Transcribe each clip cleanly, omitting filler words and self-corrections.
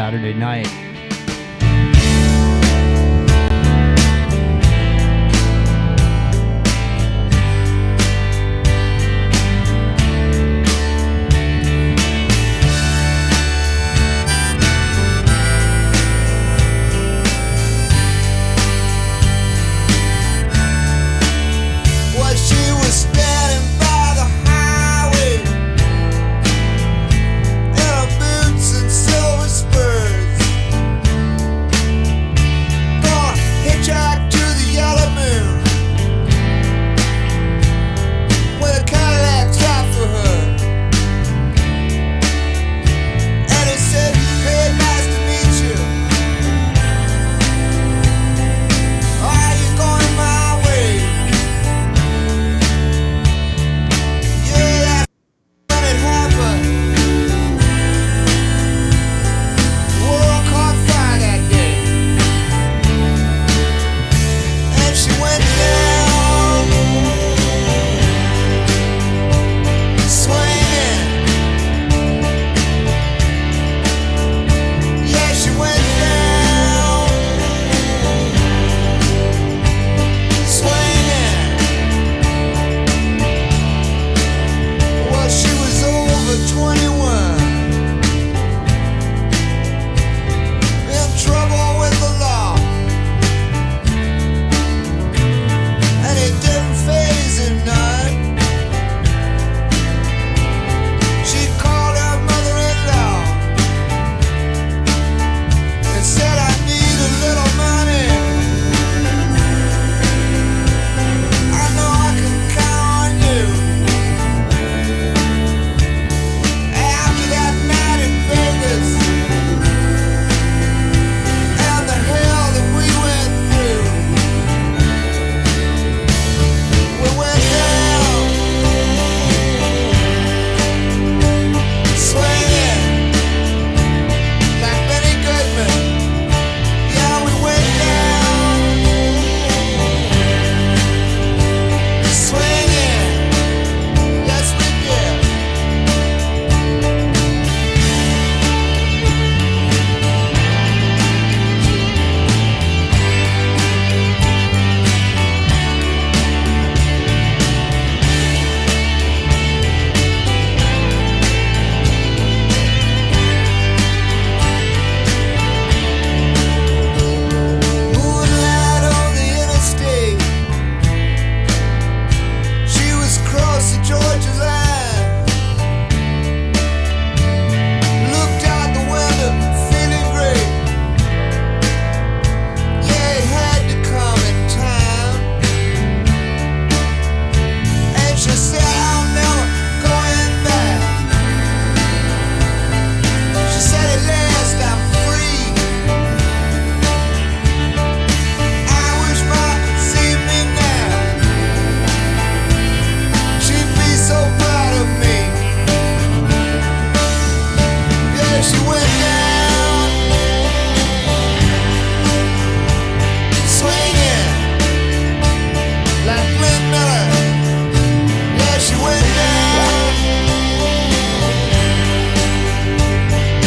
Saturday night.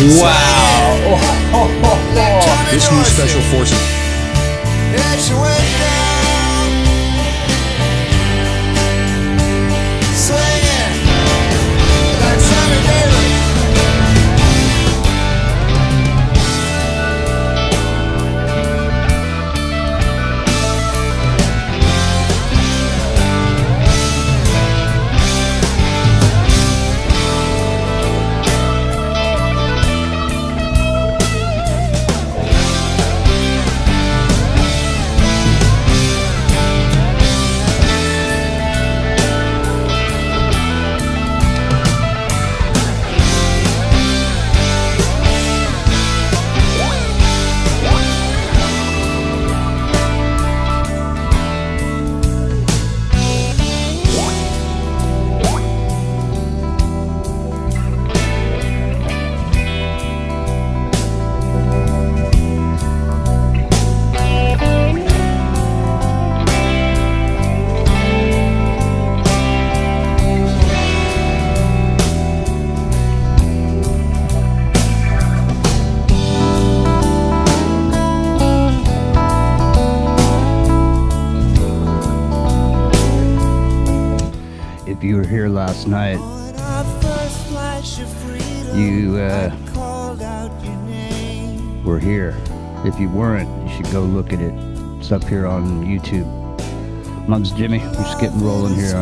Wow. This new Special Forces. Yeah, she went down, swinging like Sammy Davis. were here last night, you were here. If you weren't, you should go look at it. It's up here on YouTube. My name's Jimmy. We're just getting rolling here.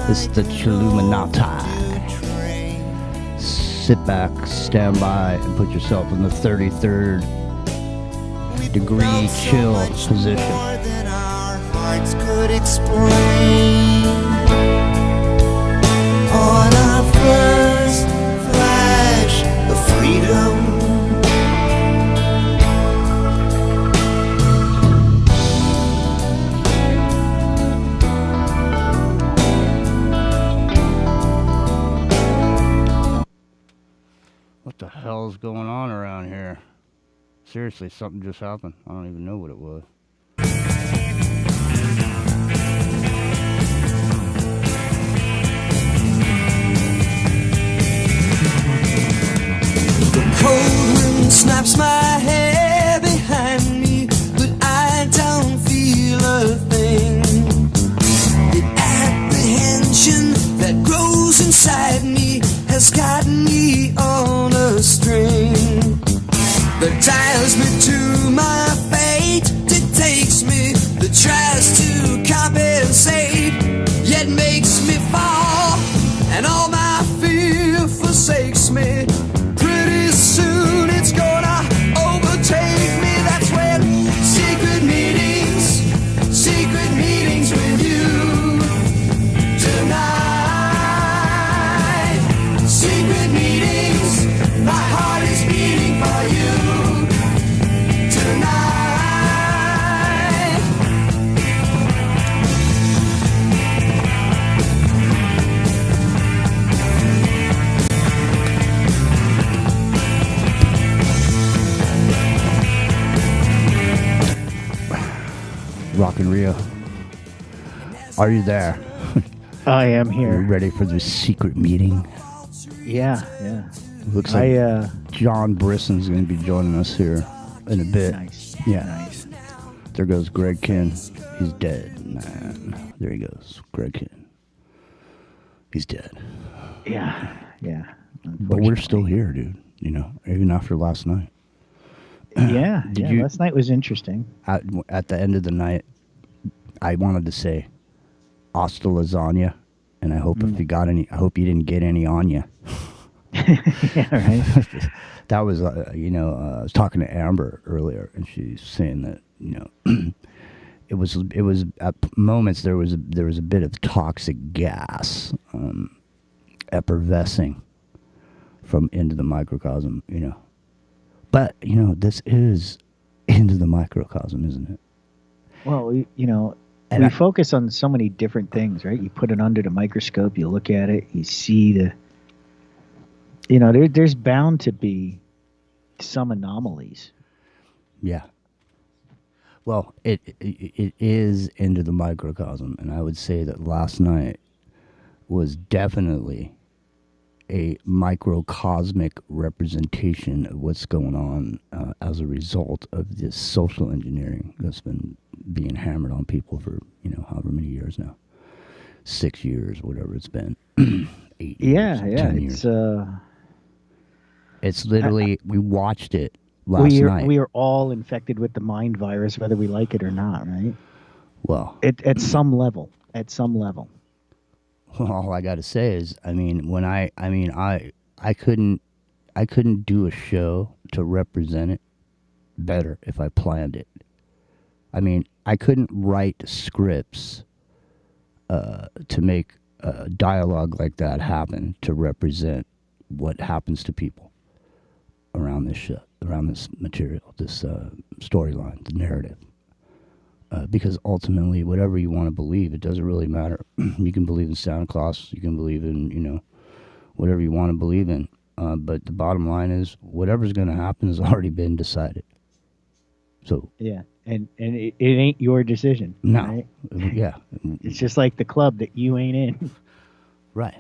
This is the chilluminatti. Sit back, stand by, and put yourself in the 33rd degree chill position. Hearts could explain. On our first flash of freedom, what the hell is going on around here? Seriously, something just happened. I don't even know what it was. the cold wind snaps my hair behind me, but I don't feel a thing. The apprehension that grows inside me has got me on a string that ties me to my fate, dictates me, that tries to compensate, yet makes me fall, and all my fear forsakes me. Pretty soon it's gonna overtake me. That's when secret meetings with you tonight. Secret meetings, my heart is beating for you tonight. Rock and Rio. Are you there? I am Are you here. ready for the secret meeting? Yeah. Looks like John Brisson's going to be joining us here in a bit. Nice. Yeah. Nice. There goes Greg Kinn. He's dead, man. There he goes. Greg Kinn. He's dead. Yeah. But we're still here, dude. You know, even after last night. Yeah. Did you- Last night was interesting. At the end of the night, I wanted to say, hasta lasagna. And I hope if you got any, I hope you didn't get any on you. Yeah, right. That was, I was talking to Amber earlier, and she's saying that, it was at moments there was a bit of toxic gas effervescing from into the microcosm, But this is into the microcosm, isn't it? Well, we And focus on so many different things, right? You put it under the microscope, you look at it, you see there's bound to be some anomalies. Yeah. Well, it is into the microcosm, and I would say that last night was definitely a microcosmic representation of what's going on as a result of this social engineering that's been being hammered on people for however many years now, 6 years, whatever it's been, 8 years, 10 years. It's literally we watched it last night. We are all infected with the mind virus, whether we like it or not, right? Well, At some level. all I got to say is, I couldn't do a show to represent it better if I planned it. I couldn't write scripts to make dialogue like that happen to represent what happens to people around this shit, around this material, this storyline, the narrative. Because ultimately, whatever you want to believe, it doesn't really matter. You can believe in Santa Claus, you can believe in, whatever you want to believe in. But the bottom line is, whatever's going to happen has already been decided. So Yeah. And it ain't your decision. no, Right? yeah, It's just like the club that you ain't in. right.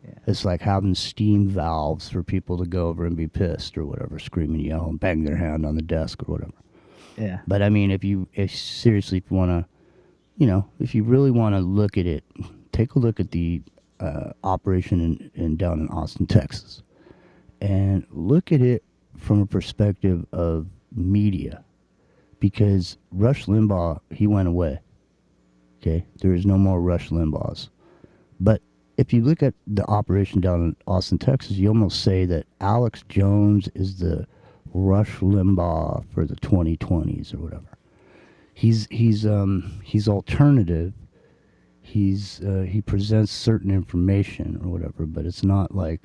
Yeah. It's like having steam valves for people to go over and be pissed or whatever, scream and yell and bang their hand on the desk or whatever. Yeah. But if seriously, if you want to, if you really want to look at it, take a look at the operation in down in Austin, Texas, and look at it from a perspective of media, because Rush Limbaugh, he went away. Okay, there is no more Rush Limbaughs. But if you look at the operation down in Austin, Texas, you almost say that Alex Jones is the Rush Limbaugh for the 2020s or whatever. He's alternative. He presents certain information or whatever, but it's not like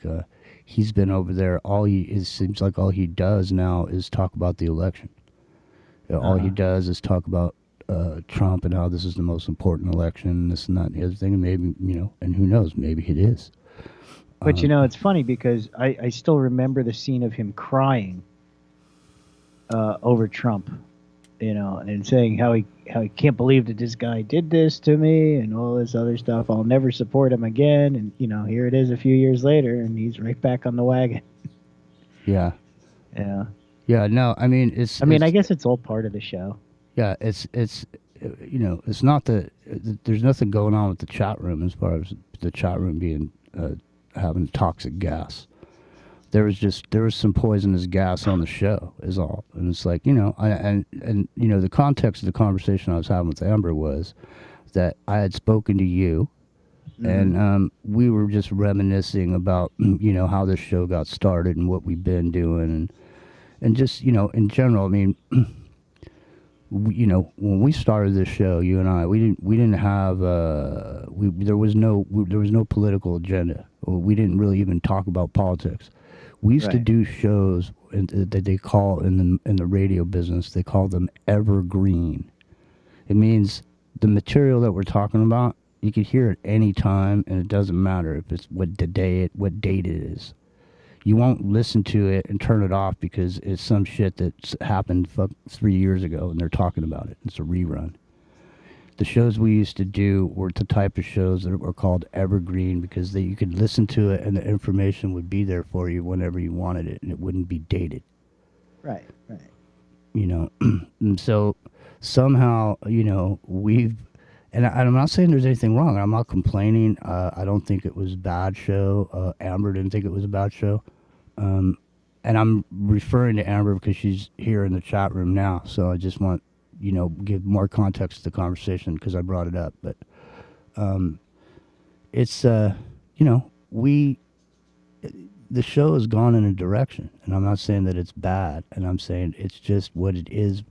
he's been over there. It seems like all he does now is talk about the election. All he does is talk about Trump and how this is the most important election, this and that and the other thing, and maybe, and who knows, maybe it is. But it's funny because I still remember the scene of him crying over Trump, and saying how he can't believe that this guy did this to me and all this other stuff. I'll never support him again. And here it is a few years later, and he's right back on the wagon. Yeah. Yeah. Yeah. No, I mean I guess it's all part of the show. Yeah, it's it's not there's nothing going on with the chat room as far as the chat room being having toxic gas. There was some poisonous gas on the show is all, and it's like the context of the conversation I was having with Amber was that I had spoken to you, and we were just reminiscing about how this show got started and what we've been doing, and just in general. I mean. When we started this show, you and I, we didn't have there was no political agenda. We didn't really even talk about politics. We used to do shows that they call in the radio business, they call them evergreen. It means the material that we're talking about, you could hear it any time, and it doesn't matter if it's what date it is. You won't listen to it and turn it off because it's some shit that's happened 3 years ago and they're talking about it. It's a rerun. The shows we used to do were the type of shows that were called evergreen because you could listen to it and the information would be there for you whenever you wanted it, and it wouldn't be dated. Right. And so somehow, we've... And I'm not saying there's anything wrong. I'm not complaining. I don't think it was a bad show. Amber didn't think it was a bad show. And I'm referring to Amber because she's here in the chat room now. So I just want, give more context to the conversation because I brought it up. But it's, the show has gone in a direction. And I'm not saying that it's bad. And I'm saying it's just what it is,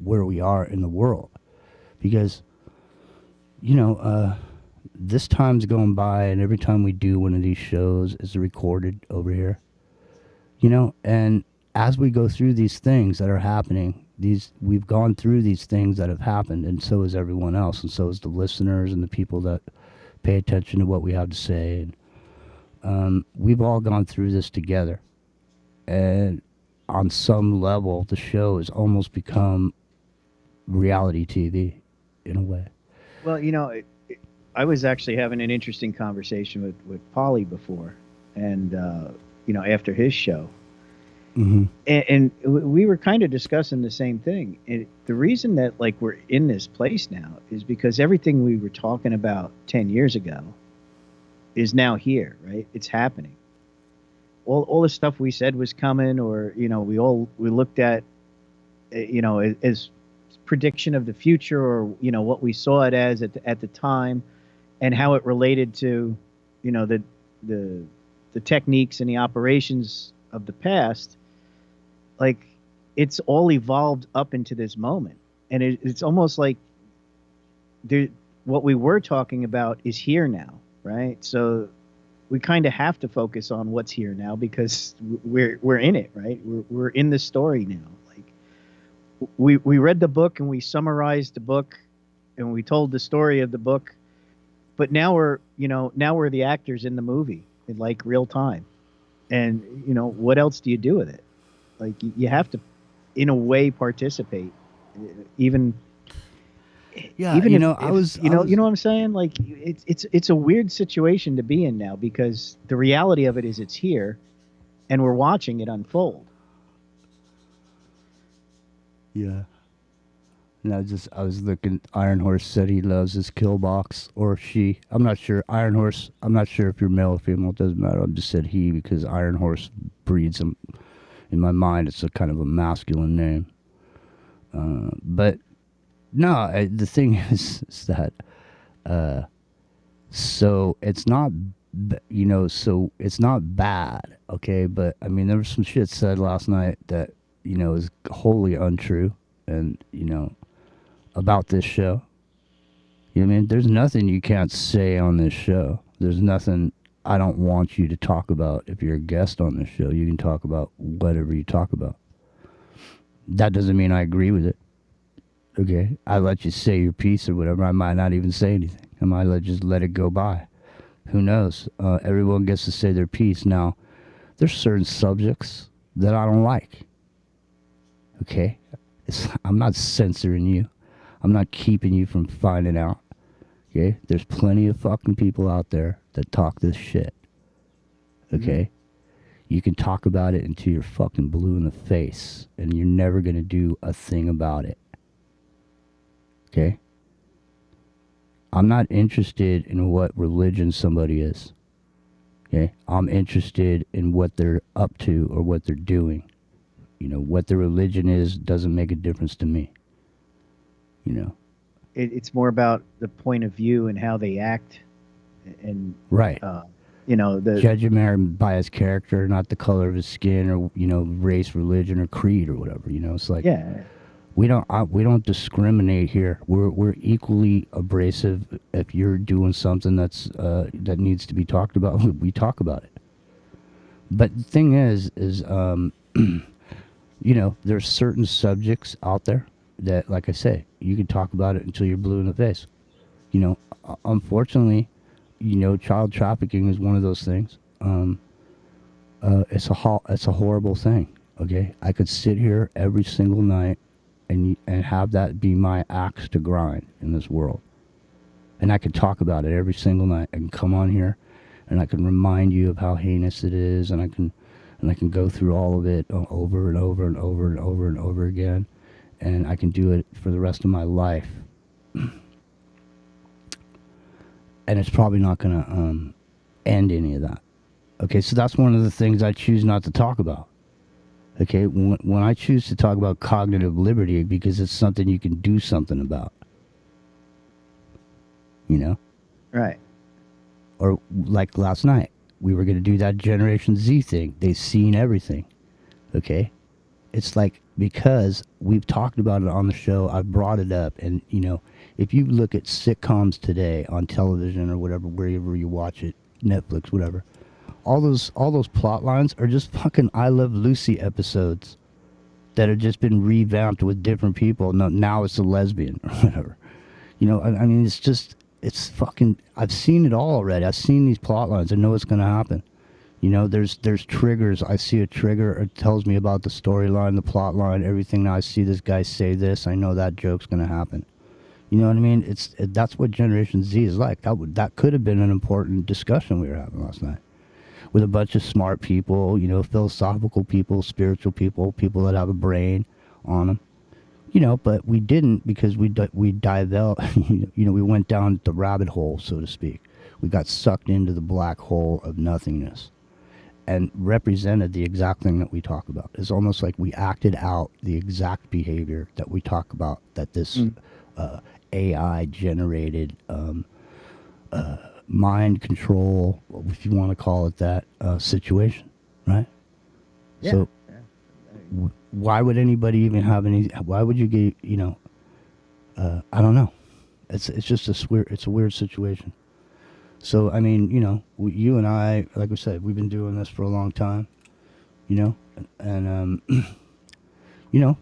where we are in the world. Because... this time's going by, and every time we do one of these shows, it's recorded over here. And as we go through these things that are happening, we've gone through these things that have happened, and so is everyone else, and so is the listeners and the people that pay attention to what we have to say. And we've all gone through this together. And on some level, the show has almost become reality TV in a way. Well, I was actually having an interesting conversation with Polly before, and after his show, and we were kind of discussing the same thing. And the reason that we're in this place now is because everything we were talking about 10 years ago is now here, right? It's happening. All the stuff we said was coming, or we looked at, as prediction of the future, or what we saw it as at the time, and how it related to the techniques and the operations of the past. It's all evolved up into this moment, and it's almost like what we were talking about is here now, right? So we kind of have to focus on what's here now because we're in it, right? We're in the story now. We read the book and we summarized the book and we told the story of the book, but now we're the actors in the movie in real time. And what else do you do with it? You have to, in a way, participate. Even yeah, even you if, know, if, I was, you know what I'm saying? It's a weird situation to be in now because the reality of it is it's here, and we're watching it unfold. Yeah. And I was looking. Iron Horse said he loves his kill box, or she. I'm not sure. Iron Horse. I'm not sure if you're male or female. It doesn't matter. I just said he because Iron Horse breeds them. In my mind, it's a kind of a masculine name. But no, the thing is that. So it's not, so it's not bad, okay? But I mean, there was some shit said last night that is wholly untrue, and about this show. You know what I mean? There's nothing you can't say on this show. There's nothing I don't want you to talk about. If you're a guest on this show, you can talk about whatever you talk about. That doesn't mean I agree with it. Okay? I let you say your piece or whatever. I might not even say anything. I might just let it go by. Who knows? Everyone gets to say their piece. Now, there's certain subjects that I don't like. Okay? I'm not censoring you. I'm not keeping you from finding out. Okay? There's plenty of fucking people out there that talk this shit. Okay? You can talk about it until you're fucking blue in the face, and you're never going to do a thing about it. Okay? I'm not interested in what religion somebody is. Okay? I'm interested in what they're up to or what they're doing. What their religion is doesn't make a difference to me. It's more about the point of view and how they act, and right. Judge a man by his character, not the color of his skin, or race, religion, or creed, or whatever. It's like we don't discriminate here. We're equally abrasive. If you're doing something that needs to be talked about, we talk about it. But the thing is there's certain subjects out there that, like I say, you can talk about it until you're blue in the face. Unfortunately, child trafficking is one of those things. It's a horrible thing. Okay, I could sit here every single night and have that be my axe to grind in this world, and I could talk about it every single night. I can come on here, and I can remind you of how heinous it is, and I can go through all of it over and over and over and over and over again, and I can do it for the rest of my life. And it's probably not going to end any of that. Okay, so that's one of the things I choose not to talk about. Okay, when I choose to talk about cognitive liberty, because it's something you can do something about. Right. Or like last night, we were going to do that Generation Z thing. They've seen everything. Okay? It's like, because we've talked about it on the show, I've brought it up, and if you look at sitcoms today on television or whatever, wherever you watch it, Netflix, whatever, all those plot lines are just fucking I Love Lucy episodes that have just been revamped with different people. Now it's a lesbian or whatever. I mean, it's fucking, I've seen it all already. I've seen these plot lines. I know what's going to happen. There's triggers. I see a trigger. It tells me about the storyline, the plot line, everything. Now I see this guy say this. I know that joke's going to happen. You know what I mean? That's what Generation Z is like. That could have been an important discussion we were having last night with a bunch of smart people, philosophical people, spiritual people, people that have a brain on them. But we didn't, because we divulged, we went down the rabbit hole, so to speak. We got sucked into the black hole of nothingness and represented the exact thing that we talk about. It's almost like we acted out the exact behavior that we talk about, that this AI-generated mind control, if you want to call it that, situation, right? Yeah. So why would anybody even have any? Why would you get? I don't know. It's just it's a weird situation. So I mean, you and I, like I said, we've been doing this for a long time, and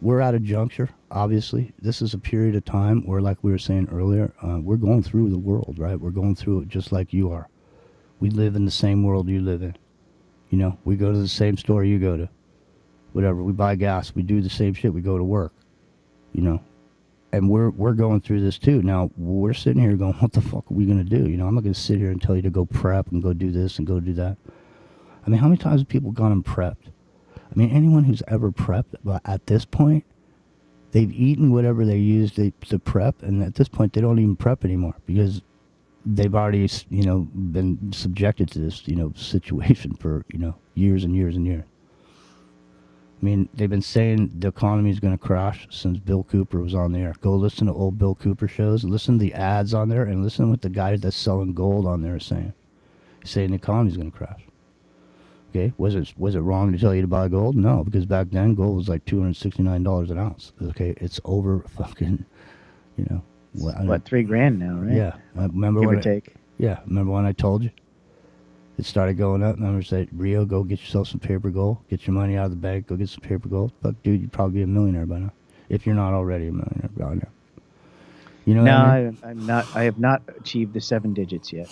we're at a juncture. Obviously, this is a period of time where, like we were saying earlier, we're going through the world, right? We're going through it just like you are. We live in the same world you live in. We go to the same store you go to. Whatever, we buy gas, we do the same shit, we go to work, and we're going through this too. Now, we're sitting here going, what the fuck are we going to do? I'm not going to sit here and tell you to go prep and go do this and go do that. I mean, how many times have people gone and prepped? I mean, anyone who's ever prepped at this point, They've eaten whatever they used to prep, and at this point, they don't even prep anymore because they've already, been subjected to this, situation for, years and years and years. I mean, they've been saying the economy is going to crash since Bill Cooper was on the air. Go listen to old Bill Cooper shows, listen to the ads on there, and listen to what the guy that's selling gold on there is saying. He's saying the economy is going to crash. Okay, was it wrong to tell you to buy gold? No, because back then gold was like $269 an ounce. Okay, it's over fucking, what $3,000 now, right? Yeah, remember Give when or take. Yeah, remember when I told you it started going up? Remember I said, Rio, go get yourself some paper gold, get your money out of the bank, go get some paper gold. Fuck, dude, you'd probably be a millionaire by now, if you're not already a millionaire by now. You know? No, what I mean? I'm not. I have not achieved the 7 digits yet.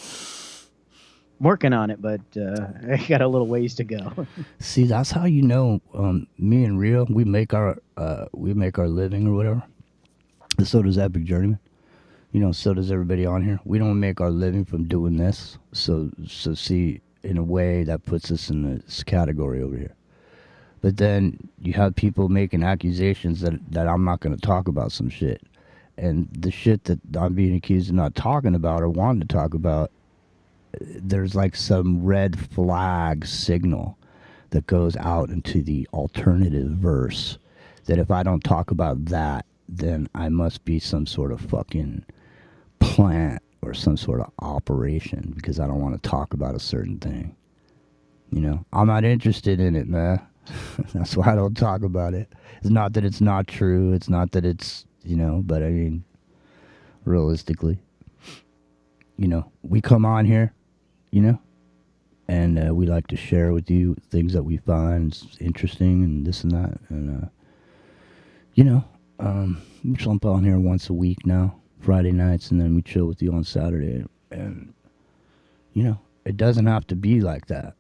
Working on it, but I got a little ways to go. See, that's how you know. Me and Rio, we make our living or whatever. And so does Epic Journeyman. So does everybody on here. We don't make our living from doing this. So see, in a way, that puts us in this category over here. But then you have people making accusations that I'm not going to talk about some shit. And the shit that I'm being accused of not talking about or wanting to talk about, there's like some red flag signal that goes out into the alternative verse that if I don't talk about that, then I must be some sort of fucking plant or some sort of operation because I don't want to talk about a certain thing. I'm not interested in it, man. That's why I don't talk about it. It's not that it's not true. It's not that it's, but I mean, realistically, we come on here, and we like to share with you things that we find interesting and this and that. And, we jump on here once a week now, Friday nights, and then we chill with you on Saturday. And, it doesn't have to be like that.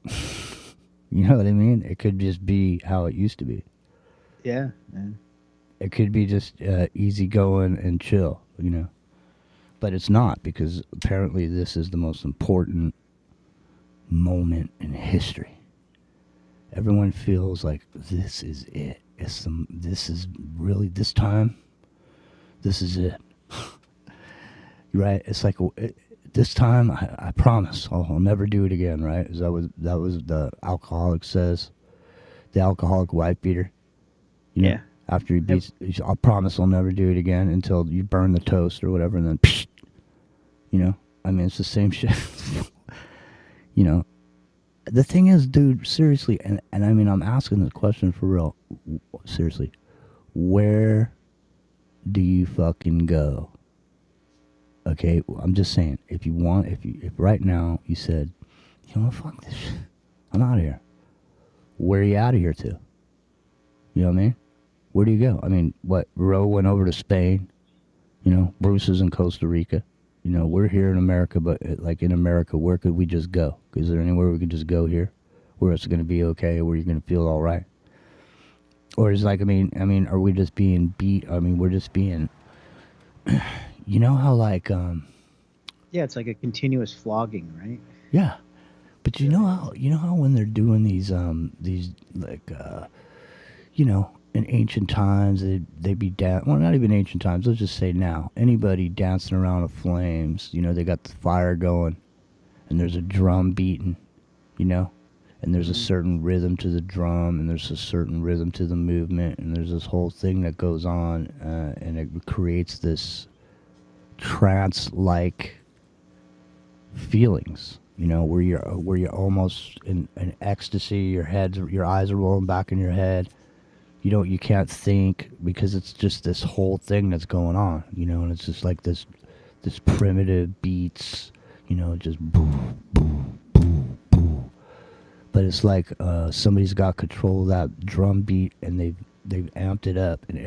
You know what I mean? It could just be how it used to be. Yeah, man. It could be just easy going and chill, But it's not, because apparently this is the most important moment in history. Everyone feels like this is it. This is really this time. This is it. Right? It's like this time. I promise I'll never do it again. Right? That was the alcoholic says. The alcoholic wife beater. Yeah. After he beats, I'll promise I'll never do it again until you burn the toast or whatever, and then, psh, I mean, it's the same shit. The thing is, dude, seriously, and I mean, I'm asking this question for real. Seriously, where do you fucking go? Okay, I'm just saying, if right now you said, fuck this shit, I'm out of here. Where are you out of here to? You know what I mean? Where do you go? I mean, Ro went over to Spain. Bruce is in Costa Rica. We're here in America, but like in America, where could we just go? Is there anywhere we could just go here where it's going to be okay, where you're going to feel all right? Or is like, I mean, are we just being beat? I mean, we're just being, how like, yeah, it's like a continuous flogging, right? Yeah. But you know how when they're doing these like, in ancient times, they'd be well, not even ancient times, let's just say now. Anybody dancing around the flames, they got the fire going, and there's a drum beating, and there's a certain rhythm to the drum, and there's a certain rhythm to the movement, and there's this whole thing that goes on, and it creates this trance-like feelings, where you're almost in ecstasy, your eyes are rolling back in your head. You can't think because it's just this whole thing that's going on, and it's just like this primitive beats, just boom, boom, boom, boom. But it's like somebody's got control of that drum beat, and they've amped it up, and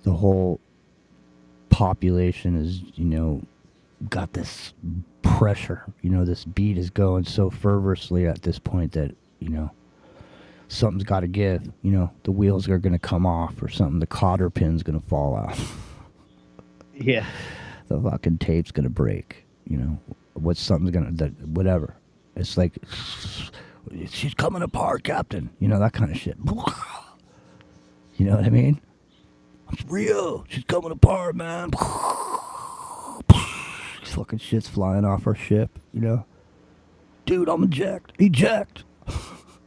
the whole population is, got this pressure, this beat is going so fervorously at this point that, something's got to give. The wheels are going to come off or something. The cotter pin's going to fall out. Yeah. The fucking tape's going to break. Something's going to, whatever. It's like, she's coming apart, Captain. That kind of shit. You know what I mean? It's real. She's coming apart, man. Fucking shit's flying off her ship, you know? Dude, I'm eject. Eject.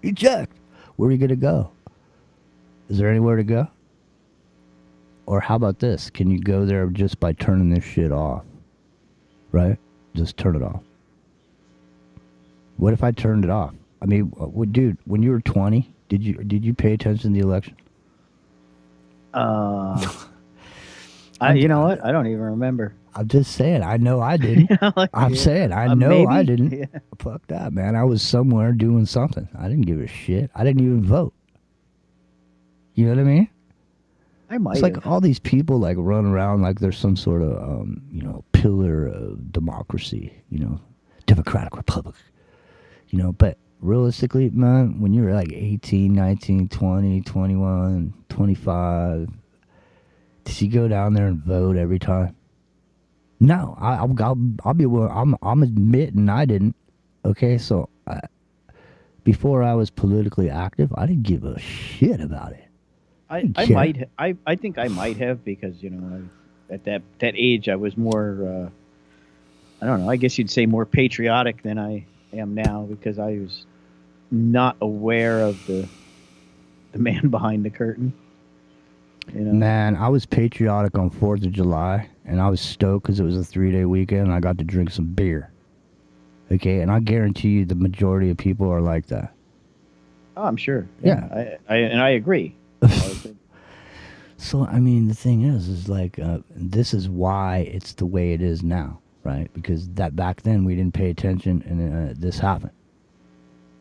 Eject. Where are you going to go? Is there anywhere to go? Or how about this? Can you go there just by turning this shit off? Right? Just turn it off. What if I turned it off? I mean, dude, when you were 20, did you pay attention to the election? You know what? I don't even remember. I'm just saying. I know I didn't. I'm saying I know maybe? I didn't. Yeah. Fuck that, man. I was somewhere doing something. I didn't give a shit. I didn't even vote. You know what I mean? I might It's like have. all these people like run around like there's some sort of pillar of democracy. Democratic Republic. But realistically, man, when you're like 18, 19, 20, 21, 25, did you go down there and vote every time? No, I'll be willing. I'm admitting I didn't. Okay, so before I was politically active, I didn't give a shit about it. I think I might have because at that age I was more I don't know, I guess you'd say more patriotic than I am now because I was not aware of the man behind the curtain. Man, I was patriotic on 4th of July, and I was stoked because it was a 3-day weekend, and I got to drink some beer. Okay, and I guarantee you the majority of people are like that. Oh, I'm sure. Yeah. I agree. So, I mean, the thing is like, this is why it's the way it is now, right? Because that back then we didn't pay attention, and this happened.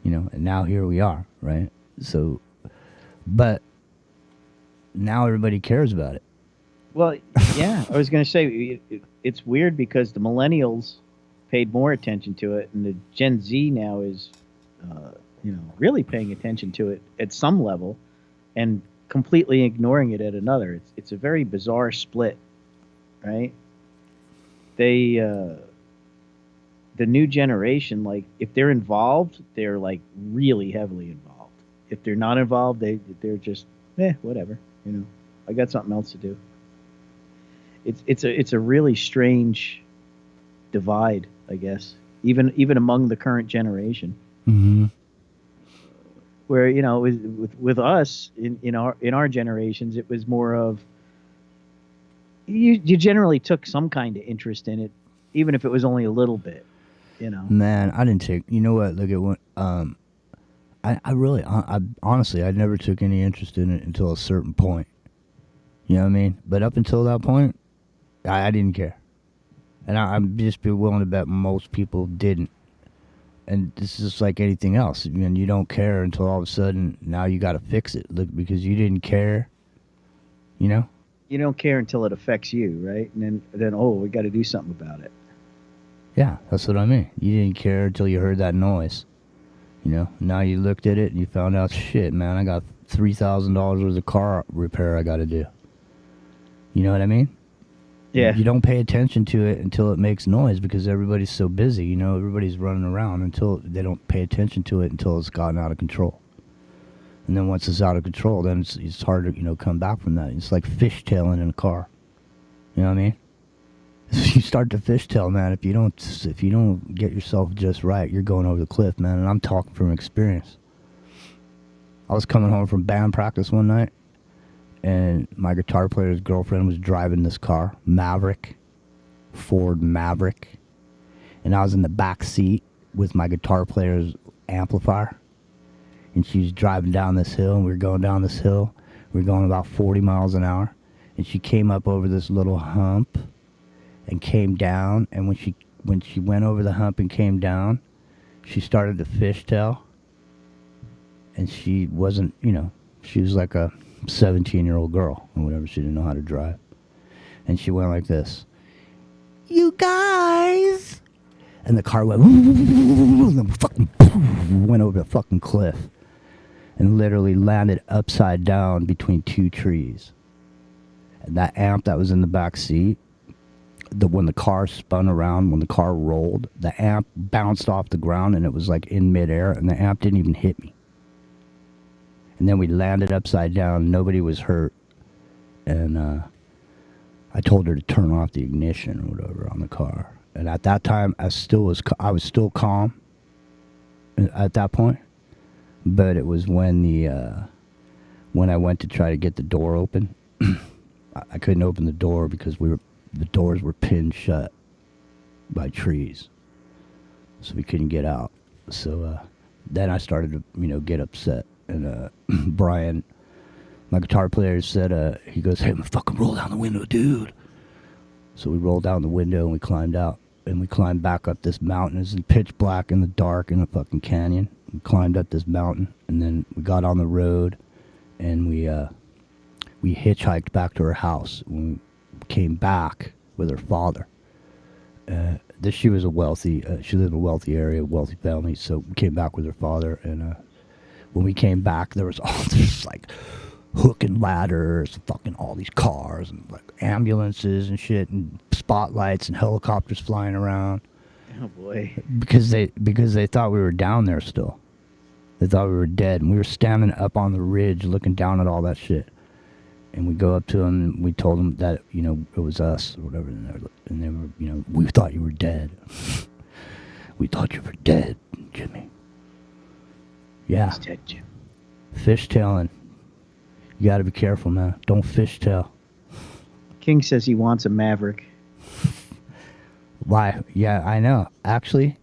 And now here we are, right? So, but now everybody cares about it. Well, yeah, I was going to say it's weird because the millennials paid more attention to it, and the Gen Z now is, really paying attention to it at some level, and completely ignoring it at another. It's a very bizarre split, right? They, the new generation, like if they're involved, they're like really heavily involved. If they're not involved, they're just whatever. I got something else to do. It's a really strange divide, I guess, even among the current generation. Mm-hmm. Where with us in our generations, it was more of you generally took some kind of interest in it, even if it was only a little bit. Man, I didn't take. You know what? Look at what. I honestly, I never took any interest in it until a certain point. You know what I mean? But up until that point, I didn't care. And I'm just be willing to bet most people didn't. And this is just like anything else. I mean, you don't care until all of a sudden now you got to fix it. Look, because you didn't care. You don't care until it affects you, right? And then we got to do something about it. Yeah, that's what I mean. You didn't care until you heard that noise. Now you looked at it and you found out, shit, man, I got $3,000 worth of car repair I got to do. You know what I mean? Yeah. You don't pay attention to it until it makes noise because everybody's so busy. Everybody's running around until they don't pay attention to it until it's gotten out of control. And then once it's out of control, then it's hard to, come back from that. It's like fishtailing in a car. You know what I mean? If you start to fishtail, man, if you don't get yourself just right, you're going over the cliff, man. And I'm talking from experience. I was coming home from band practice one night, and my guitar player's girlfriend was driving this car, Ford Maverick, and I was in the back seat with my guitar player's amplifier, and she was driving down this hill, and we were going down this hill. We were going about 40 miles an hour, and she came up over this little hump and came down, and when she went over the hump and came down, she started to fishtail, and she wasn't, she was like a 17-year-old girl or whatever. She didn't know how to drive, and she went like this, "You guys," and the car went and fucking went over the fucking cliff and literally landed upside down between two trees. And that amp that was in the back seat, when the car spun around, when the car rolled, the amp bounced off the ground and it was like in midair, and the amp didn't even hit me. And then we landed upside down. Nobody was hurt. And I told her to turn off the ignition or whatever on the car. And at that time, I was still calm at that point. But it was when when I went to try to get the door open, I couldn't open the door because the doors were pinned shut by trees, so we couldn't get out. So then I started to get upset, and Brian, my guitar player, said he goes, "Hey, fucking roll down the window, dude." So we rolled down the window and we climbed out, and we climbed back up this mountain. It's pitch black in the dark in a fucking canyon. We climbed up this mountain, and then we got on the road, and we hitchhiked back to her house. When we came back with her father, she was she lived in a wealthy area, wealthy family. So we came back with her father, and when we came back, there was all this like hook and ladders, fucking all these cars and like ambulances and shit, and spotlights and helicopters flying around. Oh boy! Because they thought we were down there still. They thought we were dead, and we were standing up on the ridge looking down at all that shit. And we go up to them, and we told them that, it was us or whatever. And they were, we thought you were dead. We thought you were dead, Jimmy. Yeah. He's dead, Jim. Fishtailing. You gotta be careful, man. Don't fishtail. King says he wants a Maverick. Why? Yeah, I know. Actually,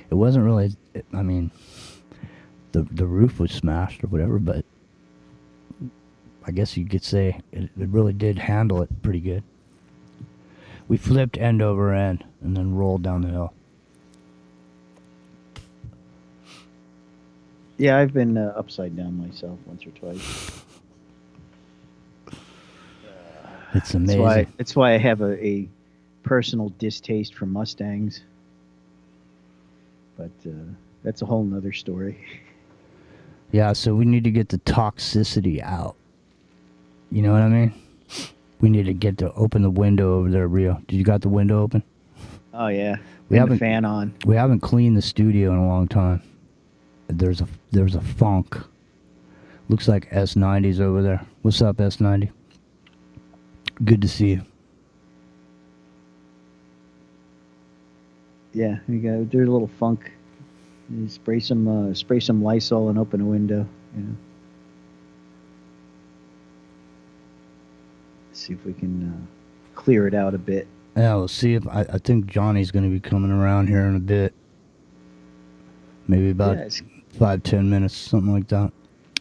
it wasn't really, I mean, the roof was smashed or whatever, but I guess you could say it really did handle it pretty good. We flipped end over end and then rolled down the hill. Yeah, I've been upside down myself once or twice. It's amazing. That's why I have a personal distaste for Mustangs. But that's a whole nother story. Yeah, so we need to get the toxicity out. You know what I mean? We need to get to open the window over there, Rio. Did you got the window open? Oh yeah, We have the haven't- fan on. We haven't cleaned the studio in a long time. There's a funk. Looks like S90's over there. What's up, S90? Good to see you. Yeah, we got do a little funk. You spray some Lysol and open a window. See if we can clear it out a bit. Yeah, we'll see if I think Johnny's going to be coming around here in a bit. Maybe about Yeah, it's- 5-10 minutes, something like that.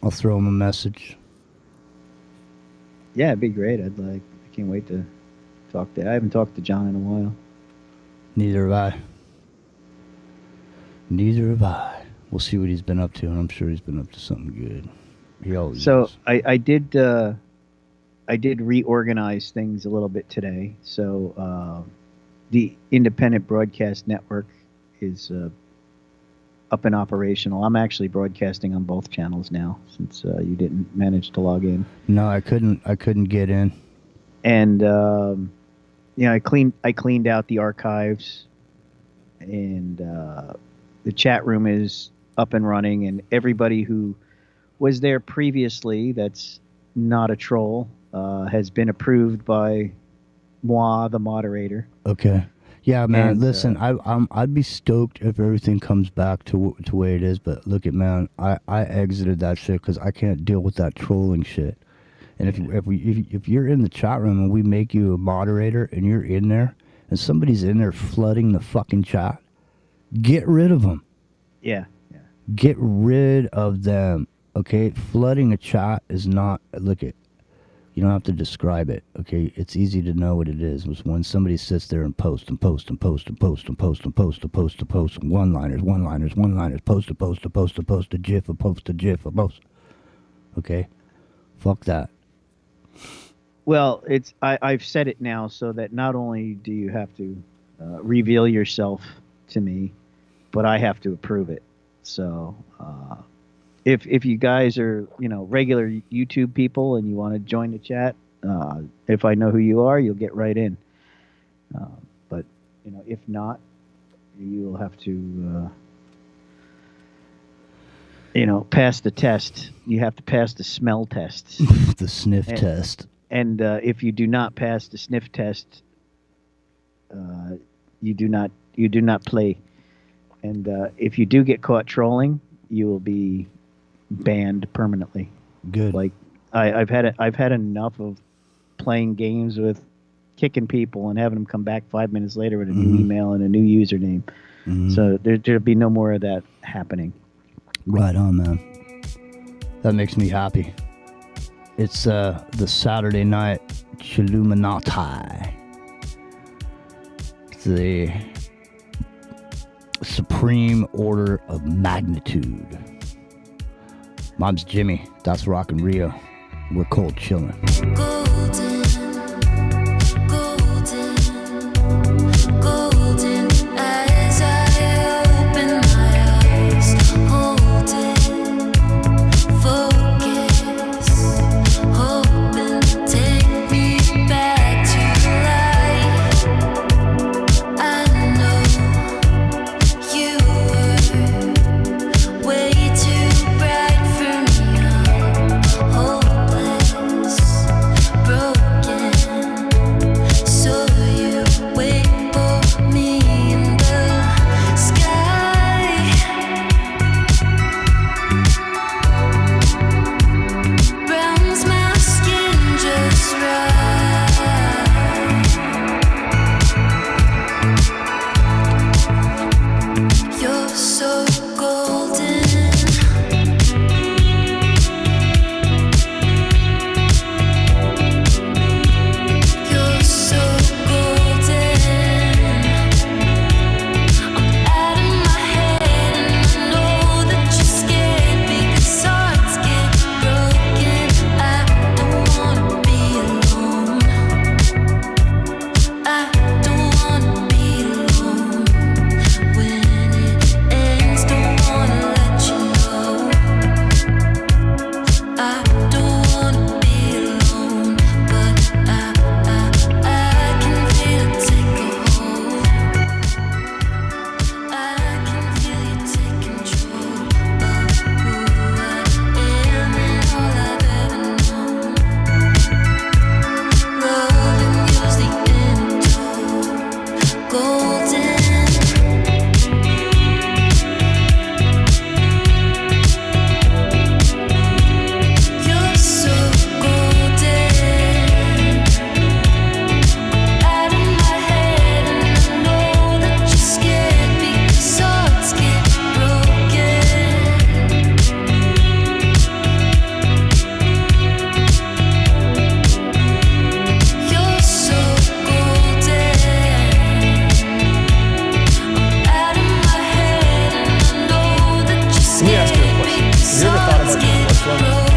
I'll throw him a message. Yeah, it'd be great. I can't wait to talk to. I haven't talked to John in a while. Neither have I. Neither have I. We'll see what he's been up to, and I'm sure he's been up to something good. He always So is. I did reorganize things a little bit today. So the Independent Broadcast Network is up and operational. I'm actually broadcasting on both channels now since you didn't manage to log in. No, I couldn't get in. And I cleaned out the archives, and the chat room is up and running, and everybody who was there previously that's not a troll has been approved by moi, the moderator. Okay. Yeah, man. And, listen, I'd be stoked if everything comes back to the way it is. But look at, man, I exited that shit because I can't deal with that trolling shit. And if you're in the chat room and we make you a moderator and you're in there and somebody's in there flooding the fucking chat, get rid of them. Yeah. Get rid of them. Okay, flooding a chat is not. Look at. You don't have to describe it, okay? It's easy to know what it is. Was when somebody sits there and post and post and post and post and post and post and post and post and one-liners, post a GIF, a GIF, a post. Okay? Fuck that. Well, I've said it now so that not only do you have to reveal yourself to me, but I have to approve it. So if you guys are regular YouTube people and you want to join the chat, if I know who you are, you'll get right in. But if not, you will have to pass the test. You have to pass the smell test. The sniff test. And if you do not pass the sniff test, you do not play. And if you do get caught trolling, you will be banned permanently. Good. Like I've had enough of playing games with kicking people and having them come back 5 minutes later with a new email and a new username. So there'll be no more of that happening. Right on, man. That makes me happy. It's the Saturday night chilluminatti. It's the supreme order of magnitude. Mom's Jimmy. That's rockin' Rio. We're cold chillin'. Golden, golden, golden as I open my eyes. Hold it, focus, hoping, take me back to life. I know you were way too bright for me. I'm hopeless, broken. So you wait for me in the sky. Browns my skin just right. You're so golden. You're so golden. I'm out of my head and I know that you're scared because hearts get broken. I don't wanna be alone. I don't wanna be alone. When it ends, don't wanna let you know. I don't wanna be alone, but I can feel it take a hold. I can feel you take control of who I am and all I've ever known. Loving you's the antidote. Golden. You're so golden. Out of my head and I know that you're scared because hearts get broken. You're so golden. Out of my head and I know that you're Let me ask you a scared question. because You ever thought hearts about get what's wrong? broken.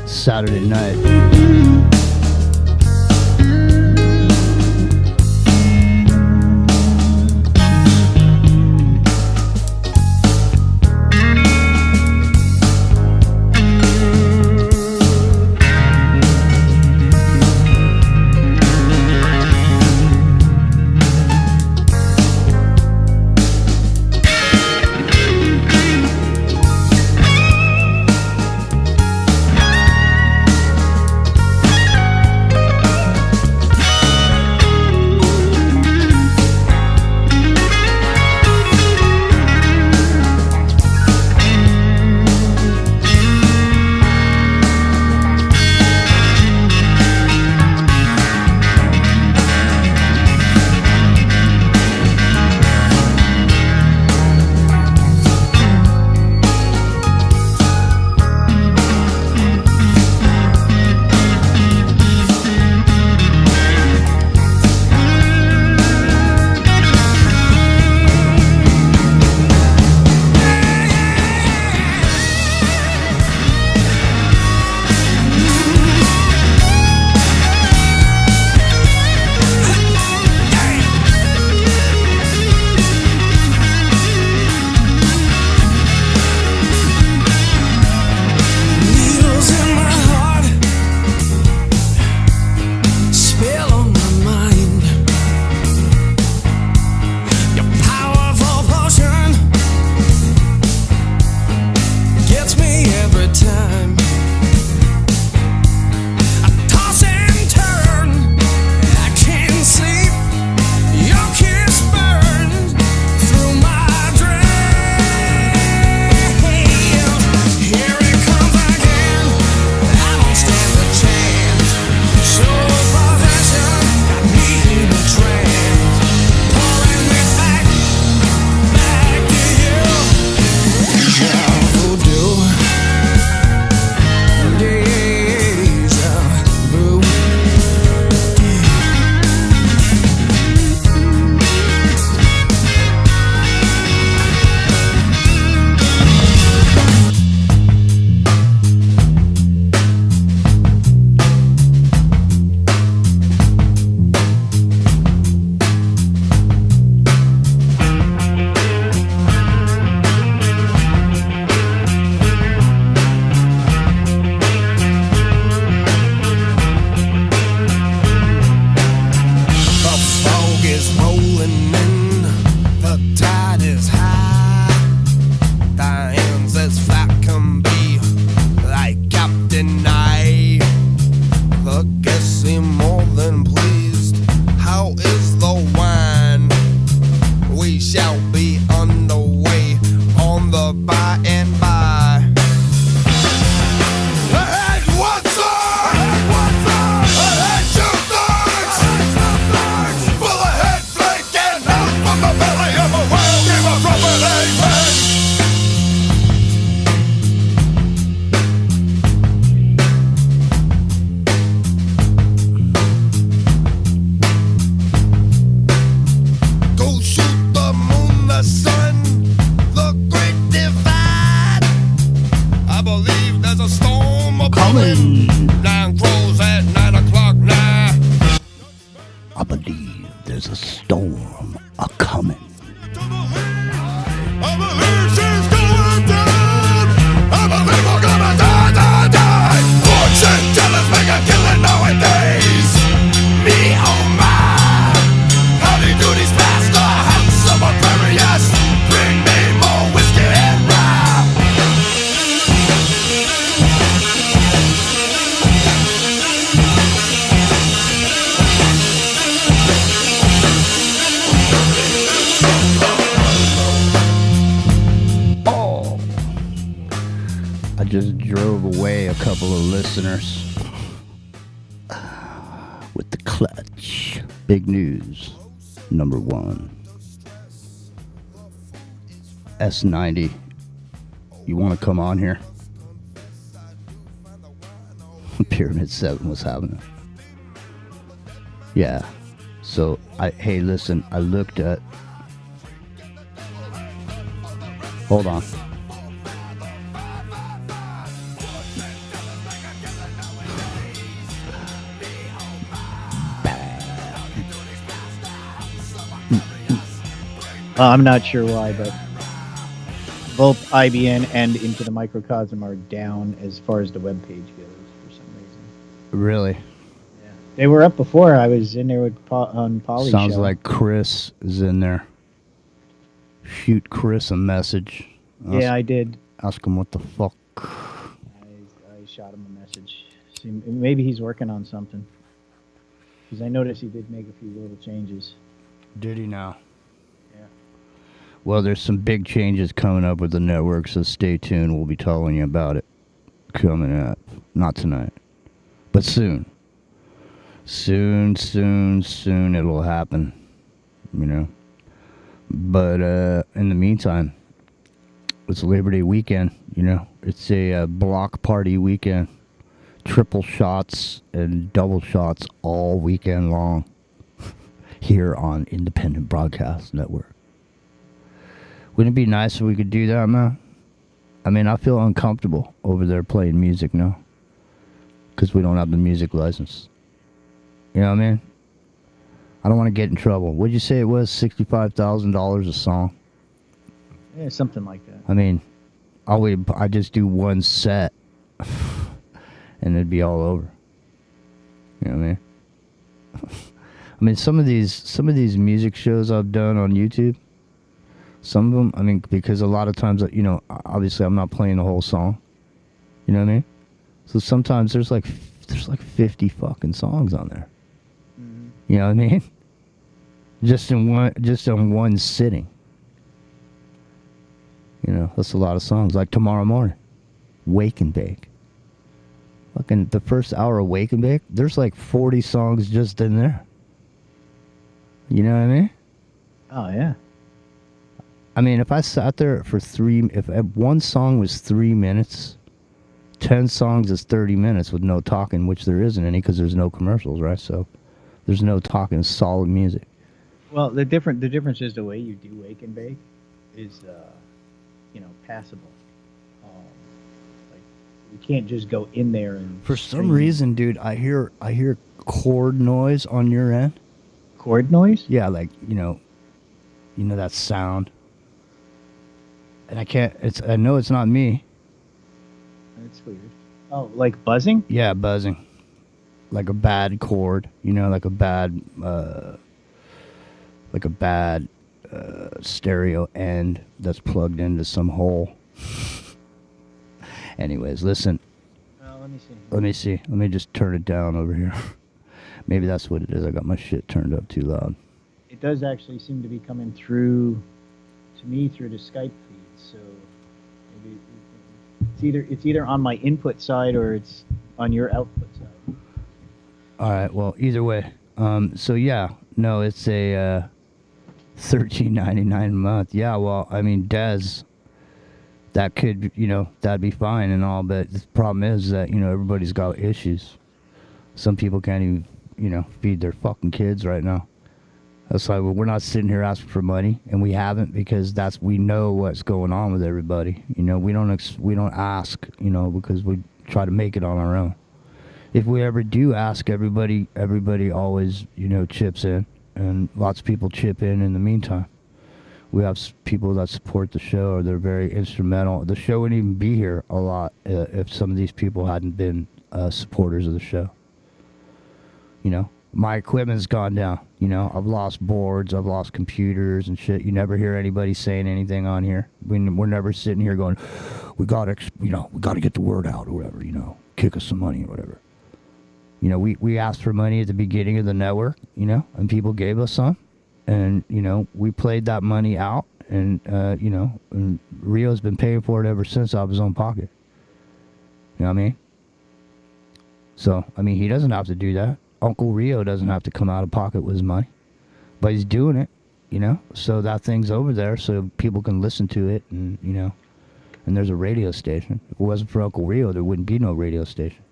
Saturday night. there's a storm Coming. Nine crows at 9 o'clock now. I believe there's a storm a-coming. I believe she's going down. I believe we're gonna die, die, die. Fortune tellers make a killing nowadays. Me, oh my. Howdy doodies past the house of a prairie, yes. Bring me more whiskey and rye. Oh, I just drove away a couple of listeners with the clutch. Big news. Number one. S90. You want to come on here? Pyramid 7 was having it. Yeah. So, hey, listen, I looked at... Hold on. I'm not sure why, but both IBN and Into the Microcosm are down as far as the web page goes for some reason. Really? Yeah. They were up before. I was in there with on Polly's Sounds show. like Chris is in there. Shoot Chris a message. Yeah, I did. Ask him what the fuck. I shot him a message. See, maybe he's working on something. Because I noticed he did make a few little changes. Did he now? Yeah. Well, there's some big changes coming up with the network, so stay tuned. We'll be telling you about it coming up. Not tonight, but soon. Soon it'll happen. You know. But in the meantime, it's Labor Day weekend, you know. It's a block party weekend. Triple shots and double shots all weekend long here on Independent Broadcast Network. Wouldn't it be nice if we could do that, man? I mean, I feel uncomfortable over there playing music now because we don't have the music license. You know what I mean? I don't want to get in trouble. What'd you say it was? $65,000 a song? Yeah, something like that. I mean, I just do one set, and it'd be all over. You know what I mean? I mean, some of these music shows I've done on YouTube, some of them, I mean, because a lot of times, you know, obviously I'm not playing the whole song. You know what I mean? So sometimes there's like 50 fucking songs on there. You know what I mean? Just in one sitting. You know, that's a lot of songs. Like Tomorrow Morning, Wake and Bake. Fucking the first hour of Wake and Bake, there's like 40 songs just in there. You know what I mean? Oh, yeah. I mean, if I sat there for if one song was 3 minutes, 10 songs is 30 minutes with no talking, which there isn't any because there's no commercials, right? So there's no talking, solid music. Well, the difference is the way you do Wake and Bake is, passable. Like you can't just go in there and. For some reason, dude, I hear chord noise on your end. Chord noise? Yeah, like you know that sound. And I can't. I know it's not me. That's weird. Oh, like buzzing? Yeah, buzzing. Like a bad chord, you know, like a bad stereo end that's plugged into some hole. Anyways, listen. Let me see. Let me just turn it down over here. Maybe that's what it is. I got my shit turned up too loud. It does actually seem to be coming through to me through the Skype feed. So maybe it's either on my input side or it's on your output side. All right. Well, either way. So yeah, no, it's a $13.99 a month. Yeah. Well, I mean, Des, that could, that'd be fine and all, but the problem is that everybody's got issues. Some people can't even, feed their fucking kids right now. That's why we're not sitting here asking for money, and we haven't, because we know what's going on with everybody. You know, we don't ask, you know, because we try to make it on our own. If we ever do ask, everybody always, you know, chips in, and lots of people chip in the meantime. We have people that support the show, or they're very instrumental. The show wouldn't even be here a lot if some of these people hadn't been supporters of the show. You know, my equipment's gone down. You know, I've lost boards, I've lost computers and shit. You never hear anybody saying anything on here. We're never sitting here going, we gotta get the word out or whatever. You know, kick us some money or whatever. You know, we asked for money at the beginning of the network. You know, and people gave us some, and you know, we played that money out, and you know, and Rio's been paying for it ever since out of his own pocket. You know what I mean? So I mean, he doesn't have to do that. Uncle Rio doesn't have to come out of pocket with his money, but he's doing it, you know, so that thing's over there so people can listen to it, and, you know, and there's a radio station. If it wasn't for Uncle Rio, there wouldn't be no radio station.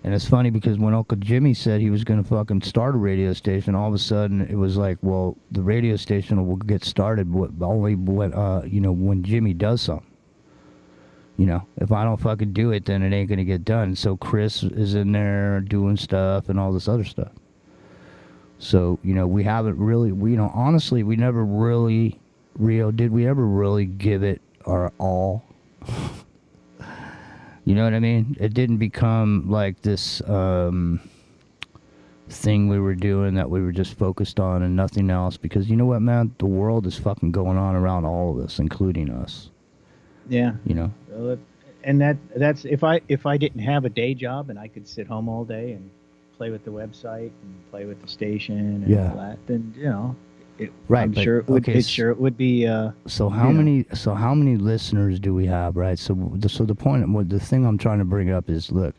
And it's funny because when Uncle Jimmy said he was going to fucking start a radio station, all of a sudden it was like, well, the radio station will get started only when, you know, when Jimmy does something. You know, if I don't fucking do it, then it ain't going to get done. So Chris is in there doing stuff and all this other stuff. So, you know, we haven't really, you know, honestly, we never really, Rio, did we ever really give it our all? You know what I mean? It didn't become like this thing we were doing that we were just focused on and nothing else. Because you know what, man? The world is fucking going on around all of us, including us. Yeah. You know? And that's if I didn't have a day job and I could sit home all day and play with the website and play with the station and all that, then you know, right? I'm but, sure it would. Okay, sure it would be. So how many? So how many listeners do we have? Right. So the point. The thing I'm trying to bring up is, look,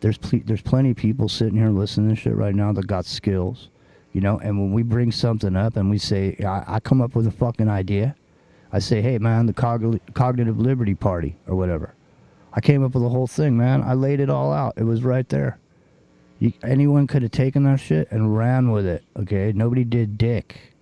there's plenty of people sitting here listening to shit right now that got skills, you know. And when we bring something up and we say, I come up with a fucking idea. I say, hey, man, the Cognitive Liberty Party or whatever. I came up with the whole thing, man. I laid it all out. It was right there. Anyone could have taken that shit and ran with it, okay? Nobody did dick,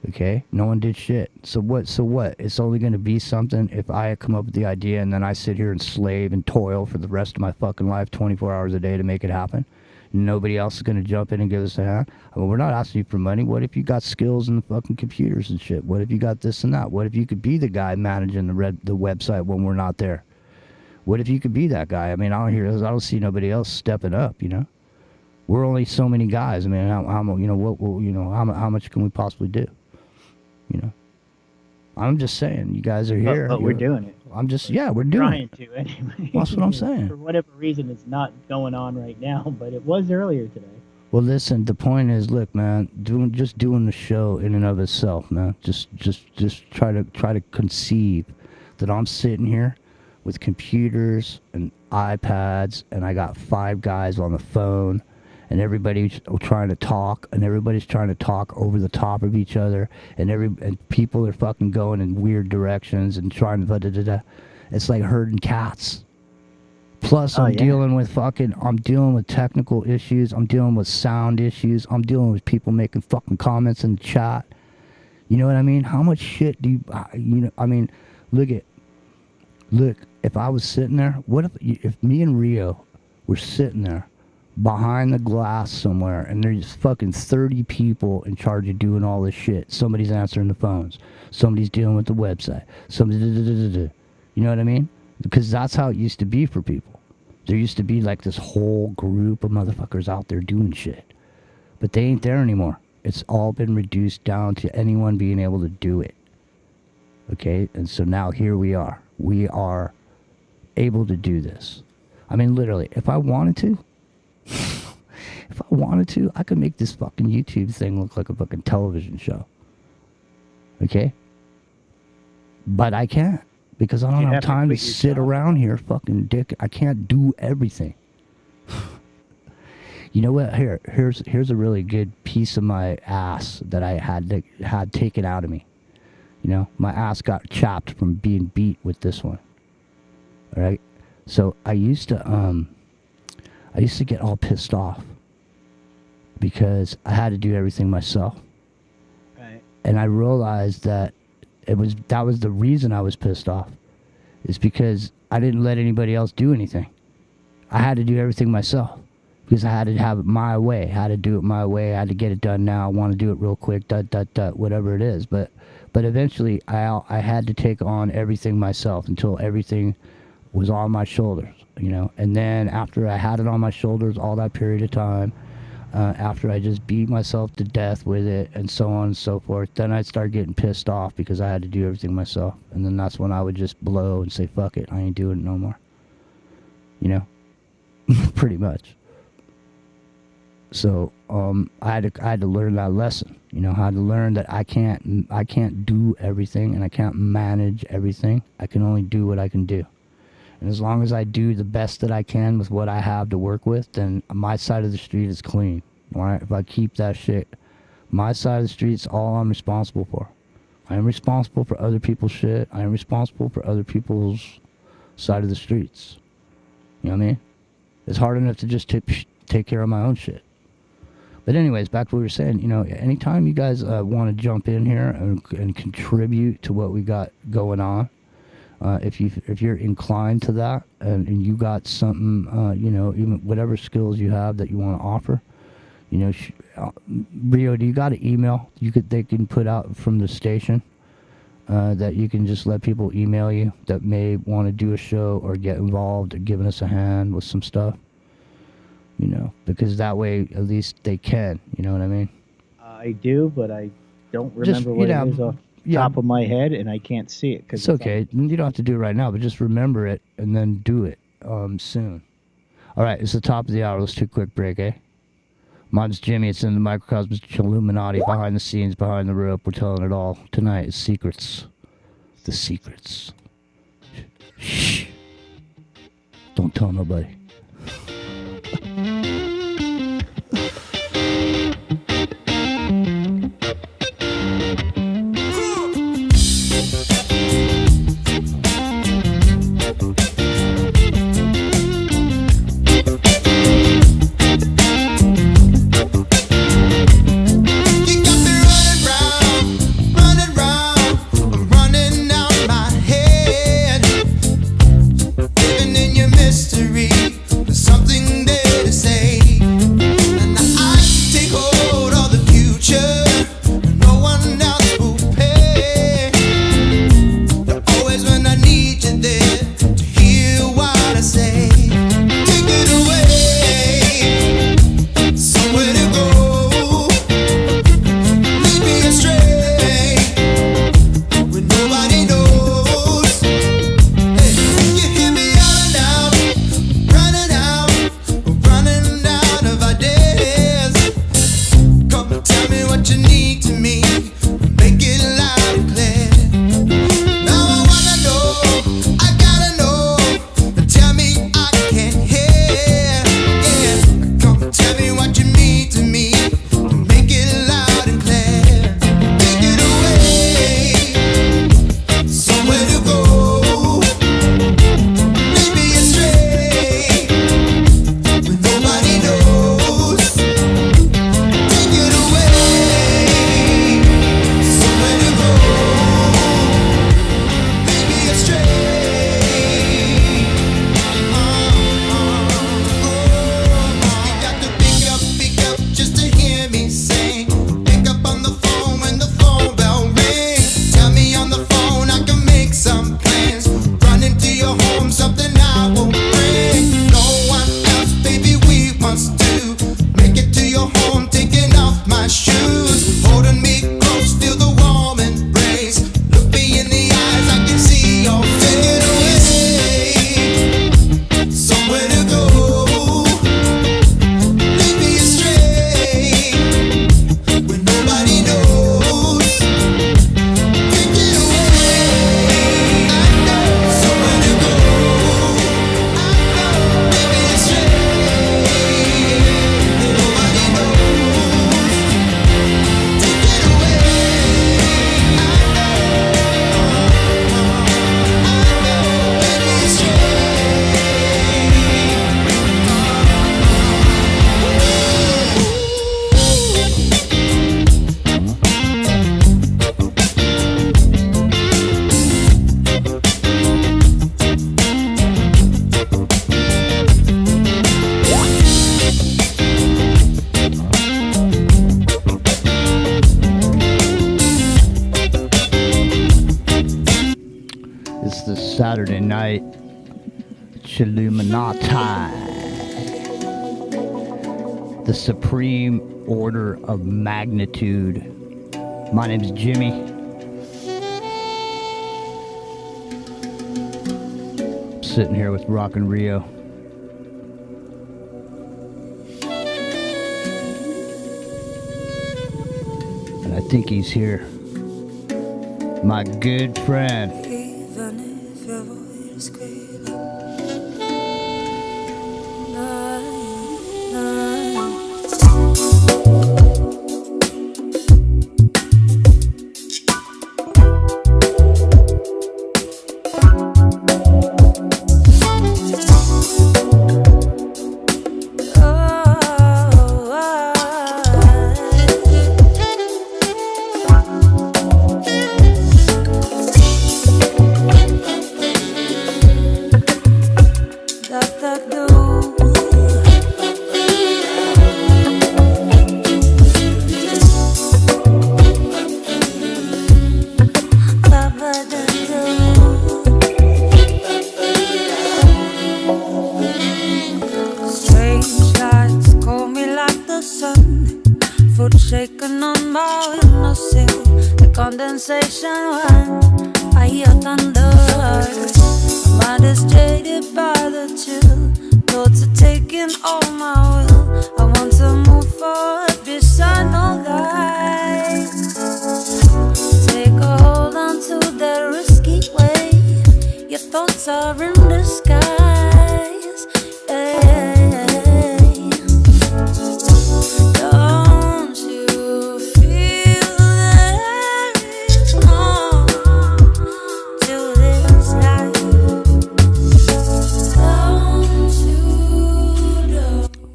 okay? No one did shit. So what? It's only going to be something if I come up with the idea and then I sit here and slave and toil for the rest of my fucking life 24 hours a day to make it happen. Nobody else is going to jump in and give us a hand. I mean, we're not asking you for money. What if you got skills in the fucking computers and shit? What if you got this and that? What if you could be the guy managing the website when we're not there? What if you could be that guy? I mean, I don't see nobody else stepping up. You know, we're only so many guys. I mean, how you know what? You know, how much can we possibly do? You know, I'm just saying, you guys are here. But we're doing it. I'm just, we're doing trying it. to anyway. That's what I'm saying. For whatever reason, it's not going on right now, but it was earlier today. Well, listen, the point is, look, man, doing the show in and of itself, man. Just try to conceive that I'm sitting here with computers and iPads, and I got 5 guys on the phone, and everybody's trying to talk, and everybody's trying to talk over the top of each other, and people are fucking going in weird directions and trying to It's like herding cats. Plus, I'm dealing with technical issues. I'm dealing with sound issues. I'm dealing with people making fucking comments in the chat. You know what I mean? How much shit do you know? I mean, look, if I was sitting there, what if me and Rio were sitting there behind the glass somewhere, and there's fucking 30 people in charge of doing all this shit. Somebody's answering the phones. Somebody's dealing with the website. You know what I mean? Because that's how it used to be for people. There used to be like this whole group of motherfuckers out there doing shit. But they ain't there anymore. It's all been reduced down to anyone being able to do it. Okay? And so now here we are. We are able to do this. I mean, literally, if I wanted to, I could make this fucking YouTube thing look like a fucking television show. Okay? But I can't, because I don't have time to sit around here fucking dick. I can't do everything. You know what? Here's a really good piece of my ass that I had taken out of me. You know, my ass got chopped from being beat with this one. All right? So I used to get all pissed off because I had to do everything myself. And I realized that that was the reason I was pissed off. Is because I didn't let anybody else do anything. I had to do everything myself. Because I had to have it my way. I had to do it my way. I had to get it done now. I want to do it real quick, whatever it is. But eventually, I had to take on everything myself until everything was on my shoulders, you know. And then after I had it on my shoulders all that period of time, after I just beat myself to death with it and so on and so forth, then I'd start getting pissed off because I had to do everything myself. And then that's when I would just blow and say, fuck it, I ain't doing it no more. You know? Pretty much. So I had to learn that lesson. You know, I had to learn that I can't do everything and I can't manage everything. I can only do what I can do. And as long as I do the best that I can with what I have to work with, then my side of the street is clean. All right? If I keep that shit, my side of the street's all I'm responsible for. I am responsible for other people's shit. I am responsible for other people's side of the streets. You know what I mean? It's hard enough to just take care of my own shit. But anyways, back to what we were saying, you know, anytime you guys want to jump in here and contribute to what we got going on, if you're inclined to that and you got something, you know, even whatever skills you have that you want to offer, you know, Rio, do you got an email they can put out from the station that you can just let people email you that may want to do a show or get involved or giving us a hand with some stuff? You know, because that way at least they can, you know what I mean? I do, but I don't remember what it is off the top of my head, and I can't see it. It's okay. You don't have to do it right now, but just remember it and then do it soon. All right, it's the top of the hour. Let's take a quick break, eh? Mine's Jimmy. It's in the microcosmos chilluminatti, behind the scenes, behind the rope. We're telling it all. Tonight is secrets. The secrets. Shh. Don't tell nobody. Mystery. night, chilluminatti, the supreme order of magnitude. My name is Jimmy. Sitting here with Rockin' Rio. And I think he's here. My good friend. Even if your voice quavers, shaken on my windowsill, the condensation when I hear thunder. My mind is jaded by the chill, thoughts are taking all my will. I want to move forward beside no guide. Take a hold on to that risky way. Your thoughts are in disguise. Yeah.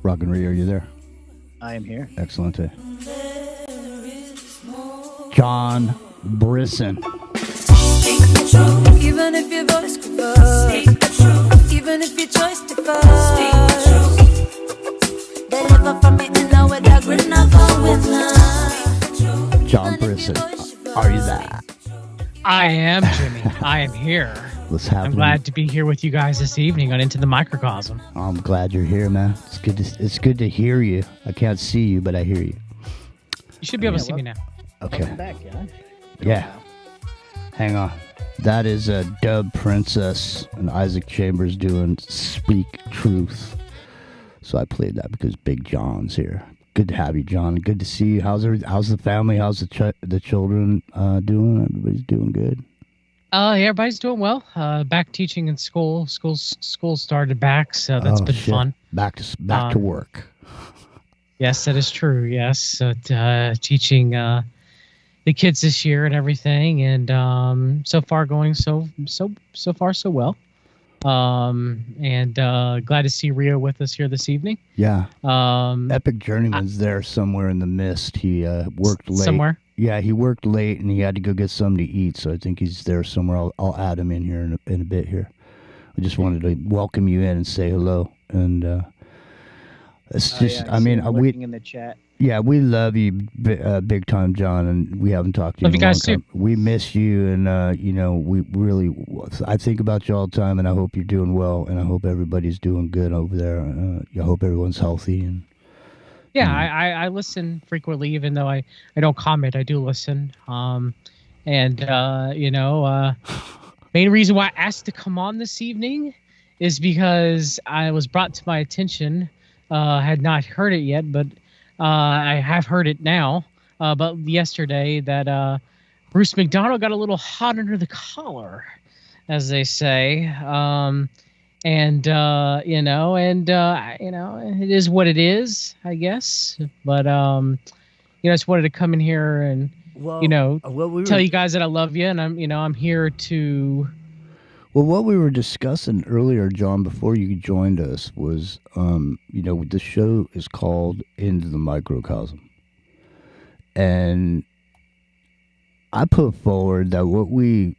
Rockin' Rio, are you there? I am here. Excellent. John Brisson. Even if your voice quivers, even if your choice differs, deliver from me and know with a grin of a winner. John Brisson, are you there? I am, Jimmy. I am here. What's happening? I'm glad to be here with you guys this evening on Into the Microcosm. I'm glad you're here, man. It's good to hear you. I can't see you, but I hear you. You should be able to see me now. Okay. Welcome back, John. Yeah. Hang on. That is a Dub Princess and Isaac Chambers doing Speak Truth. So I played that because Big John's here. Good to have you, John. Good to see you. How's the family? How's the children doing? Everybody's doing good. Yeah, everybody's doing well. Back teaching in school. School started back, so that's been fun. Back to work. Yes, that is true. Yes, so teaching the kids this year and everything, and so far going so far so well. And glad to see Rio with us here this evening. Yeah. Epic Journeyman's there somewhere in the mist. He worked late. Somewhere. Yeah, he worked late and he had to go get something to eat. So I think he's there somewhere. I'll add him in here in a bit here. I just wanted to welcome you in and say hello. And it's just, I mean, we in the chat. Yeah, we love you, big time, John, and we haven't talked to you Love in you a long guys time. too. We miss you, and we really. I think about you all the time, and I hope you're doing well, and I hope everybody's doing good over there. I hope everyone's healthy. And Yeah, I listen frequently, even though I don't comment. I do listen. Main reason why I asked to come on this evening is because I was brought to my attention. Had not heard it yet, but I have heard it now. But yesterday that Bruce McDonald got a little hot under the collar, as they say. It is what it is, I guess. But I just wanted to come in here and tell you guys that I love you, and I'm here to. Well, what we were discussing earlier, John, before you joined us, was the show is called Into the Microcosm, and I put forward that what we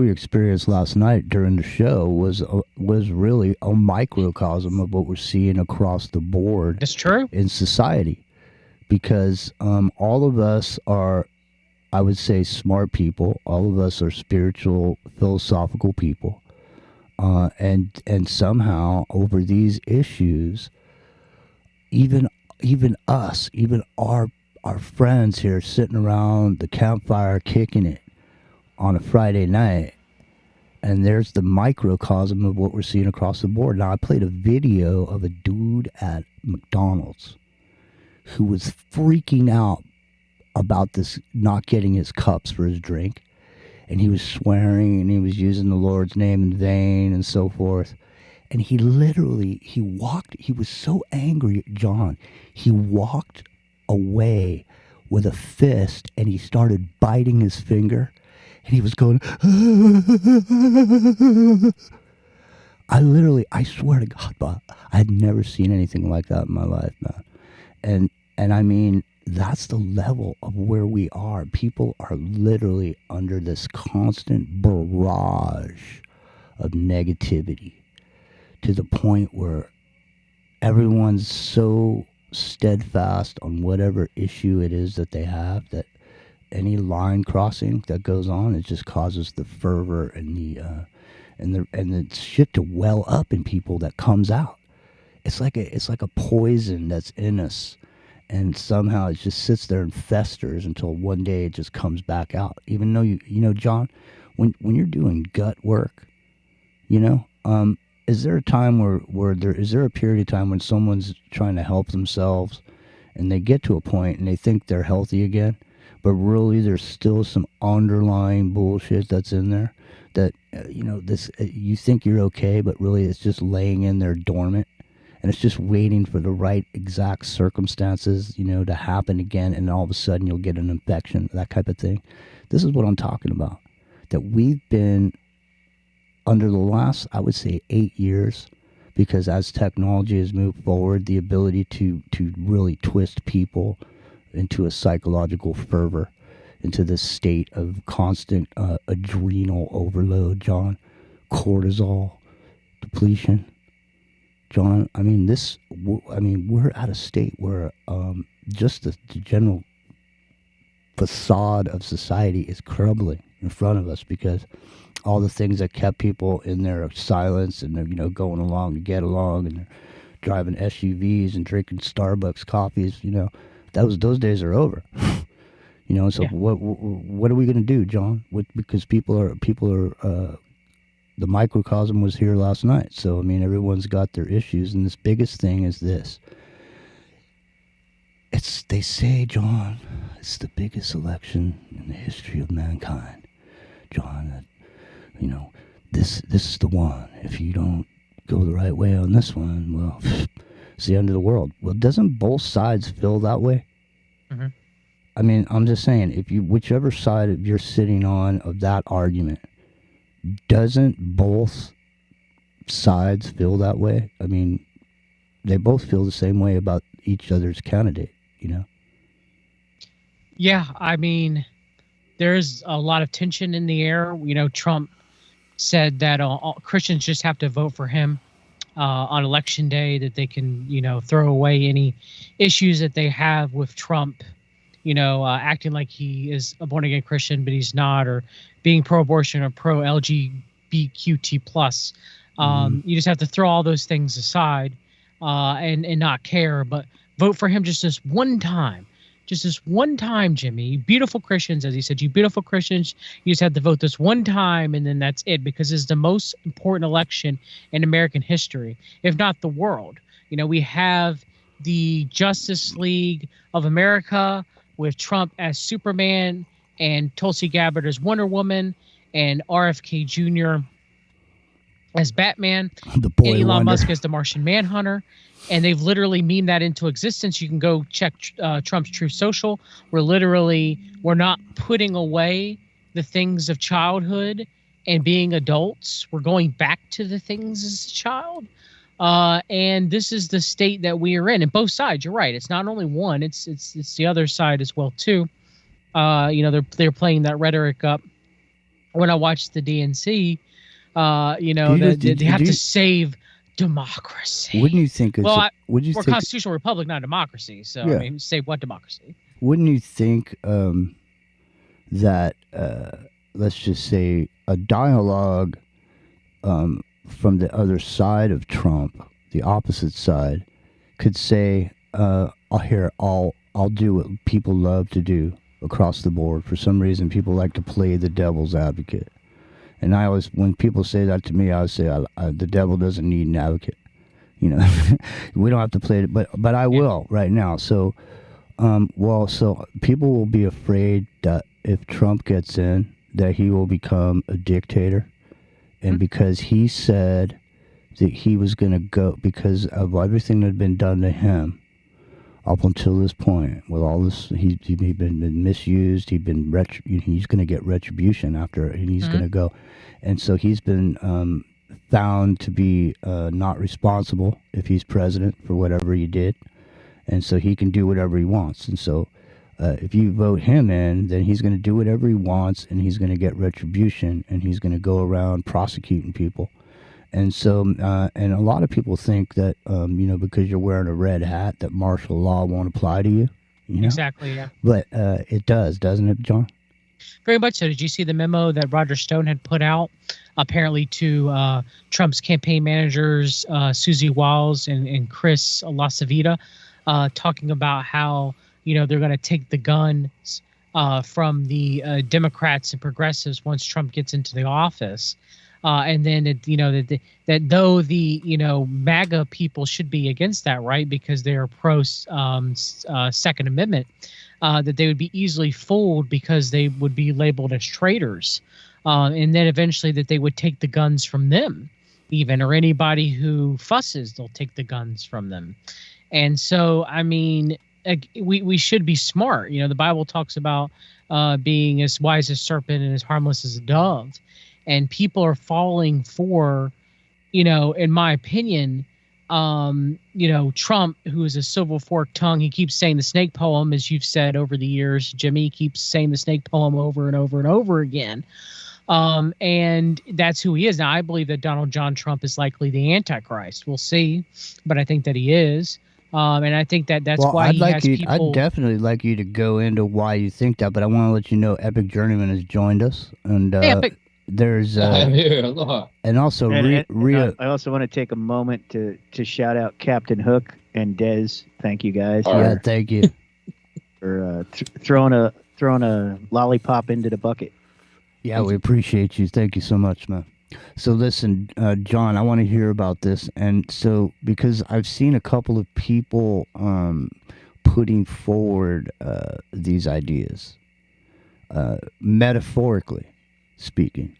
experienced last night during the show was really a microcosm of what we're seeing across the board. It's true in society, because all of us are, I would say, smart people. All of us are spiritual, philosophical people. And somehow over these issues, even us, even our friends here sitting around the campfire kicking it on a Friday night, and there's the microcosm of what we're seeing across the board. Now, I played a video of a dude at McDonald's who was freaking out about this not getting his cups for his drink, and he was swearing and he was using the Lord's name in vain and so forth. And he was so angry at John, he walked away with a fist and he started biting his finger, and he was going, I swear to God, Bob, I had never seen anything like that in my life, man. And I mean, that's the level of where we are. People are literally under this constant barrage of negativity, to the point where everyone's so steadfast on whatever issue it is that they have, that any line crossing that goes on, it just causes the fervor and the shit to well up in people that comes out. It's like a poison that's in us, and somehow it just sits there and festers until one day it just comes back out. Even though you know, John, when you're doing gut work, you know, is there a time is there a period of time when someone's trying to help themselves and they get to a point and they think they're healthy again, but really there's still some underlying bullshit that's in there that, you know, you think you're okay, but really it's just laying in there dormant, and it's just waiting for the right exact circumstances, you know, to happen again, and all of a sudden you'll get an infection, that type of thing. This is what I'm talking about. That we've been under the last, I would say, 8 years, because as technology has moved forward, the ability to really twist people into a psychological fervor, into this state of constant adrenal overload, John, cortisol depletion. John, I mean, we're at a state where just the general facade of society is crumbling in front of us, because all the things that kept people in their silence and they're, you know, going along to get along, and they're driving SUVs and drinking Starbucks coffees, you know, those days are over. You know, so yeah. What are we going to do, John? Because people are the microcosm was here last night. So I mean, everyone's got their issues, and this biggest thing is this. They say, John, it's the biggest election in the history of mankind, John. That, you know, this is the one. If you don't go the right way on this one, well, it's the end of the world. Well, doesn't both sides feel that way? Mm-hmm. I mean, I'm just saying, whichever side you're sitting on of that argument, doesn't both sides feel that way? I mean, they both feel the same way about each other's candidate, you know? Yeah, I mean, there's a lot of tension in the air. You know, Trump said that all Christians just have to vote for him on election day, that they can, you know, throw away any issues that they have with Trump, you know, acting like he is a born-again Christian, but he's not, or being pro-abortion or pro-LGBTQT+. You just have to throw all those things aside and not care, but vote for him just this one time. Just this one time, Jimmy. You beautiful Christians, as he said, you beautiful Christians, you just have to vote this one time, and then that's it, because it's the most important election in American history, if not the world. You know, we have the Justice League of America with Trump as Superman and Tulsi Gabbard as Wonder Woman and RFK Jr. as Batman, the boy and Elon wonder. Musk as the Martian Manhunter. And they've literally memed that into existence. You can go check Trump's Truth Social. We're not putting away the things of childhood and being adults. We're going back to the things as a child. And this is the state that we are in. And both sides, you're right. It's not only one. It's the other side as well too. You know, they're playing that rhetoric up. When I watched the DNC, you know, they have to save democracy. Wouldn't you think? We're a constitutional republic, not a democracy. So yeah. I mean, save what democracy? Wouldn't you think that let's just say a dialogue from the other side of Trump, the opposite side, could say, I'll do what people love to do across the board. For some reason, people like to play the devil's advocate. And I always, when people say that to me, I always say, the devil doesn't need an advocate. You know, we don't have to play it, but I will right now. So, so people will be afraid that if Trump gets in, that he will become a dictator. And because he said that he was going to go, because of everything that had been done to him up until this point, with all this, he'd been misused. He's going to get retribution after, and he's going to go. And so he's been found to be not responsible if he's president for whatever he did. And so he can do whatever he wants. And so if you vote him in, then he's going to do whatever he wants, and he's going to get retribution, and he's going to go around prosecuting people. And so, and a lot of people think that, because you're wearing a red hat, that martial law won't apply to you. You know? Exactly, yeah. But it does, doesn't it, John? Very much so. Did you see the memo that Roger Stone had put out, apparently to Trump's campaign managers, Susie Wiles and Chris LaCivita, talking about how, they're going to take the guns from the Democrats and progressives once Trump gets into the office. And then, that though the, MAGA people should be against that, right, because they are pro Second Amendment, that they would be easily fooled because they would be labeled as traitors. And then eventually that they would take the guns from them, even, or anybody who fusses, they'll take the guns from them. And so, I mean, we should be smart. The Bible talks about being as wise as a serpent and as harmless as a dove. And people are falling for, in my opinion, Trump, who is a silver forked tongue. He keeps saying the snake poem, as you've said over the years, Jimmy keeps saying the snake poem over and over and over again. And that's who he is. Now, I believe that Donald John Trump is likely the Antichrist. We'll see, but I think that he is. And I think that's why I'd definitely like you to go into why you think that, but I want to let you know Epic Journeyman has joined us, and there's I'm here. Aloha. And also I also want to take a moment to shout out Captain Hook and Dez. Thank you guys. Yeah, thank you for throwing a lollipop into the bucket. Yeah, we appreciate you. Thank you so much, man. So listen, John, I want to hear about this. And so, because I've seen a couple of people putting forward these ideas, metaphorically speaking,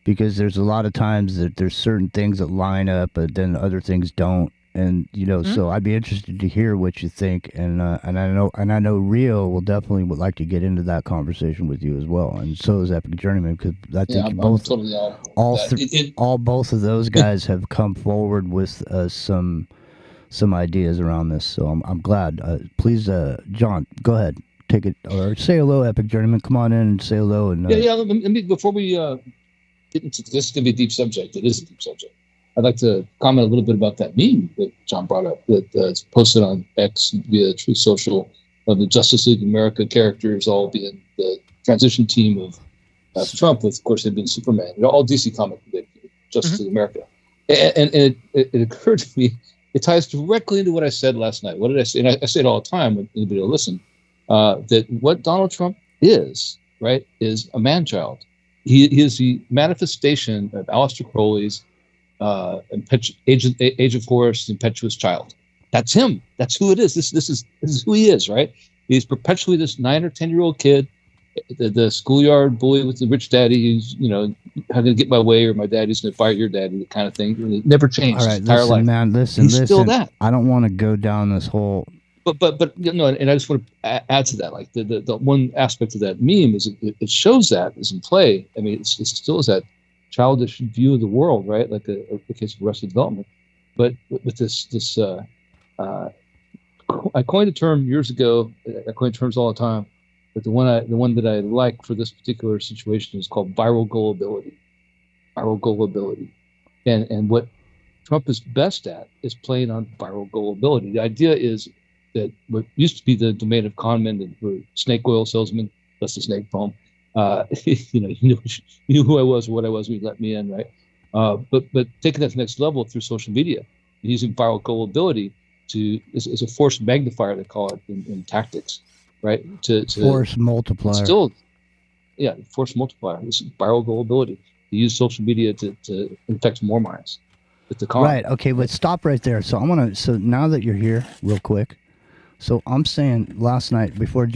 because there's a lot of times that there's certain things that line up, but then other things don't. And so I'd be interested to hear what you think, and I know Rio will definitely would like to get into that conversation with you as well, and so is Epic Journeyman, because I think both of those guys have come forward with some ideas around this. So I'm glad. Please, John, go ahead, take it, or say hello, Epic Journeyman. Come on in and say hello. And Let me before we get into this, is going to be a deep subject. It is a deep subject. I'd like to comment a little bit about that meme that John brought up, that's posted on X via Truth Social, of the Justice League of America characters all being the transition team of Trump, with, of course, they've been Superman. All DC comic Justice League of America. And it occurred to me, it ties directly into what I said last night. What did I say? And I say it all the time when anybody will listen, that what Donald Trump is, right, is a man-child. He is the manifestation of Aleister Crowley's age of Horus, impetuous child. That's him. That's who it is. This is who he is, right? He's perpetually this 9 or 10-year-old kid, the schoolyard bully with the rich daddy who's, how to get my way, or my daddy's going to fire your daddy, the kind of thing. And it never changed. All right, his entire life. Man, listen. He's still that. I don't want to go down this whole. But and I just want to add to that, like the one aspect of that meme is it shows that is in play. I mean, it still is that childish view of the world, right? Like the case of Arrested Development. But with this I coined a term years ago. I coined terms all the time, but the one that I like for this particular situation is called viral gullibility. Viral gullibility, and what Trump is best at is playing on viral gullibility. The idea is that what used to be the domain of con men, that were snake oil salesmen, that's the snake poem. You knew who I was or what I was when you let me in, right? But taking that to the next level through social media, using viral gullibility is a force magnifier, they call it in tactics, right? To Force multiplier. Still, yeah, force multiplier. This is viral gullibility. You use social media to infect more minds. With the con. Right. Okay, but stop right there. So so now that you're here, real quick. So I'm saying last night before we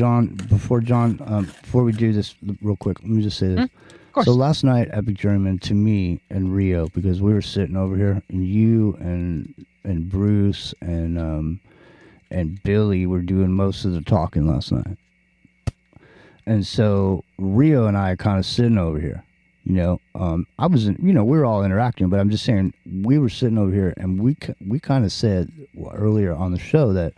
do this real quick, let me just say this. Of course. So last night, Epic Journeyman, to me and Rio, because we were sitting over here, and you and Bruce and Billy were doing most of the talking last night. And so Rio and I are kind of sitting over here. I wasn't, we were all interacting, but I'm just saying we were sitting over here, and we kind of said earlier on the show that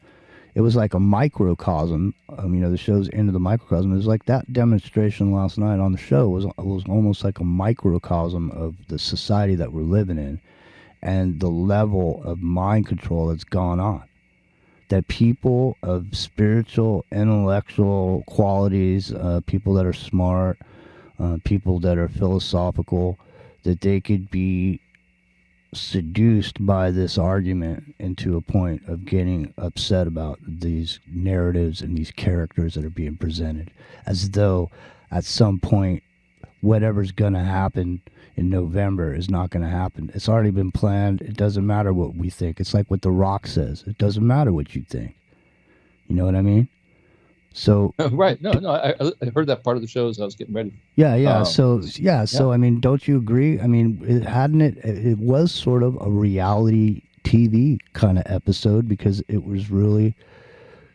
it was like a microcosm. The show's into the microcosm. It was like that demonstration last night on the show was almost like a microcosm of the society that we're living in, and the level of mind control that's gone on. That people of spiritual, intellectual qualities, people that are smart, people that are philosophical, that they could be seduced by this argument into a point of getting upset about these narratives and these characters that are being presented, as though at some point whatever's going to happen in November is not going to happen. It's already been planned. It doesn't matter what we think. It's like what The Rock says. It doesn't matter what you think. You know what I mean? So right. No, I heard that part of the show as I was getting ready. Yeah. So I mean, don't you agree? I mean, it was sort of a reality TV kind of episode, because it was really,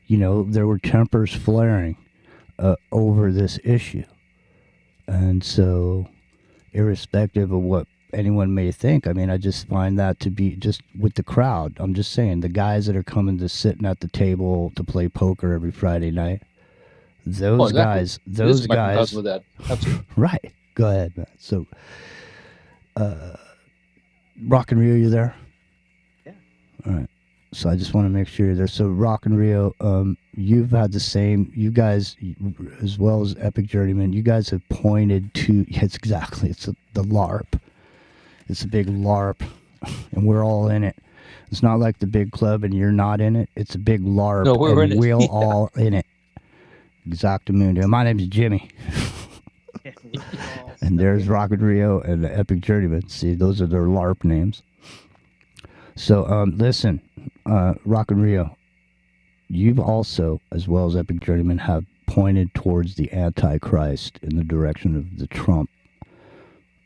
there were tempers flaring over this issue. And so, irrespective of what anyone may think, I mean, I just find that to be just with the crowd. I'm just saying, the guys that are coming to sitting at the table to play poker every Friday night, those guys, with that. Absolutely. Right. Go ahead, man. So, Rock and Rio, you there? Yeah. All right. So I just want to make sure you're there. So Rock and Rio, you've had the same, you guys, as well as Epic Journeyman, you guys have pointed to, it's the LARP. It's a big LARP, and we're all in it. It's not like the big club and you're not in it. It's a big LARP, no, we're in it. We're all in it. Exactamundo. My name's Jimmy. And there's Rock and Rio and the Epic Journeyman. See, those are their LARP names. So, listen, Rock and Rio, you've also, as well as Epic Journeyman, have pointed towards the Antichrist in the direction of the Trump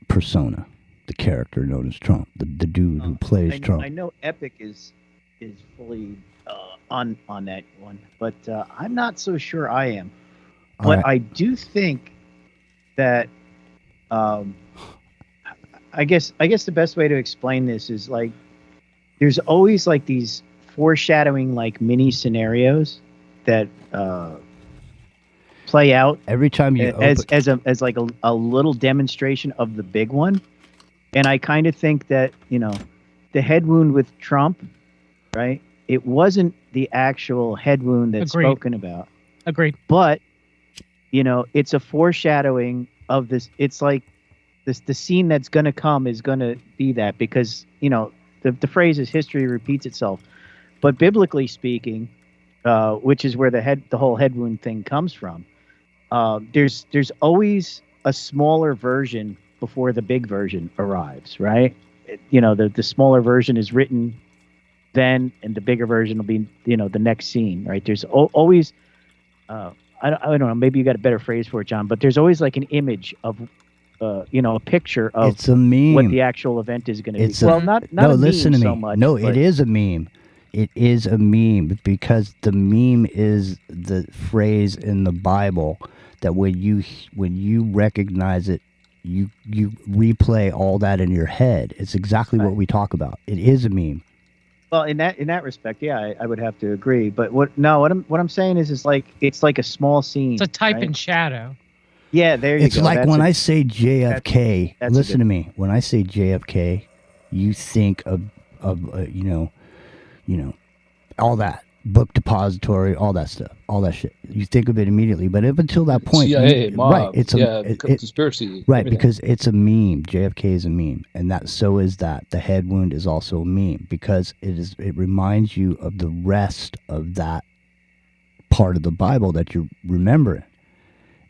persona, the character known as Trump, the dude who plays Trump. I know Epic is fully on that one, but I'm not so sure I am. But right. I do think that I guess the best way to explain this is like there's always like these foreshadowing like mini scenarios that play out every time you as like a little demonstration of the big one. And I kind of think that, the head wound with Trump, right? It wasn't the actual head wound that's spoken about. Agreed. But, it's a foreshadowing of this. It's like the scene that's going to come is going to be that because, the phrase is history repeats itself. But biblically speaking, which is where the whole head wound thing comes from, there's always a smaller version before the big version arrives, right? The smaller version is written then, and the bigger version will be, the next scene, right? There's always, I don't know, maybe you got a better phrase for it, John, but there's always like an image of, a picture of it's a meme. What the actual event is going to be. Well, not a listen meme to me. So much. No, it is a meme. It is a meme because the meme is the phrase in the Bible that when you recognize it, you replay all that in your head. It's exactly what we talk about. It is a meme. Well, in that respect, yeah, I would have to agree. But what I'm saying is like it's like a small scene. It's a type in shadow. Yeah, there you go. It's like when I say JFK. Listen to me. When I say JFK, you think of all that. book depository, all that stuff, all that shit. You think of it immediately, but up until that point, CIA, mob, right? It's conspiracy, right? everything. Because it's a meme. JFK is a meme, and that so is that. The head wound is also a meme because it reminds you of the rest of that part of the Bible that you're remembering,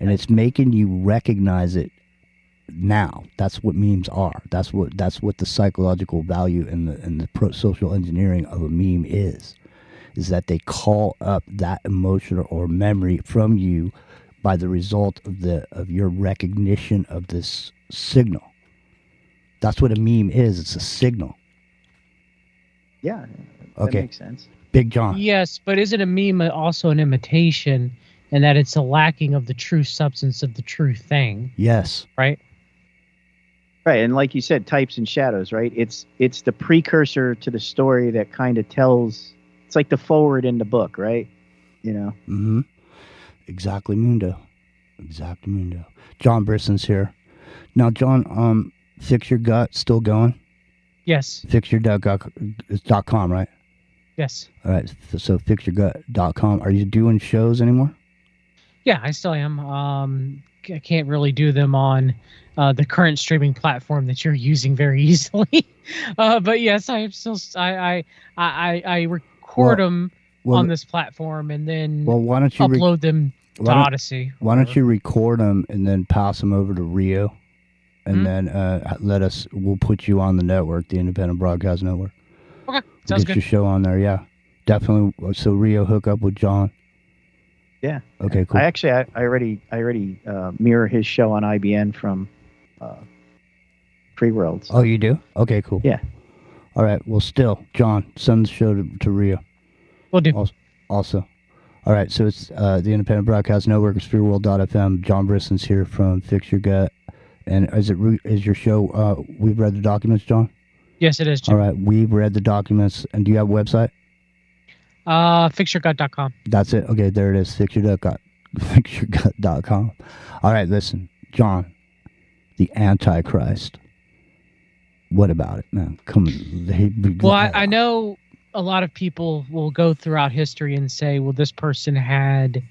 and it's making you recognize it now. That's what memes are. That's what the psychological value and the social engineering of a meme is that they call up that emotion or memory from you by the result of your recognition of this signal. That's what a meme is. It's a signal. Yeah. That Okay. makes sense. Big John. Yes, but isn't a meme also an imitation, and that it's a lacking of the true substance of the true thing, Yes. right? Right, and like you said, types and shadows, right? It's the precursor to the story that kind of tells. It's like the forward in the book, right? You know. Mm-hmm. Exactly mundo. Exactly mundo. John Brisson's here. Now, John, Fix Your Gut still going? Yes. FixYourGut.com, right? Yes. All right. So FixYourGut.com. Are you doing shows anymore? Yeah, I still am. I can't really do them on the current streaming platform that you're using very easily. But yes, I am still. I record them on this platform and then why don't you upload them to Odyssey. Why don't you record them and then pass them over to Rio, and then we'll put you on the network, the Independent Broadcast Network. Okay, sounds Get good. your show on there, yeah, definitely. So Rio, hook up with John. Yeah. Okay, cool. I already mirror his show on IBN from Free World. So. Oh, you do? Okay, cool. Yeah. All right. Well, still, John, send the show to Rio. We'll do. Also. All right. So it's the Independent Broadcast Network is freeworld.fm. John Brisson's here from Fix Your Gut. And is your show, We've Read the Documents, John? Yes, it is, Jim. All right. We've Read the Documents. And do you have a website? FixYourGut.com. That's it. Okay, there it is. FixYourGut.com. All right, listen, John, the Antichrist. What about it, man? Come on. Well, I know a lot of people will go throughout history and say, well, this person had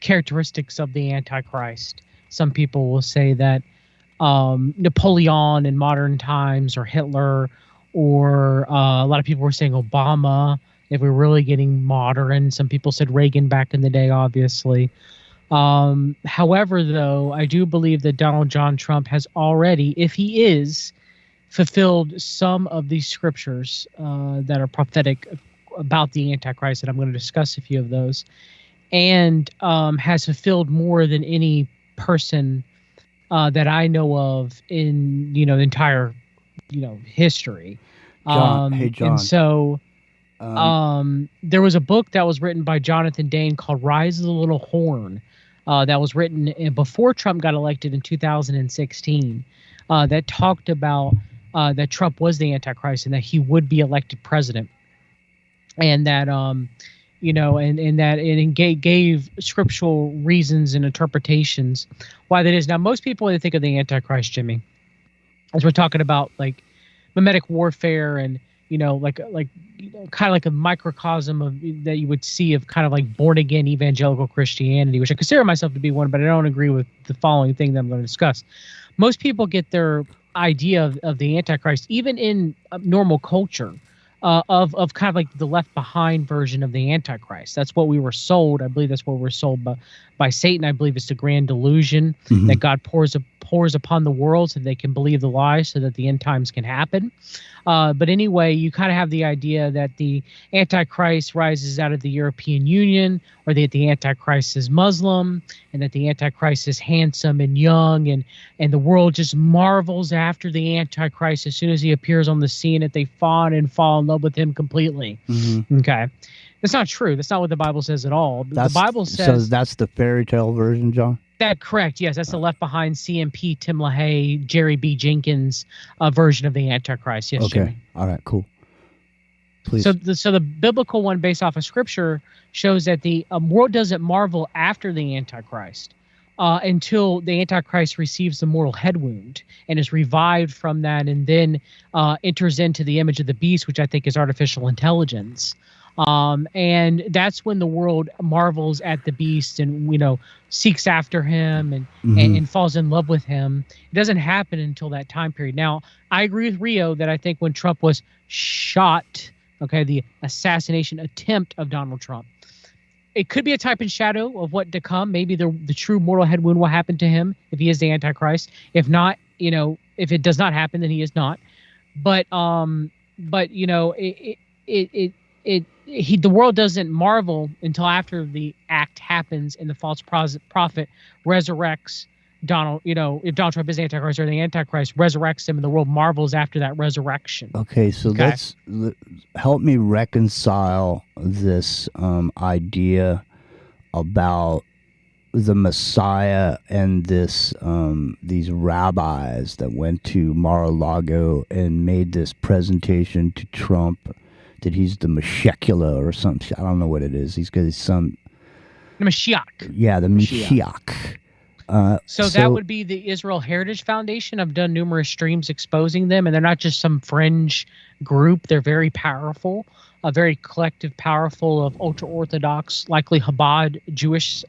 characteristics of the Antichrist. Some people will say that Napoleon in modern times, or Hitler, or a lot of people were saying Obama, if we're really getting modern. Some people said Reagan back in the day, obviously. However, though, I do believe that Donald John Trump has already, if he is, fulfilled some of these scriptures that are prophetic about the Antichrist, and I'm going to discuss a few of those, and has fulfilled more than any person that I know of in the entire history. John, hey, John. And so there was a book that was written by Jonathan Dane called Rise of the Little Horn that was written before Trump got elected in 2016 that talked about that Trump was the Antichrist and that he would be elected president, and that and that it gave scriptural reasons and interpretations why that is. Now, most people, when they think of the Antichrist, Jimmy, as we're talking about like mimetic warfare and kind of like a microcosm of that you would see of kind of like born again evangelical Christianity, which I consider myself to be one, but I don't agree with the following thing that I'm going to discuss. Most people get their idea of the Antichrist, even in normal culture, of kind of like the Left Behind version of the Antichrist. That's what we were sold. I believe that's what we're sold by Satan. I believe it's the grand delusion that God pours upon the world so they can believe the lie so that the end times can happen. But anyway, you kind of have the idea that the Antichrist rises out of the European Union, or that the Antichrist is Muslim, and that the Antichrist is handsome and young, and the world just marvels after the Antichrist as soon as he appears on the scene, that they fawn and fall in love with him completely. Okay. That's not true. That's not what the Bible says at all. The Bible says... So that's the fairy tale version, John? That correct. Yes, that's the Left Behind CMP, Tim LaHaye, Jerry B. Jenkins version of the Antichrist. Yes, okay. Jimmy. All right, cool. Please. So the biblical one based off of Scripture shows that the world doesn't marvel after the Antichrist until the Antichrist receives the mortal head wound and is revived from that, and then enters into the image of the beast, which I think is artificial intelligence. And that's when the world marvels at the beast and seeks after him and falls in love with him. It doesn't happen until that time period. Now, I agree with Rio that I think when Trump was shot, okay, the assassination attempt of Donald Trump, it could be a type and shadow of what to come. Maybe the true mortal head wound will happen to him if he is the Antichrist. If not, if it does not happen, then he is not. But the world doesn't marvel until after the act happens and the false prophet resurrects Donald. If Donald Trump is Antichrist or the Antichrist resurrects him, and the world marvels after that resurrection. Okay, so let's help me reconcile this idea about the Messiah and these rabbis that went to Mar-a-Lago and made this presentation to Trump that he's the Meshekula or something. I don't know what it is. He's got some... The Mashiach. Yeah, the Mashiach. So that would be the Israel Heritage Foundation. I've done numerous streams exposing them, and they're not just some fringe group. They're very powerful, a very collective, powerful of ultra-Orthodox, likely Chabad Jewish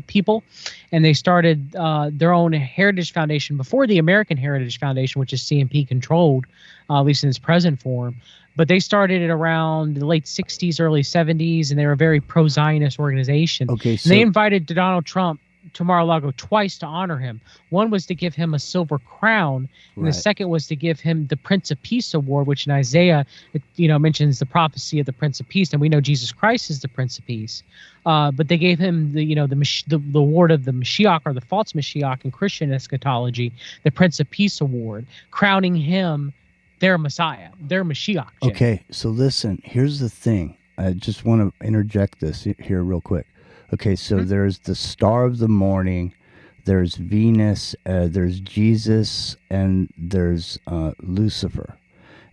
people. And they started their own Heritage Foundation before the American Heritage Foundation, which is CMP controlled, at least in its present form. But they started it around the late 60s, early 70s, and they were a very pro-Zionist organization. Okay, so and they invited Donald Trump to Mar-a-Lago twice to honor him. One was to give him a silver crown, and the second was to give him the Prince of Peace award, which in Isaiah, mentions the prophecy of the Prince of Peace, and we know Jesus Christ is the Prince of Peace. But they gave him the award of the Mashiach, or the false Mashiach in Christian eschatology, the Prince of Peace award, crowning him their Messiah, their Mashiach. Jim. Okay, so listen, here's the thing. I just want to interject this here real quick. Okay, so there's the star of the morning, there's Venus, there's Jesus, and there's Lucifer.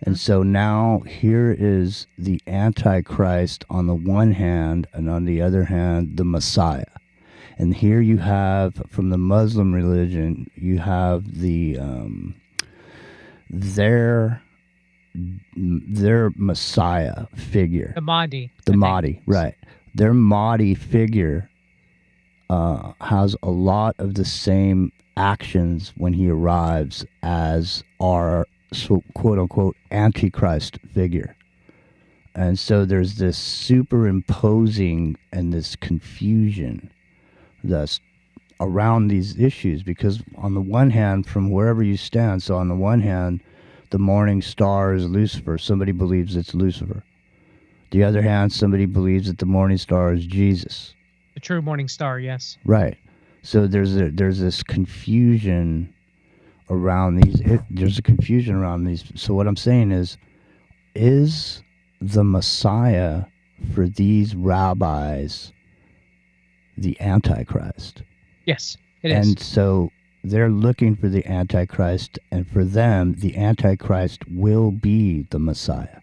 And so now here is the Antichrist on the one hand, and on the other hand, the Messiah. And here you have, from the Muslim religion, you have the their Messiah figure. The Mahdi. The Mahdi, right. Their Mahdi figure has a lot of the same actions when he arrives as our quote-unquote Antichrist figure. And so there's this superimposing and this confusion that's around these issues, because on the one hand, from wherever you stand, so on the one hand, the morning star is Lucifer. Somebody believes it's Lucifer. The other hand, somebody believes that the morning star is Jesus. The true morning star, yes. Right. So there's this confusion around these. There's a confusion around these. So what I'm saying is the Messiah for these rabbis the Antichrist? Yes, it is. And so they're looking for the Antichrist, and for them, the Antichrist will be the Messiah.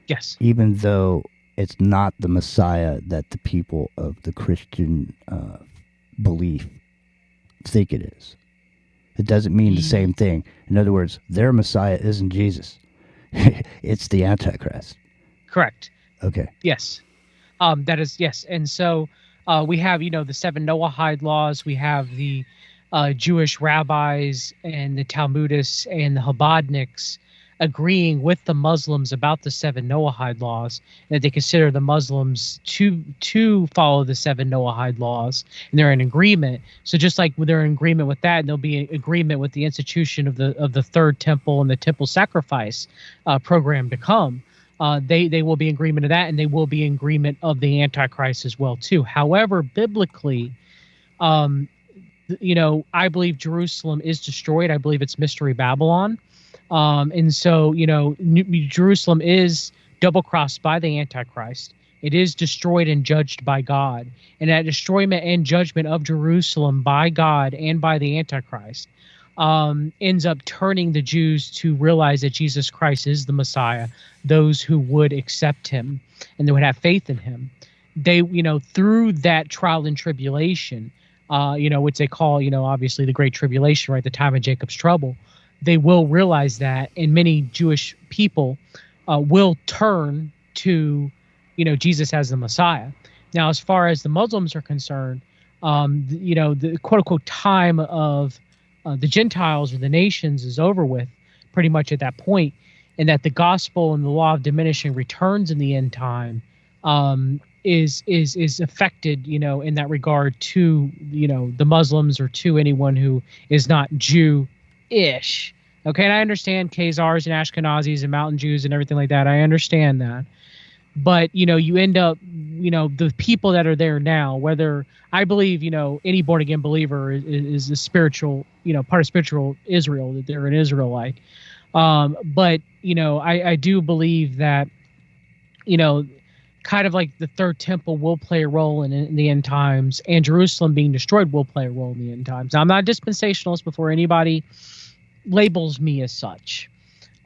Yes. Even though it's not the Messiah that the people of the Christian belief think it is. It doesn't mean the same thing. In other words, their Messiah isn't Jesus. It's the Antichrist. Correct. Okay. Yes. That is, yes. And so we have, the 7 Noahide laws. We have the Jewish rabbis and the Talmudists and the Chabadniks agreeing with the Muslims about the 7 Noahide laws, that they consider the Muslims to follow the 7 Noahide laws, and they're in agreement. So just like they're in agreement with that, and there'll be an agreement with the institution of the third temple and the temple sacrifice program to come. They will be in agreement of that, and they will be in agreement of the Antichrist as well too. However, biblically, I believe Jerusalem is destroyed. I believe it's Mystery Babylon. And so, Jerusalem is double-crossed by the Antichrist. It is destroyed and judged by God. And that destroyment and judgment of Jerusalem by God and by the Antichrist ends up turning the Jews to realize that Jesus Christ is the Messiah, those who would accept him and they would have faith in him. They, through that trial and tribulation, which they call, obviously the Great Tribulation, right, the time of Jacob's trouble, they will realize that, and many Jewish people will turn to Jesus as the Messiah. Now, as far as the Muslims are concerned, the quote unquote time of the Gentiles or the nations is over with pretty much at that point, and that the gospel and the law of diminishing returns in the end time is affected, in that regard to, the Muslims or to anyone who is not Jew-ish. Okay, and I understand Khazars and Ashkenazis and Mountain Jews and everything like that. I understand that. But, you end up, the people that are there now, whether I believe, any born again believer is a spiritual, part of spiritual Israel, that they're an Israelite. But, I do believe that, kind of like the third temple will play a role in the end times, and Jerusalem being destroyed will play a role in the end times. Now, I'm not a dispensationalist before anybody labels me as such.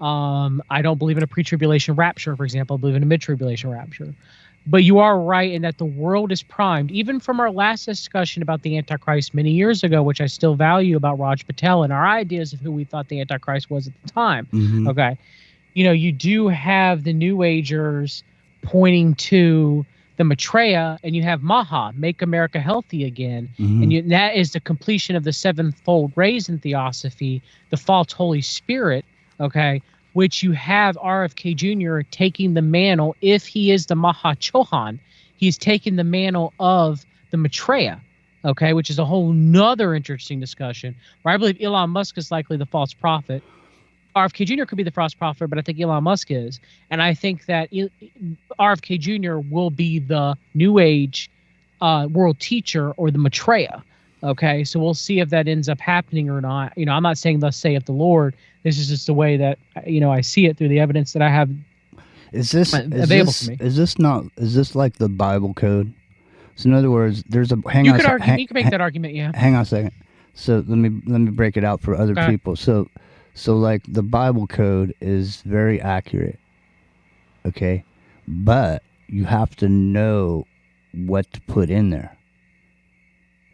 I don't believe in a pre-tribulation rapture, for example. I believe in a mid-tribulation rapture. But you are right in that the world is primed, even from our last discussion about the Antichrist many years ago, which I still value about Raj Patel and our ideas of who we thought the Antichrist was at the time. Mm-hmm. Okay. You do have the New Agers pointing to the Maitreya, and you have Maha, make America healthy again. Mm-hmm. And that is the completion of the sevenfold rays in Theosophy, the false Holy Spirit, okay, which you have RFK Jr. taking the mantle. If he is the Maha Chohan, he's taking the mantle of the Maitreya, okay, which is a whole nother interesting discussion, where I believe Elon Musk is likely the false prophet. RFK Jr. could be the false prophet, but I think Elon Musk is. And I think that RFK Jr. will be the New Age world teacher, or the Maitreya. Okay, so we'll see if that ends up happening or not. I'm not saying thus saith the Lord. This is just the way that, I see it through the evidence that I have available to me. Is this like the Bible code? So in other words, there's a You could make that argument, yeah. Hang on a second. So let me break it out for other people. So like the Bible code is very accurate. Okay? But you have to know what to put in there.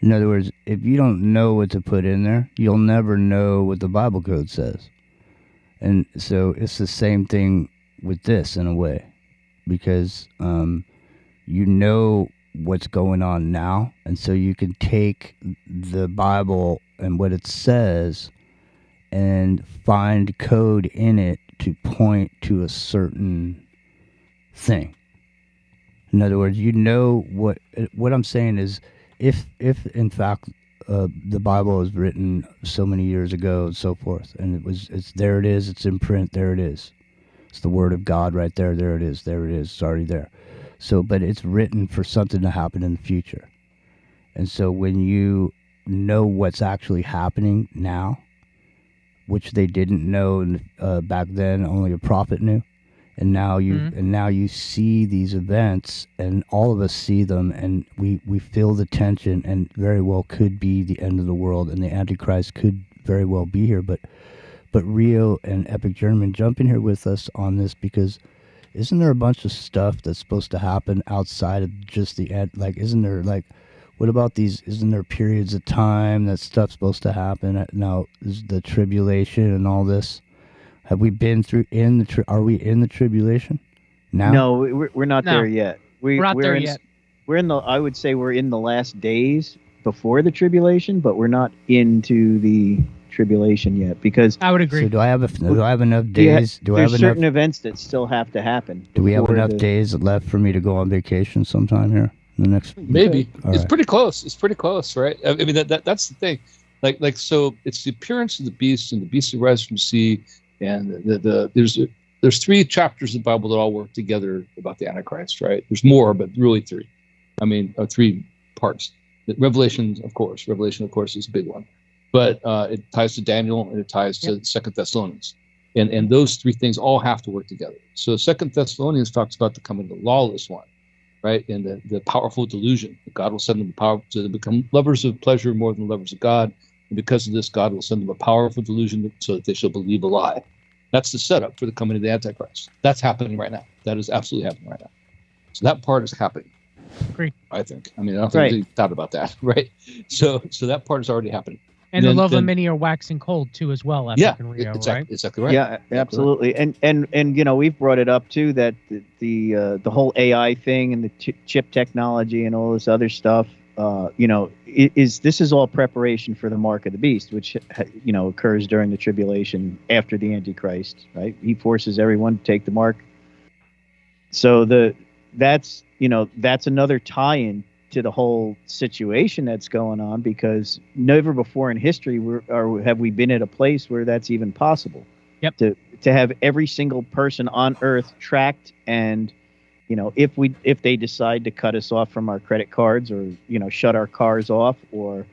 In other words, if you don't know what to put in there, you'll never know what the Bible code says. And so it's the same thing with this in a way, because you know what's going on now, and so you can take the Bible and what it says and find code in it to point to a certain thing. In other words, what I'm saying is, if in fact the Bible was written so many years ago and so forth, and it's in print, there it is. It's the Word of God right there. There it is. It's already there. So, but it's written for something to happen in the future. And so when you know what's actually happening now, which they didn't know back then, only a prophet knew. And now you see these events, and all of us see them, and we feel the tension, and very well could be the end of the world, and the Antichrist could very well be here. But Rio and Epic German, jump in here with us on this, because isn't there a bunch of stuff that's supposed to happen outside of just the end? Like, isn't there, like, what about these? Isn't there periods of time that stuff's supposed to happen? Now, is the tribulation and all this? Have we been through are we in the tribulation now? No, we're not there yet. We're not there yet. I would say we're in the last days before the tribulation, but we're not into the tribulation yet, because I would agree. So do I have enough days? There's certain events that still have to happen. Do we have enough days left for me to go on vacation sometime here in the next? Maybe. It's pretty close. It's pretty close, right? I mean, that's the thing. Like so, it's the appearance of the beast, and the beast that rises from the sea. And there's 3 chapters of the Bible that all work together about the Antichrist, right? There's more, but really 3. I mean, 3 parts. Revelation, of course, is a big one, but it ties to Daniel, and it ties to 2 Thessalonians, and those 3 things all have to work together. So 2 Thessalonians talks about the coming of the lawless one, right? And the powerful delusion that God will send them to become lovers of pleasure more than lovers of God. And because of this, God will send them a powerful delusion so that they shall believe a lie. That's the setup for the coming of the Antichrist. That's happening right now. That is absolutely happening right now. So that part is happening. Agreed. I think. I mean, I don't think there's any doubt about that, right? So that part is already happening. And the then- love then- of many are waxing cold too, as well. Yeah, African Rio, exactly, right? exactly right. Yeah, absolutely. And you know, we've brought it up too, that the whole AI thing and the chip technology and all this other stuff. You know, this is all preparation for the mark of the beast, which you know occurs during the tribulation after the Antichrist. Right? He forces everyone to take the mark. So that's another tie-in to the whole situation that's going on, because never before in history have we been at a place where that's even possible. Yep. To have every single person on Earth tracked, and you know, if they decide to cut us off from our credit cards, or you know, shut our cars off, or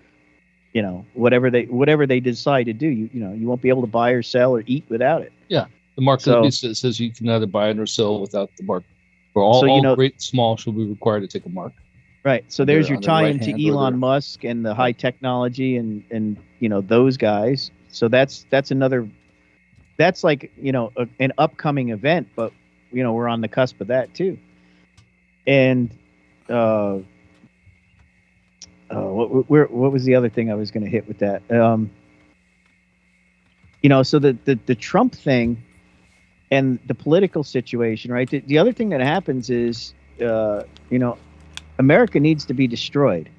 you know, whatever they decide to do, you know, you won't be able to buy or sell or eat without it. Yeah, the mark of the beast says you can neither buy nor sell without the mark. For all great and small shall be required to take a mark. Right. So there's your on the tie right into hand or Elon the- Musk and the high technology and you know those guys. So that's another. That's like, you know, an upcoming event, but you know we're on the cusp of that too. And what was the other thing I was going to hit with that? You know, so the Trump thing and the political situation, right? The other thing that happens is, you know, America needs to be destroyed,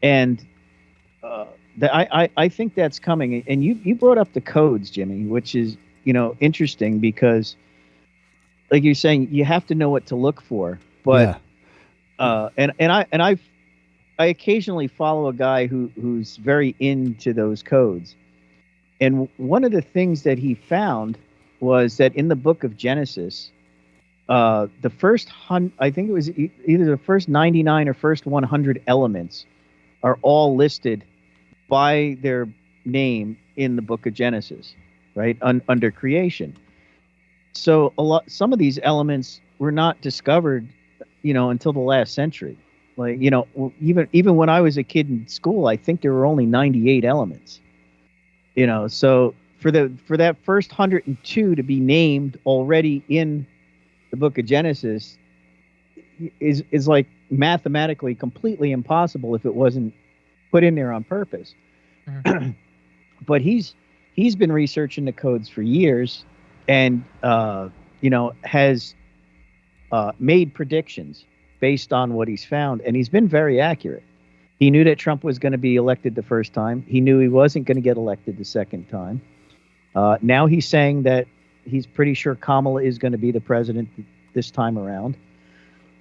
and I think that's coming. And you brought up the codes, Jimmy, which is, you know, interesting because, like you're saying, you have to know what to look for. But I occasionally follow a guy who's very into those codes, and one of the things that he found was that in the book of Genesis, the first I think it was either the first 99 or first 100 elements are all listed by their name in the book of Genesis, right? Under creation. So some of these elements were not discovered, you know, until the last century. Like, you know, even when I was a kid in school, I think there were only 98 elements. You know, so for that first 102 to be named already in the book of Genesis is like mathematically completely impossible if it wasn't put in there on purpose. Mm-hmm. But he's been researching the codes for years, and you know, has made predictions based on what he's found, and he's been very accurate. He knew that Trump was going to be elected the first time. He knew he wasn't going to get elected the second time. Now he's saying that he's pretty sure Kamala is going to be the president this time around.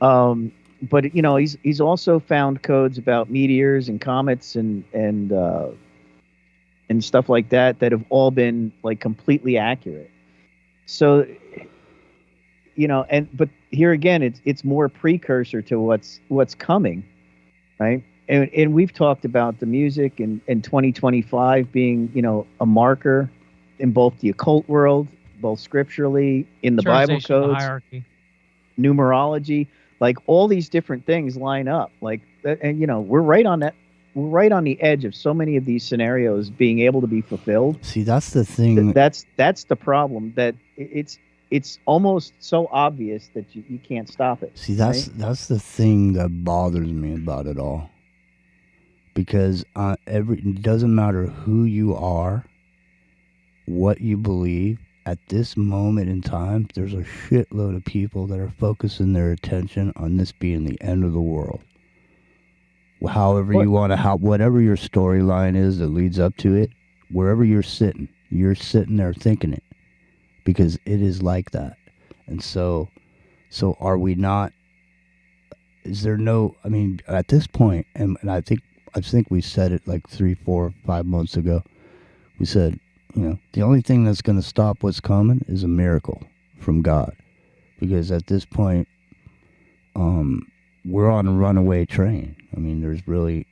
But you know, he's also found codes about meteors and comets and stuff like that have all been like completely accurate. So, you know, but here again, it's more precursor to what's coming, right? And we've talked about the music and 2025 being, you know, a marker in both the occult world, both scripturally, in the Bible codes, hierarchy, numerology, like all these different things line up. Like, and you know, we're right on that. We're right on the edge of so many of these scenarios being able to be fulfilled. See, that's the thing. That's the problem. That it's almost so obvious that you can't stop it. See, that's the thing that bothers me about it all. Because it doesn't matter who you are, what you believe, at this moment in time, there's a shitload of people that are focusing their attention on this being the end of the world. However you want to, whatever your storyline is that leads up to it, wherever you're sitting there thinking it, because it is like that. And so are we not? Is there no? I mean, at this point, and I think we said it like 3, 4, 5 months ago. We said, you know, the only thing that's going to stop what's coming is a miracle from God, because at this point, we're on a runaway train. I mean, there's really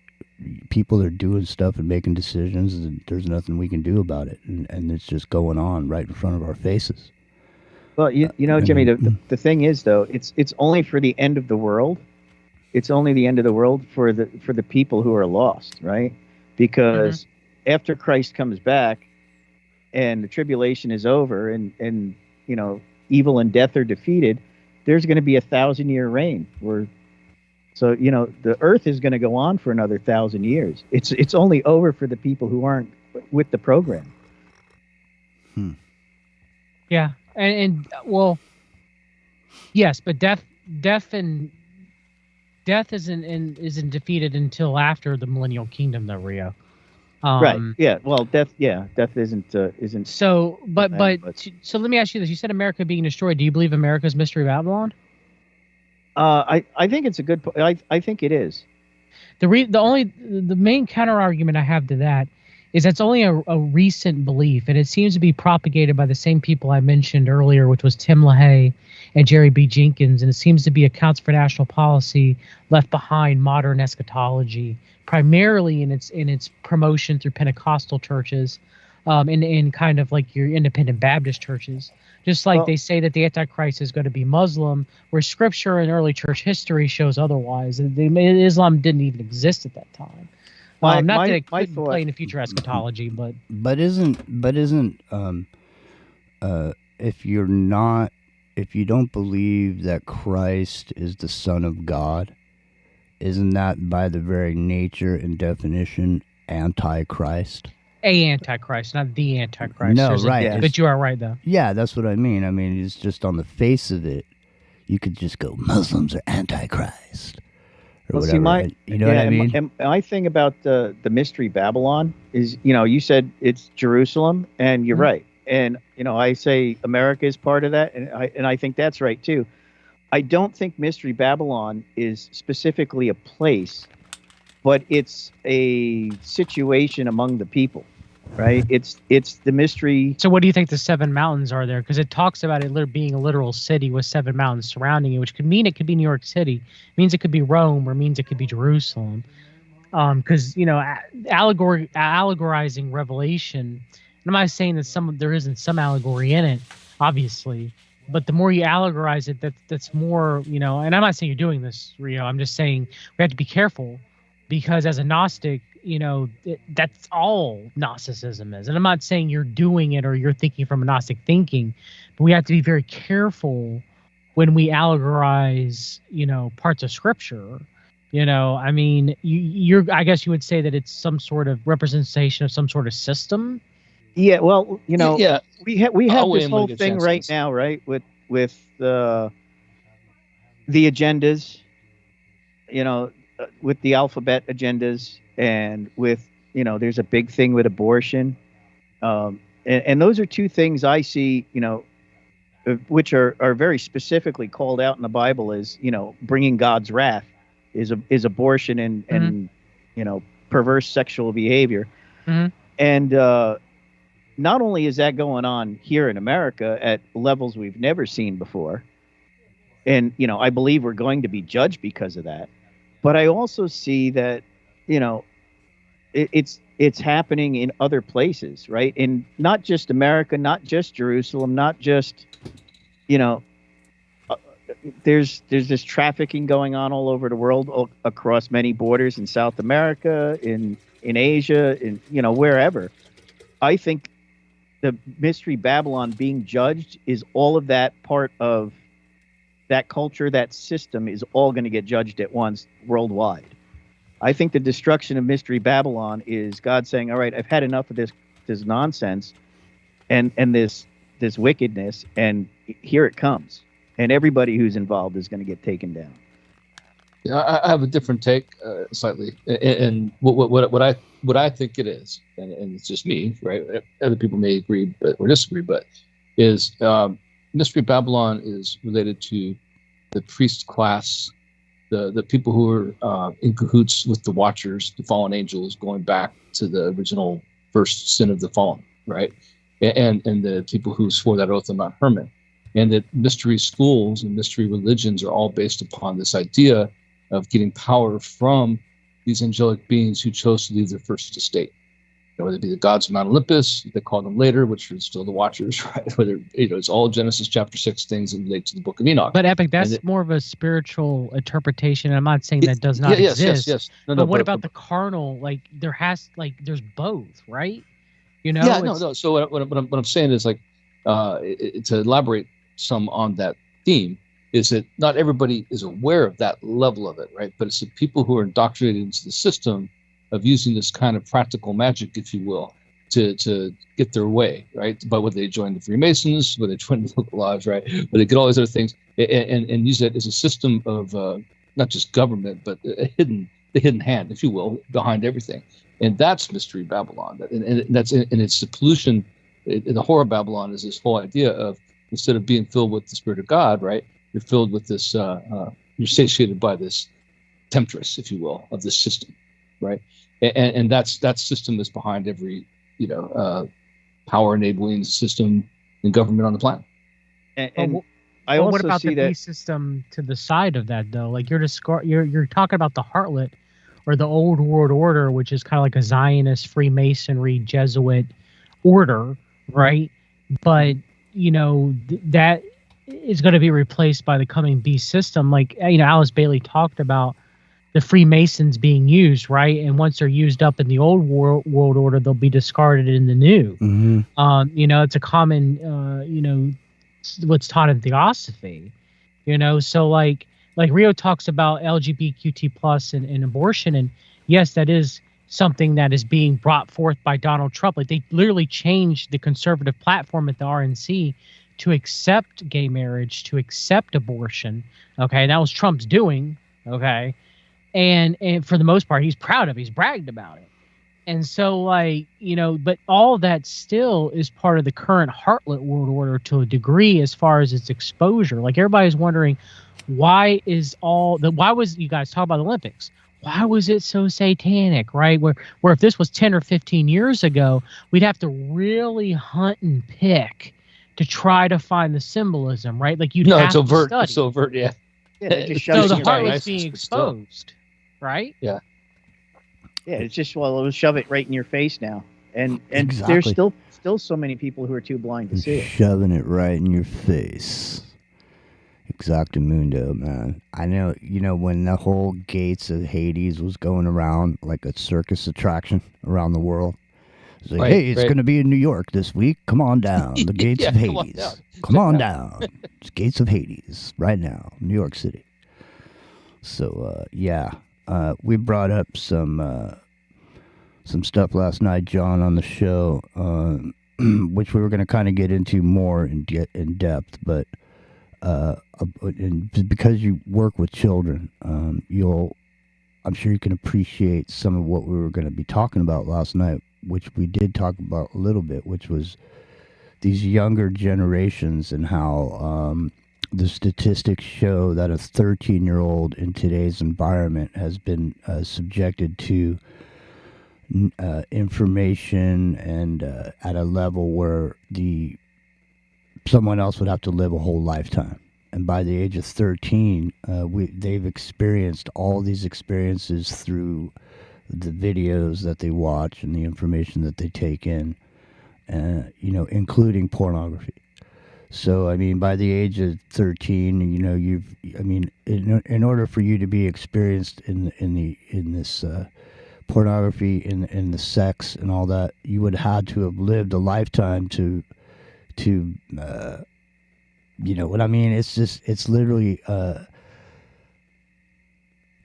people are doing stuff and making decisions, and there's nothing we can do about it, and it's just going on right in front of our faces. Well, you know, Jimmy, the thing is though, it's only for the end of the world. It's only the end of the world for the people who are lost, right? Because after Christ comes back and the tribulation is over, and you know, evil and death are defeated, there's going to be 1,000-year reign where So the Earth is going to go on for another 1,000 years. It's only over for the people who aren't with the program. Yeah, and well, yes, but death isn't defeated until after the millennial kingdom, though, Rio. Right. Yeah. Well, death isn't. So, so let me ask you this: you said America being destroyed. Do you believe America's Mystery Babylon? I think it's a good. I think it is. The main counter argument I have to that is that's only a recent belief, and it seems to be propagated by the same people I mentioned earlier, which was Tim LaHaye and Jerry B. Jenkins, and it seems to be accounts for national policy left behind modern eschatology, primarily in its promotion through Pentecostal churches, in kind of like your independent Baptist churches. Just like they say that the Antichrist is going to be Muslim, where Scripture and early church history shows otherwise. Islam didn't even exist at that time. Not that it couldn't play in the future eschatology, but isn't if you don't believe that Christ is the Son of God, isn't that by the very nature and definition antichrist? A antichrist, not the antichrist. No, right. But you are right, though. Yeah, that's what I mean. I mean, it's just on the face of it, you could just go, Muslims are antichrist. Or whatever. You know what I mean? And my thing about the Mystery Babylon is, you said it's Jerusalem, and you're right. And, I say America is part of that, and I think that's right, too. I don't think Mystery Babylon is specifically a place, but it's a situation among the people, right? It's the mystery. So what do you think the 7 mountains are there? Because it talks about it being a literal city with 7 mountains surrounding it, which could mean it could be New York City, it means it could be Rome, or means it could be Jerusalem. Because allegorizing Revelation, and I'm not saying that there isn't some allegory in it, obviously, but the more you allegorize it, that's more, and I'm not saying you're doing this, Rio. I'm just saying we have to be careful, because as a Gnostic, that's all Gnosticism is. And I'm not saying you're doing it or you're thinking from a Gnostic thinking, but we have to be very careful when we allegorize, parts of Scripture. I mean, I guess you would say that it's some sort of representation of some sort of system. Yeah, well, we have this whole thing right now, right, with the agendas, with the alphabet agendas, and with there's a big thing with abortion, and those are two things I see, which are very specifically called out in the Bible as bringing God's wrath is abortion and perverse sexual behavior, and not only is that going on here in America at levels we've never seen before, and I believe we're going to be judged because of that. But I also see that, it's happening in other places, right? In not just America, not just Jerusalem, not just, there's this trafficking going on all over the world, across many borders in South America, in Asia, in wherever. I think the Mystery Babylon being judged is all of that part of that culture, that system is all going to get judged at once worldwide. I think the destruction of Mystery Babylon is God saying, all right, I've had enough of this nonsense and this wickedness, and here it comes. And everybody who's involved is going to get taken down. Yeah, I have a different take, slightly, and what I think it is, and it's just me, right? Other people may agree or disagree, but is Mystery Babylon is related to the priest class, the people who are in cahoots with the Watchers, the fallen angels, going back to the original first sin of the fallen, right? And the people who swore that oath on Mount Hermon, and that mystery schools and mystery religions are all based upon this idea of getting power from these angelic beings who chose to leave their first estate. Whether it be the gods of Mount Olympus, they call them later, which are still the Watchers, right? Whether it's all Genesis chapter 6 things that relate to the Book of Enoch. But Epic, that's more of a spiritual interpretation. I'm not saying that does not exist. Yes. No, what about the carnal? Like there's both, right? Yeah, no. So what I'm saying is to elaborate some on that theme is that not everybody is aware of that level of it, right? But it's the people who are indoctrinated into the system of using this kind of practical magic, if you will, to get their way, right? By whether they join the Freemasons, whether they join the local lodge, right? Whether they get all these other things and use that as a system of not just government, but the hidden hand, if you will, behind everything. And that's Mystery Babylon. And that's and it's the pollution. In the horror Babylon is this whole idea of, instead of being filled with the Spirit of God, right? You're filled with this. You're satiated by this temptress, if you will, of this system, right? And that system is behind every power enabling system in government on the planet. And I also what about see the that beast system to the side of that, though? Like you're talking about the Harlot or the Old World Order, which is kind of like a Zionist, Freemasonry, Jesuit order, right? But that is going to be replaced by the coming beast system. Like Alice Bailey talked about the Freemasons being used, right? And once they're used up in the old world order, they'll be discarded in the new. Mm-hmm. It's a common, what's taught in Theosophy, So like Rio talks about LGBTQT plus and abortion, and yes, that is something that is being brought forth by Donald Trump. Like they literally changed the conservative platform at the RNC to accept gay marriage, to accept abortion. Okay, that was Trump's doing. Okay. And for the most part, he's proud of it. He's bragged about it. And so, but all of that still is part of the current Harlot world order to a degree as far as its exposure. Like everybody's wondering, why was, you guys talk about the Olympics, why was it so satanic, right? Where if this was 10 or 15 years ago, we'd have to really hunt and pick to try to find the symbolism, right? Like it's overt. It's overt, yeah. Yeah, just so the your Harlot's face. being exposed, right? Yeah. Yeah, it's just it'll shove it right in your face now, and Exactly. there's still so many people who are too blind to see it. Shoving it right in your face. Exactamundo, man. I know, when the whole Gates of Hades was going around like a circus attraction around the world. It's like, hey, it's going to be in New York this week. Come on down. The Gates of Hades. Come on down. It's Gates of Hades right now, New York City. So, we brought up some stuff last night, John, on the show, which we were going to kind of get into more in depth, but because you work with children, I'm sure you can appreciate some of what we were going to be talking about last night, which we did talk about a little bit, which was these younger generations and how the statistics show that a 13-year-old in today's environment has been subjected to information and at a level where someone else would have to live a whole lifetime. And by the age of 13, they've experienced all these experiences through the videos that they watch and the information that they take in, including pornography. So, by the age of 13, in order for you to be experienced in this pornography, in the sex and all that, you would have to have lived a lifetime to what I mean? It's literally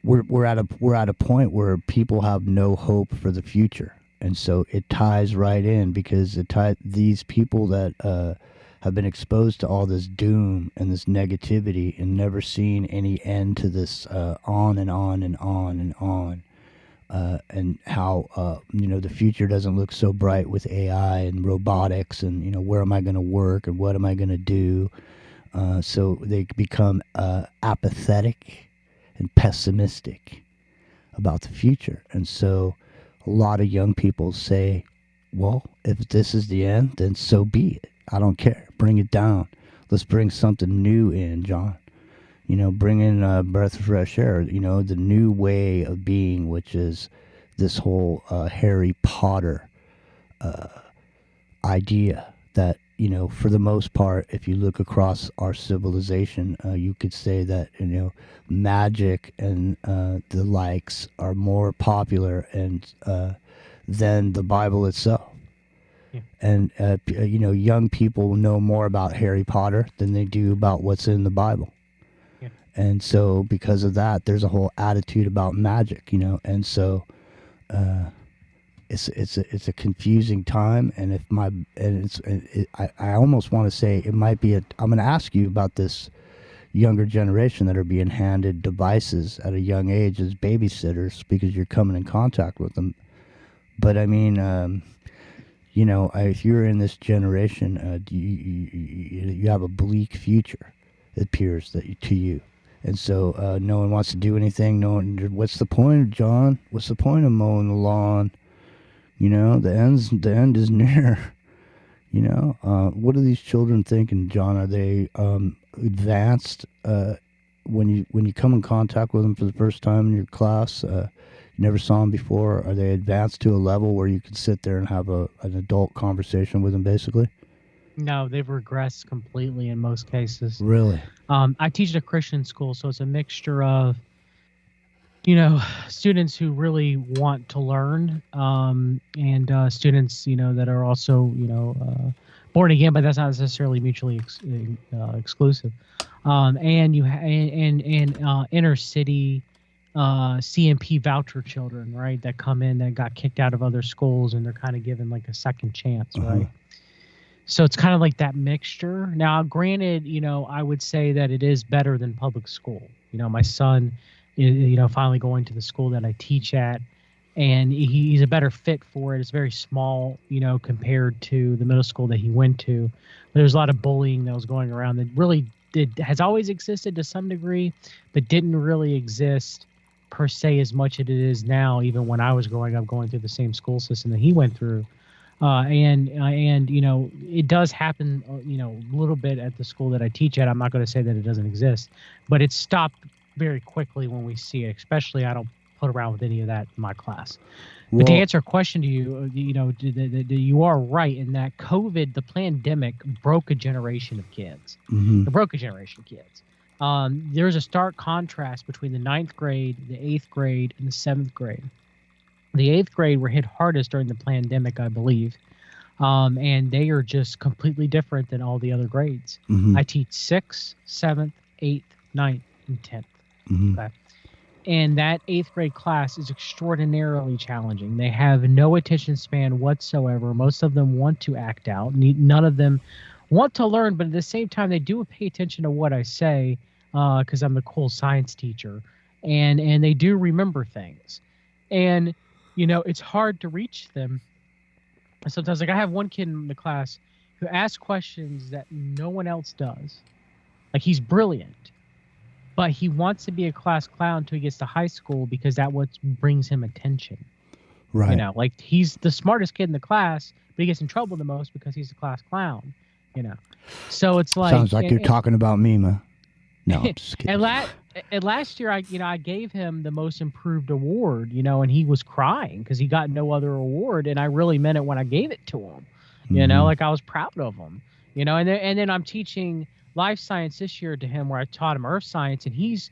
we're at a point where people have no hope for the future, and so it ties right in because these people that have been exposed to all this doom and this negativity and never seen any end to this on and on and on and on. And how the future doesn't look so bright with AI and robotics and where am I going to work and what am I going to do? So they become apathetic and pessimistic about the future. And so a lot of young people say, well, if this is the end, then so be it. I don't care. Bring it down. Let's bring something new in, John. Bring in a breath of fresh air, the new way of being, which is this whole Harry Potter idea that, for the most part, if you look across our civilization, you could say that, magic and the likes are more popular than the Bible itself. Yeah. And, young people know more about Harry Potter than they do about what's in the Bible. And so because of that, there's a whole attitude about magic, and so it's a confusing time. And I almost want to say it might be I'm going to ask you about this younger generation that are being handed devices at a young age as babysitters because you're coming in contact with them. But I mean, if you're in this generation, you have a bleak future, it appears to you. And so no one wants to do anything. What's the point, John? What's the point of mowing the lawn? The end is near. What are these children thinking, John? Are they advanced when you come in contact with them for the first time in your class? You never saw them before. Are they advanced to a level where you can sit there and have an adult conversation with them, basically? No, they've regressed completely in most cases. Really? I teach at a Christian school, so it's a mixture of, students who really want to learn, and students, that are also, born again, but that's not necessarily mutually exclusive. And you inner city CMP voucher children, right, that come in that got kicked out of other schools, and they're kind of given like a second chance, right? So it's kind of like that mixture. Now, granted, I would say that it is better than public school. My son is, finally going to the school that I teach at, and he's a better fit for it. It's very small, compared to the middle school that he went to. But there's a lot of bullying that was going around that really has always existed to some degree, but didn't really exist per se as much as it is now, even when I was growing up, going through the same school system that he went through. And it does happen, a little bit at the school that I teach at. I'm not going to say that it doesn't exist, but it's stopped very quickly when we see it. Especially, I don't put around with any of that in my class. But to answer a question to you, you are right in that COVID, the pandemic, broke a generation of kids. It broke a generation of kids. There's a stark contrast between the 9th grade, the 8th grade, and the 7th grade. The 8th grade were hit hardest during the pandemic, I believe. And they are just completely different than all the other grades. I teach 6th, 7th, 8th, 9th, and 10th. Okay. And that 8th grade class is extraordinarily challenging. They have no attention span whatsoever. Most of them want to act out. None of them want to learn, but at the same time, they do pay attention to what I say because I'm the cool science teacher. And they do remember things. And it's hard to reach them. Sometimes, like I have one kid in the class who asks questions that no one else does. Like he's brilliant, but he wants to be a class clown until he gets to high school because that what brings him attention. Right. Like he's the smartest kid in the class, but he gets in trouble the most because he's a class clown. So it's like sounds like you're talking about me, man. No, I'm just kidding. And last year, I gave him the most improved award, and he was crying because he got no other award, and I really meant it when I gave it to him, like I was proud of him, and then I'm teaching life science this year to him where I taught him earth science, and he's,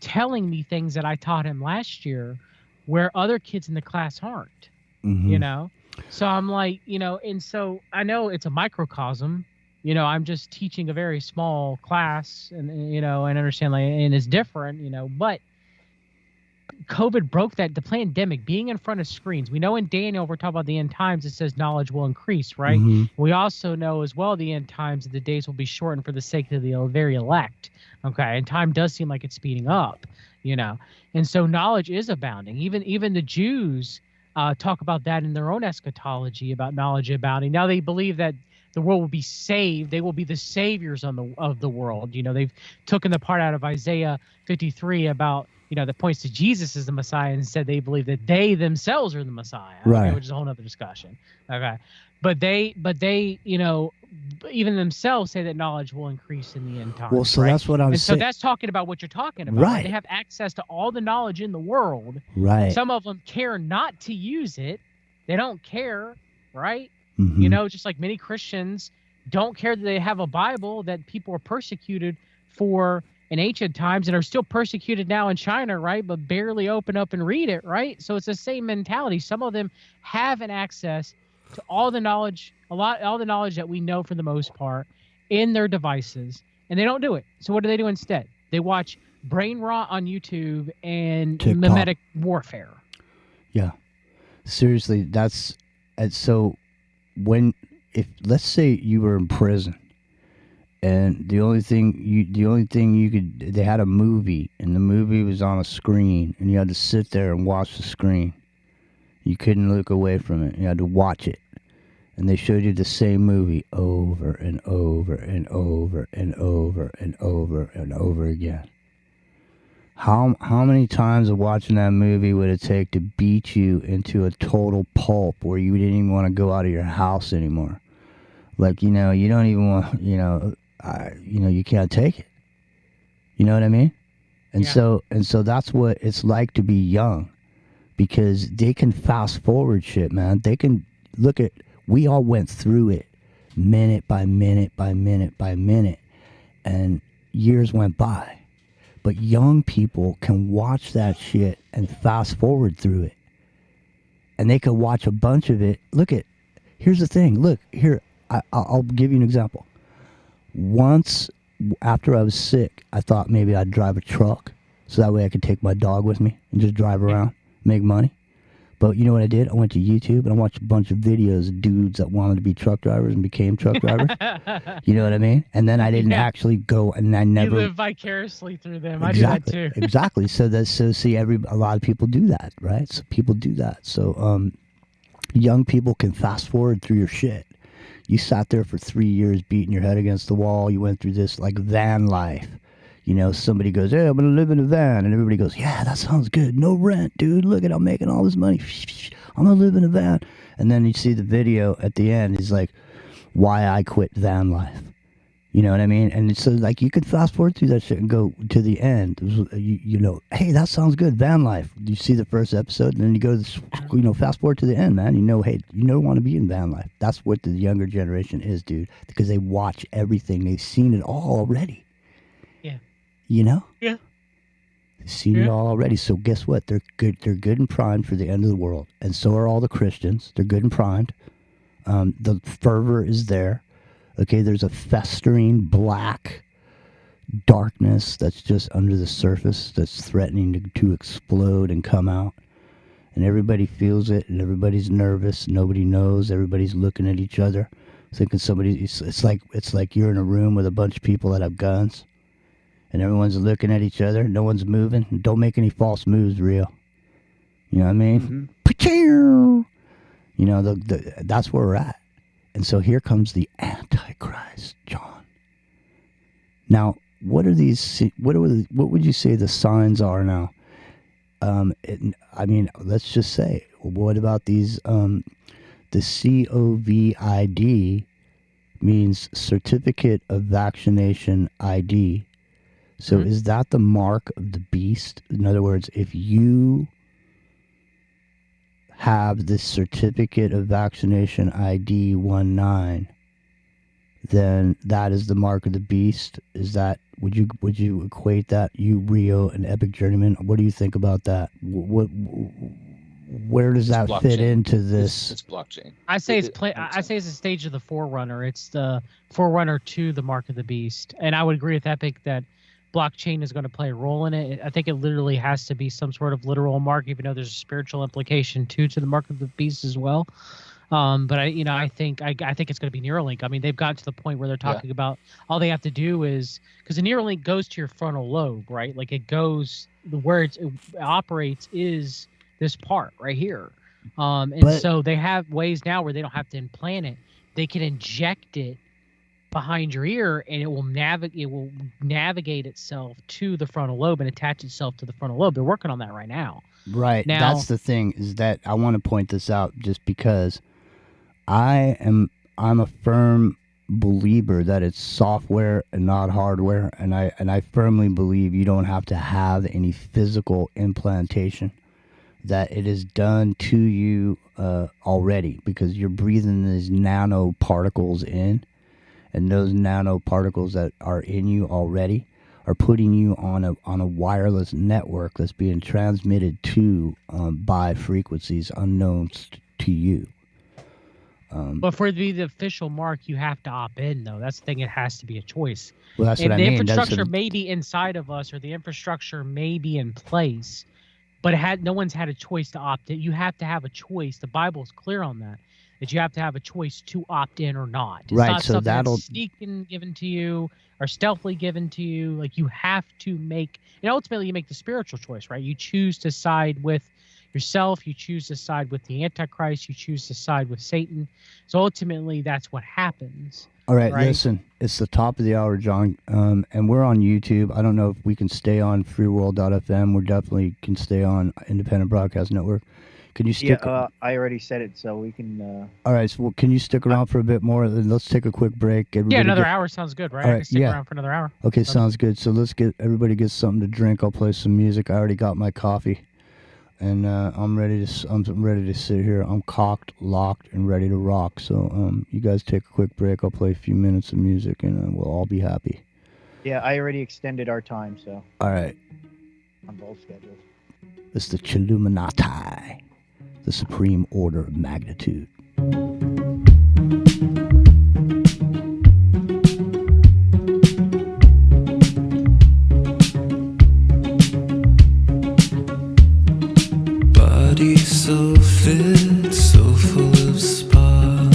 telling me things that I taught him last year where other kids in the class aren't, so I'm like, and so I know it's a microcosm. I'm just teaching a very small class and and understand and it's different, but COVID broke that, the pandemic, being in front of screens. We know in Daniel, we're talking about the end times, it says knowledge will increase, right? We also know as well the end times that the days will be shortened for the sake of the very elect. Okay. And time does seem like it's speeding up, and so knowledge is abounding. Even the Jews talk about that in their own eschatology about knowledge abounding. Now they believe that the world will be saved. They will be the saviors of the world. They've taken the part out of Isaiah 53 about, that points to Jesus as the Messiah, and said they believe that they themselves are the Messiah, right? Okay, which is a whole other discussion. Okay, but they, even themselves say that knowledge will increase in the end times. Well, so right? that's what I'm saying. So that's talking about what you're talking about. Right. They have access to all the knowledge in the world. Right. Some of them care not to use it. They don't care, right? Just like many Christians don't care that they have a Bible that people are persecuted for in ancient times and are still persecuted now in China, right? But barely open up and read it, right? So it's the same mentality. Some of them have an access to all the knowledge, all the knowledge that we know for the most part in their devices, and they don't do it. So what do they do instead? They watch brain rot on YouTube and TikTok. mimetic warfare. Yeah. Seriously, that's and so if let's say you were in prison and the only thing you could they had a movie and the movie was on a screen and you had to sit there and watch the screen. You couldn't look away from it. You had to watch it. And they showed you the same movie over and over and over and over and over and over again. How many times of watching that movie would it take to beat you into a total pulp where you didn't even want to go out of your house anymore? Like, you don't even want, you can't take it. You know what I mean? And so that's what it's like to be young, because they can fast forward shit, man. They can look at, we all went through it minute by minute by minute by minute, and years went by. But young people can watch that shit and fast forward through it. And they can watch a bunch of it. Here's the thing. Look, here, I'll give you an example. Once, after I was sick, I thought maybe I'd drive a truck so that way I could take my dog with me and just drive around, make money. But you know what I did? I went to YouTube and I watched a bunch of videos of dudes that wanted to be truck drivers and became truck drivers. You know what I mean? And then I didn't actually go, and I never. You live vicariously through them. Exactly, I do that too. Exactly. A lot of people do that, right? So people do that. So young people can fast forward through your shit. You sat there for 3 years beating your head against the wall. You went through this like van life. Somebody goes, hey, I'm going to live in a van. And everybody goes, yeah, that sounds good. No rent, dude. Look at, I'm making all this money. I'm going to live in a van. And then you see the video at the end. It's like, why I quit van life. You know what I mean? And so, like, you could fast forward through that shit and go to the end. Hey, that sounds good, van life. You see the first episode, and then you go to fast forward to the end, man. Hey, you don't want to be in van life. That's what the younger generation is, dude. Because they watch everything. They've seen it all already. Yeah. Yeah. They've seen it all already. So guess what? They're good and primed for the end of the world. And so are all the Christians. They're good and primed. The fervor is there. Okay, there's a festering black darkness that's just under the surface that's threatening to explode and come out. And everybody feels it, and everybody's nervous. Nobody knows. Everybody's looking at each other, thinking it's like you're in a room with a bunch of people that have guns. And everyone's looking at each other. No one's moving. Don't make any false moves, real. You know what I mean? Mm-hmm. That's where we're at. And so here comes the Antichrist, John. Now, what would you say the signs are now? Let's just say, what about these? The COVID means Certificate of Vaccination ID. So is that the mark of the beast? In other words, if you have this Certificate of Vaccination ID 19, then that is the mark of the beast. Is that, would you equate that, you, Rio, an epic journeyman? What do you think about that? Where does that fit into this? It's blockchain. I say it's a stage of the forerunner. It's the forerunner to the mark of the beast. And I would agree with Epic that blockchain is going to play a role in it. I think it literally has to be some sort of literal mark, even though there's a spiritual implication to the mark of the beast as well. But I think it's going to be Neuralink. I mean, they've gotten to the point where they're talking about all they have to do is, because the Neuralink goes to your frontal lobe, right? Like it goes where it operates is this part right here. So they have ways now where they don't have to implant it. They can inject it behind your ear, and it will navigate itself to the frontal lobe and attach itself to the frontal lobe. They're working on that right now. Right. Now, that's the thing, is that I want to point this out just because I'm a firm believer that it's software and not hardware, and I firmly believe you don't have to have any physical implantation, that it is done to you already, because you're breathing these nanoparticles in. And those nanoparticles that are in you already are putting you on a wireless network that's being transmitted to by frequencies unknown to you. But for it to be the official mark, you have to opt in, though. That's the thing. It has to be a choice. Well, that's And what I the mean. infrastructure may be inside of us, or the infrastructure may be in place, but no one's had a choice to opt in. You have to have a choice. The Bible is clear on that you have to have a choice to opt in or not. It's Right, not so something that'll- that's sneaking given to you or stealthily given to you. Like, you have to make, and ultimately you make the spiritual choice, right? You choose to side with yourself. You choose to side with the Antichrist. You choose to side with Satan. So ultimately, that's what happens. All right, right? listen, it's the top of the hour, John, and we're on YouTube. I don't know if we can stay on freeworld.fm. We definitely can stay on Independent Broadcast Network. Can you stick? Yeah, I already said it, so we can. All right, so can you stick around for a bit more? Then let's take a quick break. Everybody Yeah, another get- hour sounds good, right? All I right, can stick yeah. around for another hour. Okay, sounds good. So let's get everybody get something to drink. I'll play some music. I already got my coffee, and I'm ready to sit here. I'm cocked, locked, and ready to rock. So you guys take a quick break. I'll play a few minutes of music, and we'll all be happy. Yeah, I already extended our time, so All right, on both schedules. it's the chilluminatti, the supreme order of magnitude. Body so fit, so full of spark,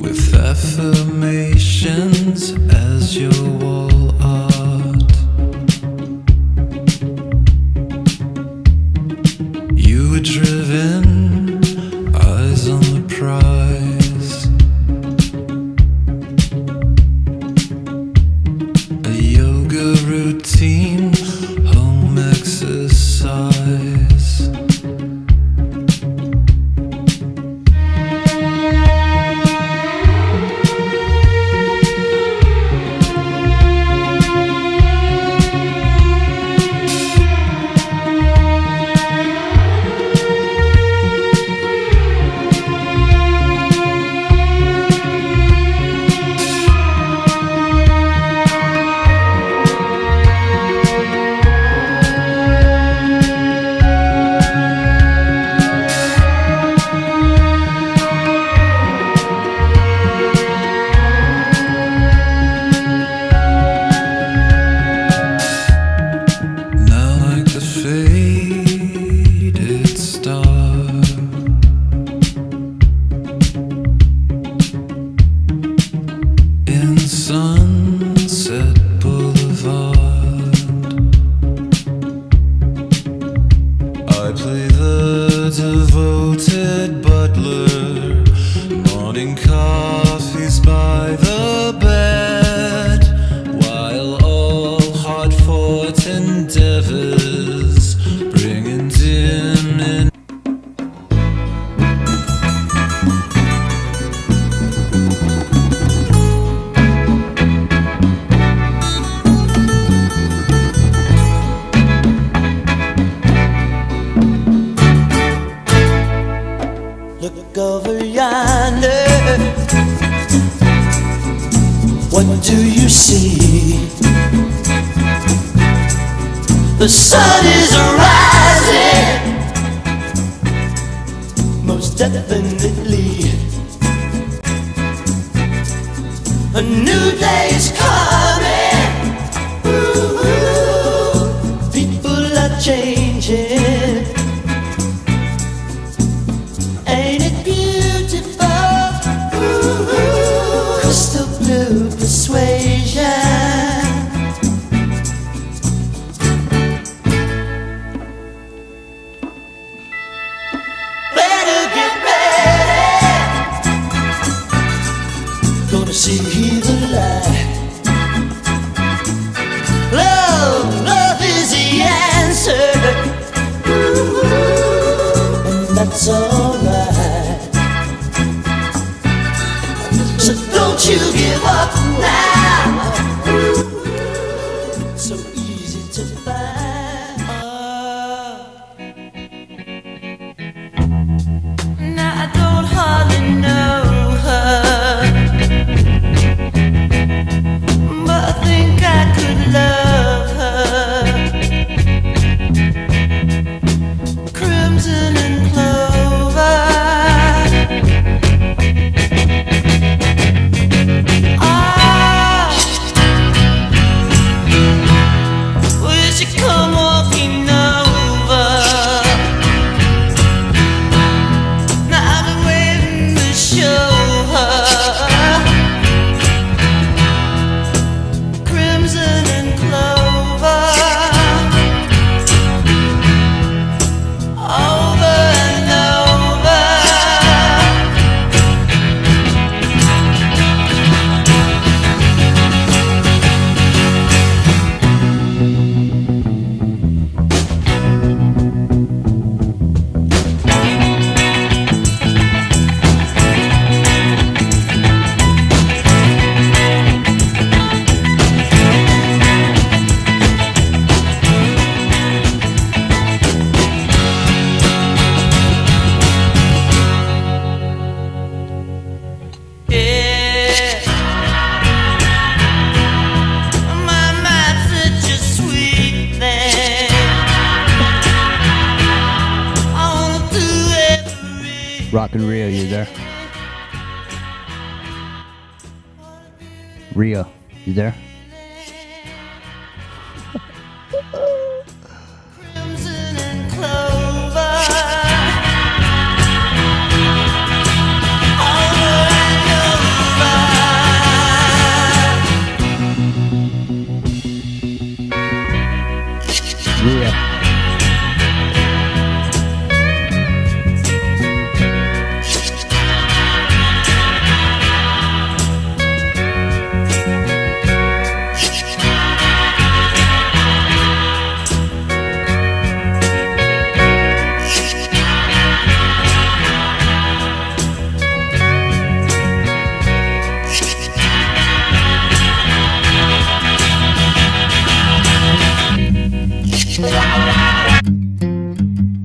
with affirmations as your wall art. You were driven, eyes on the prize. A yoga routine, home exercise. Now like the faded star, in Sunset Boulevard, I play the devoted butler, morning coffees by the bed, while all hard-fought endeavors bring in dim and Look over yonder. What do you see? The sun is rising, most definitely. A new day is coming. Ooh, people are changing. Ain't it beautiful? Ooh, crystal blue persuasion. Better get ready. Gonna see the light. Rockin' Rio, you there? Rio, you there? Crimson and clover. Over and over. Rio.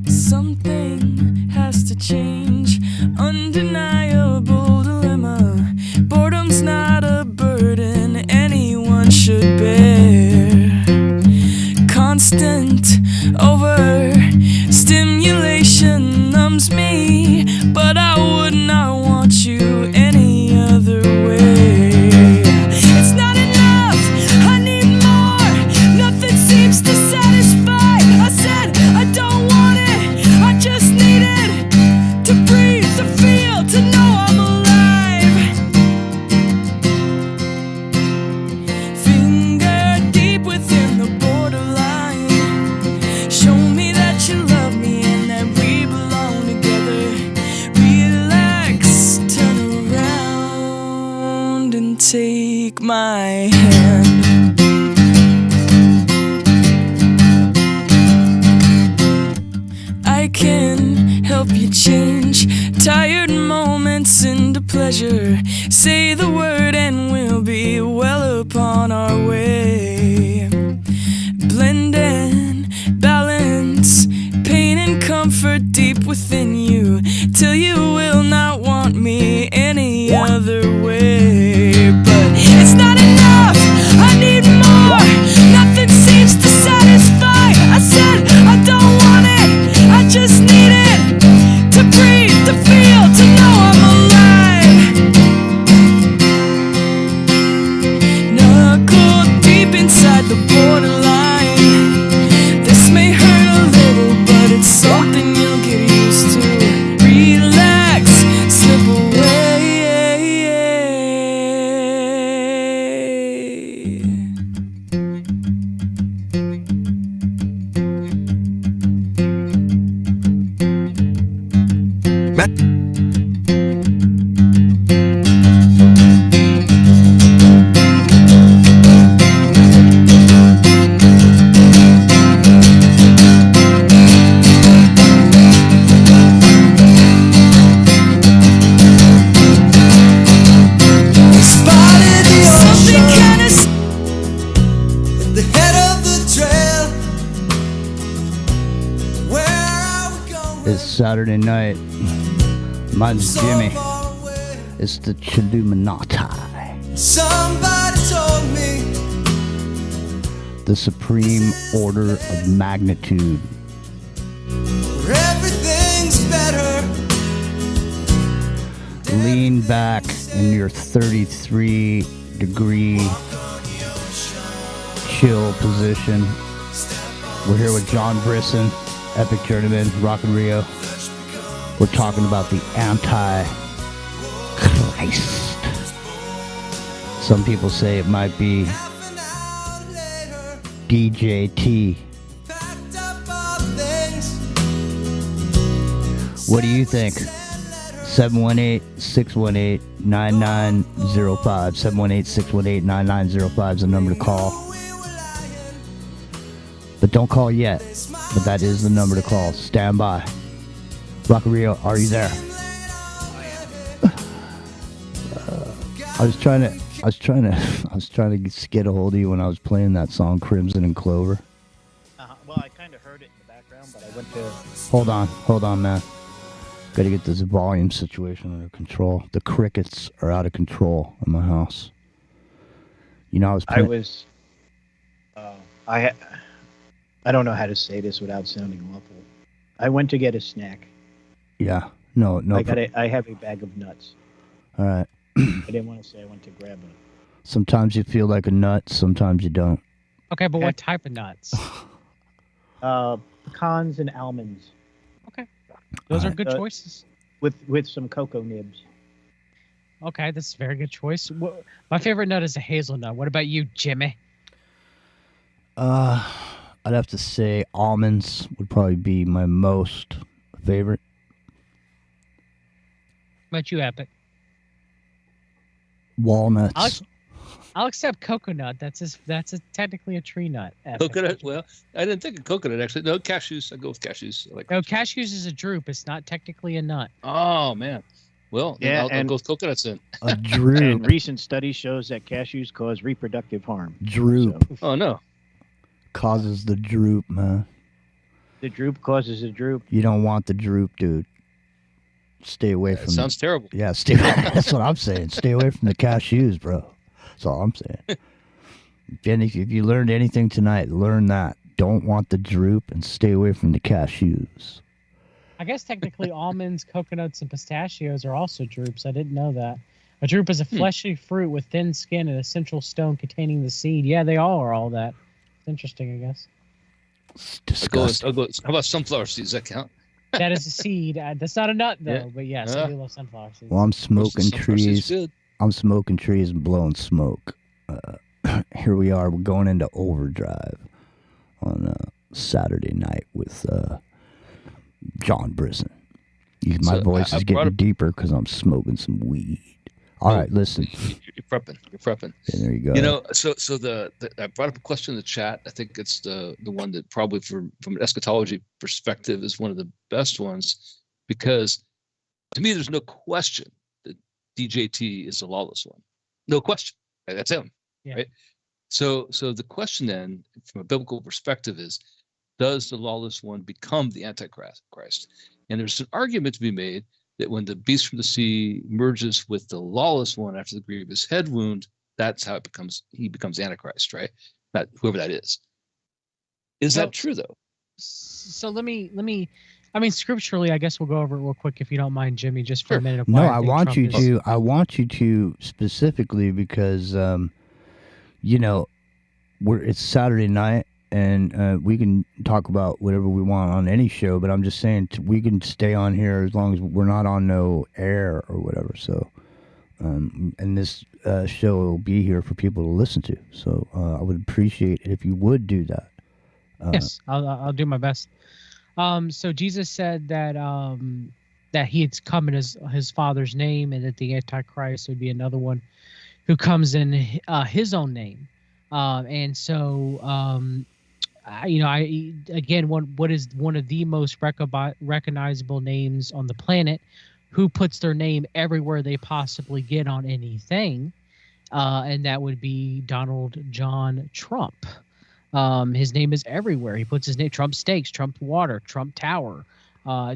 Something has to change. Undeniable dilemma. Boredom's not a burden anyone should bear. Constant over stimulation numbs me, but I would not want you any other way. It's not enough, I need more. Nothing seems to satisfy. I said I don't want it, I just need it to breathe, to feel, to know I'm alive. Finger deep within the borderline. Show me that you love me and that we belong together. Relax, turn around and take my hand. I can help you change tired moments into pleasure. Say the word and we'll be well upon our way. Blend and balance pain and comfort deep within you, till you will not want me any other way. But it's not enough, I need more. Nothing seems to satisfy. I said I don't want it, I just need it to breathe, to feel, to know I'm alive. Knuckle deep inside the borderline. This may hurt a little, but it's something you'll get used to. Relax, slip away. Spotted the Something ocean kinda at the head of the trail. Where are we going? It's Saturday night. Mine's So Jimmy. Oh, far away. It's the chilluminatti. Somebody told me The supreme order of magnitude. everything's better. Lean back in your 33-degree chill position. We're here with John Brisson, Epic Journeyman, Rockin' Rio. We're talking about the Antichrist. Some people say it might be Half an hour later, DJT. packed up our things. What do you think? 718-618-9905. 718-618-9905 is the number to call. But don't call yet. But that is the number to call. Stand by. Rockin' Rio, are you there? I was trying to get a hold of you when I was playing that song Crimson and Clover. Well, I kind of heard it in the background, but I went to. Hold on, man. Gotta get this volume situation under control. The crickets are out of control in my house. You know, I don't know how to say this without sounding awful. I went to get a snack. Yeah. No, no. I have a bag of nuts. All right. I didn't want to say I went to grab them. Sometimes you feel like a nut. Sometimes you don't. Okay, but what type of nuts? Pecans and almonds. Okay, those are Alright. good choices. With some cocoa nibs. Okay, that's a very good choice. My favorite nut is a hazelnut. What about you, Jimmy? I'd have to say almonds would probably be my most favorite. What about you, Epic? Walnuts. I'll accept coconut. That's technically a tree nut. Epic. Coconut. Well, I didn't think of coconut actually. No, cashews. I go with cashews. I like. No, cashews is a drupe. It's not technically a nut. Oh man. Well, then Yeah, I'll go with coconuts then. A droop. And recent studies shows that cashews cause reproductive harm. Droop. So, Oh no. Causes the droop, man. the droop causes a droop. You don't want the droop, dude. Stay away That from sounds terrible. Yeah, stay that's what I'm saying. Stay away from the cashews, bro. That's all I'm saying. If you learned anything tonight, learn that. Don't want the droop and stay away from the cashews. I guess technically almonds, coconuts, and pistachios are also drupes. I didn't know that. A drupe is a fleshy fruit with thin skin and a central stone containing the seed. Yeah, they all are all that. It's interesting, I guess. It's I'll go. disgusting. How about sunflower seeds? Does that count? That is a seed. That's not a nut, though. Yeah. But yes, I do love sunflower seeds. Well, I'm smoking Sunflower seeds trees. good. I'm smoking trees and blowing smoke. Here we are. We're going into overdrive on Saturday night with John Brisson. My So, voice I is brought getting up- deeper because I'm smoking some weed. All right, listen. You're prepping. You're prepping. Yeah, there you go. You know, so the I brought up a question in the chat. I think it's the one that probably from an eschatology perspective is one of the best ones, because to me there's no question that DJT is the lawless one. No question. That's him. Yeah. Right. So the question then from a biblical perspective is, does the lawless one become the Antichrist? And there's an argument to be made that when the beast from the sea merges with the lawless one after the grievous head wound, that's how he becomes Antichrist, right? That whoever that is. Is that true though? So let me. I mean, scripturally, I guess we'll go over it real quick if you don't mind, Jimmy, just for Sure. a minute. Of No, why I think want Trump you is- to. I want you to specifically because, you know, it's Saturday night and we can talk about whatever we want on any show. But I'm just saying we can stay on here as long as we're not on no air or whatever. So, and this show will be here for people to listen to. So I would appreciate it if you would do that. Yes, I'll do my best. So Jesus said that that he had come in his Father's name, and that the Antichrist would be another one who comes in his own name. And so, what is one of the most recognizable names on the planet? Who puts their name everywhere they possibly get on anything? And that would be Donald John Trump. His name is everywhere. He puts his name. Trump Steaks, Trump Water, Trump Tower,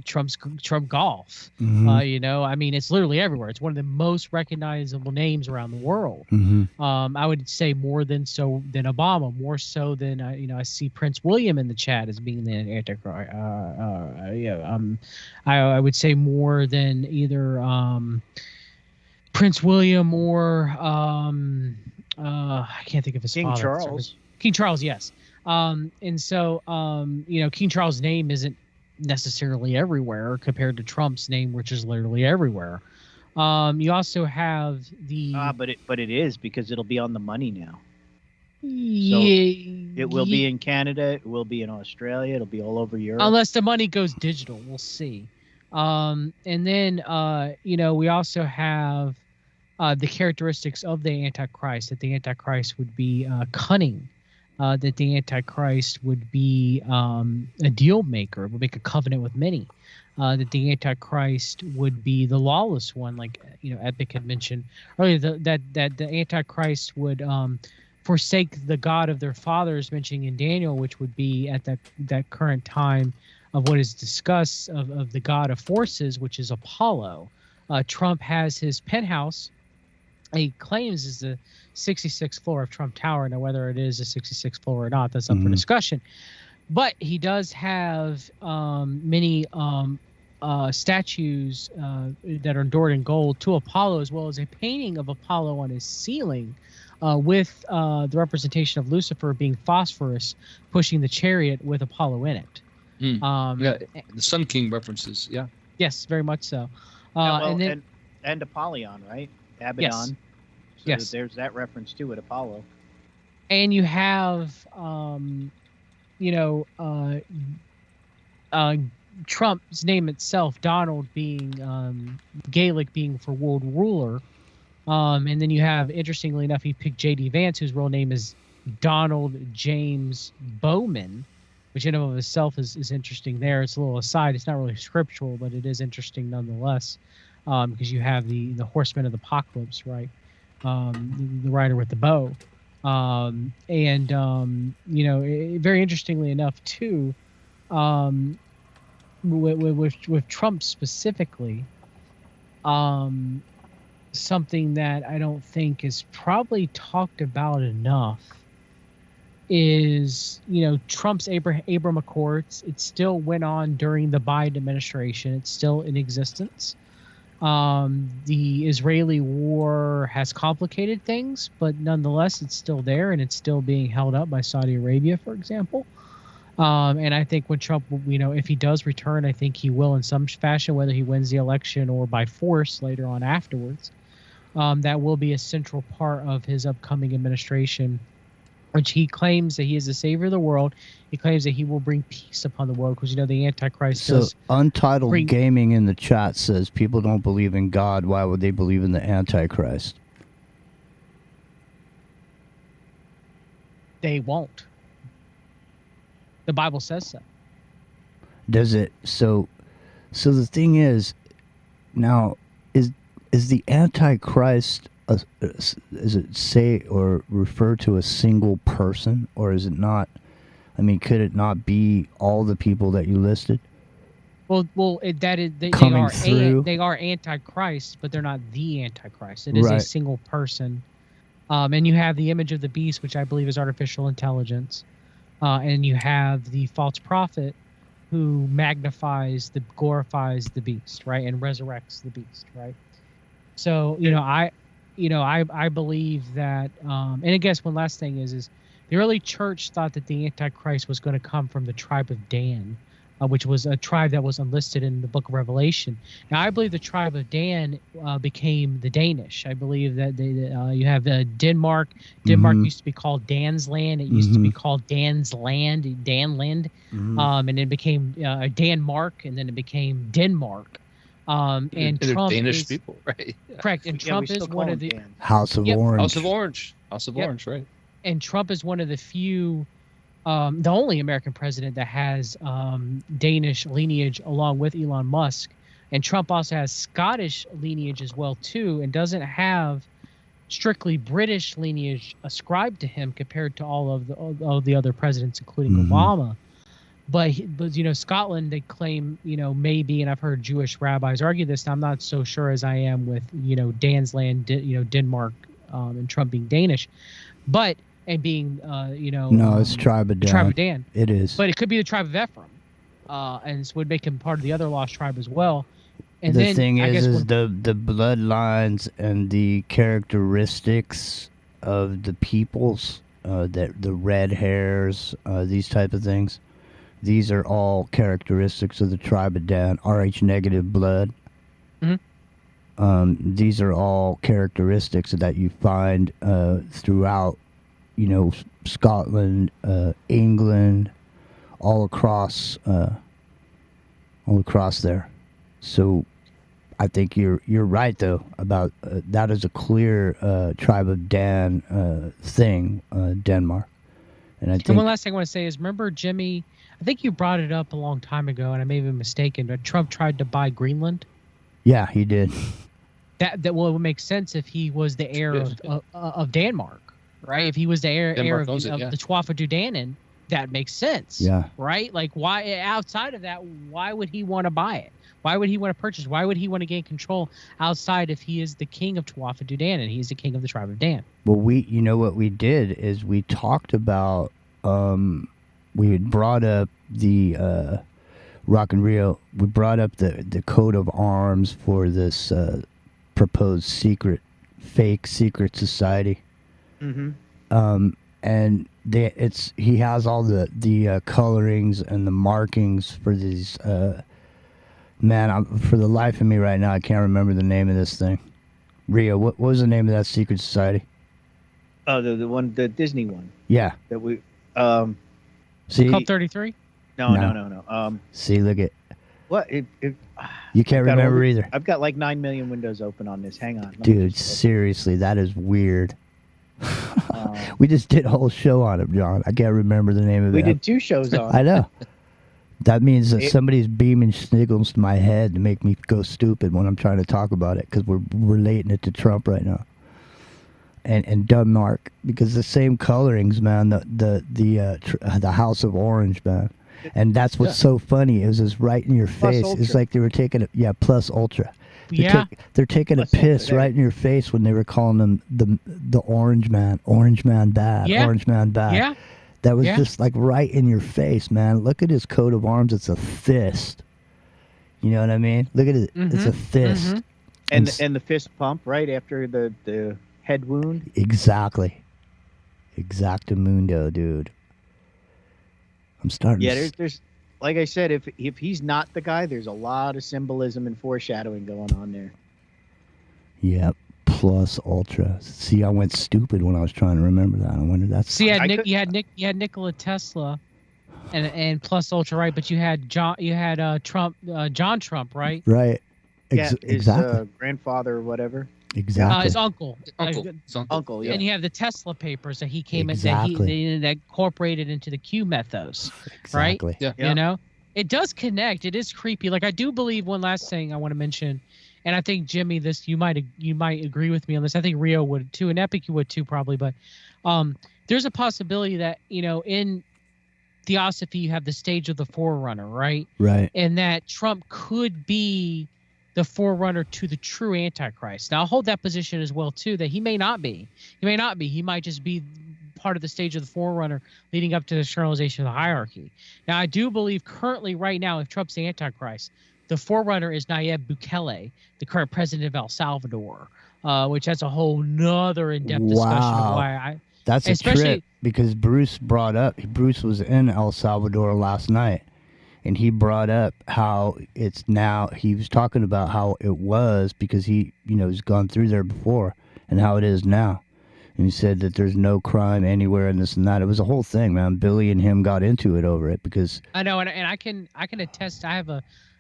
Trump Golf. You know, I mean, it's literally everywhere. It's one of the most recognizable names around the world. I would say more than Obama, more so than I see Prince William in the chat as being the Antichrist. I would say more than either Prince William or I can't think of his King father. Charles. King Charles, yes. And so, King Charles' name isn't necessarily everywhere compared to Trump's name, which is literally everywhere. You also have the... But it is, because it'll be on the money now. Yeah, It will be in Canada. It will be in Australia. It'll be all over Europe. unless the money goes digital. We'll see. And then, we also have the characteristics of the Antichrist, that the Antichrist would be cunning. That the Antichrist would be a deal maker, would make a covenant with many. That the Antichrist would be the lawless one, like Epic had mentioned earlier. That the Antichrist would forsake the God of their fathers, mentioning in Daniel, which would be at that current time of what is discussed of the God of forces, which is Apollo. Trump has his penthouse. He claims is the 66th floor of Trump Tower. Now, whether it is a 66th floor or not, that's up for discussion. But he does have many statues that are adored in gold to Apollo, as well as a painting of Apollo on his ceiling, with the representation of Lucifer being Phosphorus pushing the chariot with Apollo in it. Yeah, the Sun King references. Yeah. Yes, very much so. And Apollyon, right? Abaddon. Yes. So Yes. there's that reference to it, Apollo. And you have, Trump's name itself, Donald, being Gaelic, being for world ruler. And then you have, interestingly enough, he picked J.D. Vance, whose real name is Donald James Bowman, which in and of itself is interesting there. It's a little aside. It's not really scriptural, but it is interesting nonetheless, because you have the horseman of the apocalypse, right? The rider with the bow. Very interestingly enough, too, with Trump specifically, something that I don't think is probably talked about enough is, Trump's Abraham Accords. It still went on during the Biden administration. It's still in existence. The Israeli war has complicated things, but nonetheless, it's still there, and it's still being held up by Saudi Arabia, for example. And I think when Trump, if he does return, I think he will in some fashion, whether he wins the election or by force later on afterwards. That will be a central part of his upcoming administration, which he claims that he is the savior of the world. He claims that he will bring peace upon the world because, the Antichrist does. So, Untitled Gaming in the chat says people don't believe in God. Why would they believe in the Antichrist? They won't. The Bible says so. Does it? So the thing is, now, is the Antichrist, is it say or refer to a single person, or is it not? I mean, could it not be all the people that you listed? Well, they are Antichrist, but they're not the Antichrist. It is a single person, and you have the image of the beast, which I believe is artificial intelligence, and you have the false prophet, who glorifies the beast, right, and resurrects the beast, right. So I believe that, and I guess one last thing is the early church thought that the Antichrist was going to come from the tribe of Dan, which was a tribe that was unlisted in the book of Revelation. Now, I believe the tribe of Dan became the Danish. I believe that you have Denmark. Denmark used to be called Dan's Land. It used to be called Dan's Land, Danland. And it became Danmark, and then it became Denmark. And Trump Danish is, people, right? Correct. And Trump is one of the House of Orange. House of Orange. House of Orange, right? And Trump is one of the few, the only American president that has Danish lineage, along with Elon Musk. And Trump also has Scottish lineage as well too, and doesn't have strictly British lineage ascribed to him compared to all of the other presidents, including Obama. But Scotland, they claim, maybe, and I've heard Jewish rabbis argue this, and I'm not so sure as I am with, Dan's Land, Denmark, and Trump being Danish. But, and being, No, it's tribe of Dan. Tribe of Dan. It is. But it could be the tribe of Ephraim. And so would make him part of the other lost tribe as well. And the thing is the bloodlines and the characteristics of the peoples, that the red hairs, these type of things. These are all characteristics of the tribe of Dan. Rh negative blood. These are all characteristics that you find throughout, Scotland, England, all across there. So, I think you're right though about that is a clear tribe of Dan thing, Denmark. And I think. And one last thing I want to say is, remember Jimmy? I think you brought it up a long time ago, and I may be mistaken, but Trump tried to buy Greenland. Yeah, he did. That it would make sense if he was the heir of Denmark, right? If he was the heir of the Tuatha that makes sense. Yeah. Right? Like, why, outside of that, why would he want to buy it? Why would he want to purchase? Why would he want to gain control outside if he is the king of Tuatha and he's the king of the tribe of Dan? Well, what we did is we talked about, we had brought up the Rock and Rio, we brought up the coat of arms for this proposed fake secret society. Mm-hmm. And he has all the colorings and the markings for these. Man, for the life of me right now, I can't remember the name of this thing. Rio, what was the name of that secret society? Oh, the Disney one. Yeah. That we See, Club 33. No. See, look at What? you can't I've got remember either. I've got like 9 million windows open on this. Hang on. Let me Dude, just look. seriously, that is weird. We just did a whole show on it, John. I can't remember the name of We it. did 2 shows on. I know. That means that somebody's beaming sniggles to my head to make me go stupid when I'm trying to talk about it, because we're relating it to Trump right now. And Denmark, because the same colorings, man. The House of Orange, man. And that's what's so funny. It was just right in your face. Ultra. It's like they were taking it. Yeah, plus Ultra. They're taking Plus a piss Ultra, right in your face when they were calling them the Orange Man. Orange Man bad. Yeah. Orange Man bad. Yeah. That was just like right in your face, man. Look at his coat of arms. It's a fist. You know what I mean? Look at it. It's a fist. Mm-hmm. And the fist pump right after the head wound. Exactly. Exactamundo, dude. I'm starting. Yeah, there's like I said, if he's not the guy, there's a lot of symbolism and foreshadowing going on there. Yep. Plus Ultra. See, I went stupid when I was trying to remember that. I wonder that's. See, you had Nikola Tesla, and plus Ultra, right? But you had Trump, John Trump, right? Right. His Exactly. grandfather or whatever. Exactly. His uncle. Uncle, yeah. And you have the Tesla papers that he came Exactly. that incorporated into the Q mythos, right? Exactly. Yeah. You know, it does connect. It is creepy. Like I do believe one last thing I want to mention, and I think Jimmy, this you might agree with me on this. I think Rio would too, and Epic you would too probably. But there's a possibility that in Theosophy you have the stage of the Forerunner, right? Right. And that Trump could be the forerunner to the true Antichrist. Now, I'll hold that position as well, too, that he may not be. He might just be part of the stage of the forerunner leading up to the externalization of the hierarchy. Now, I do believe currently, right now, if Trump's the Antichrist, the forerunner is Nayib Bukele, the current president of El Salvador, which that's a whole nother in-depth discussion of why That's a trip, because Bruce was in El Salvador last night. And he brought up how it's now, he was talking about how it was because he, has gone through there before, and how it is now. And he said that there's no crime anywhere and this and that. It was a whole thing, man. Billy and him got into it over it because I know, and I can attest. I have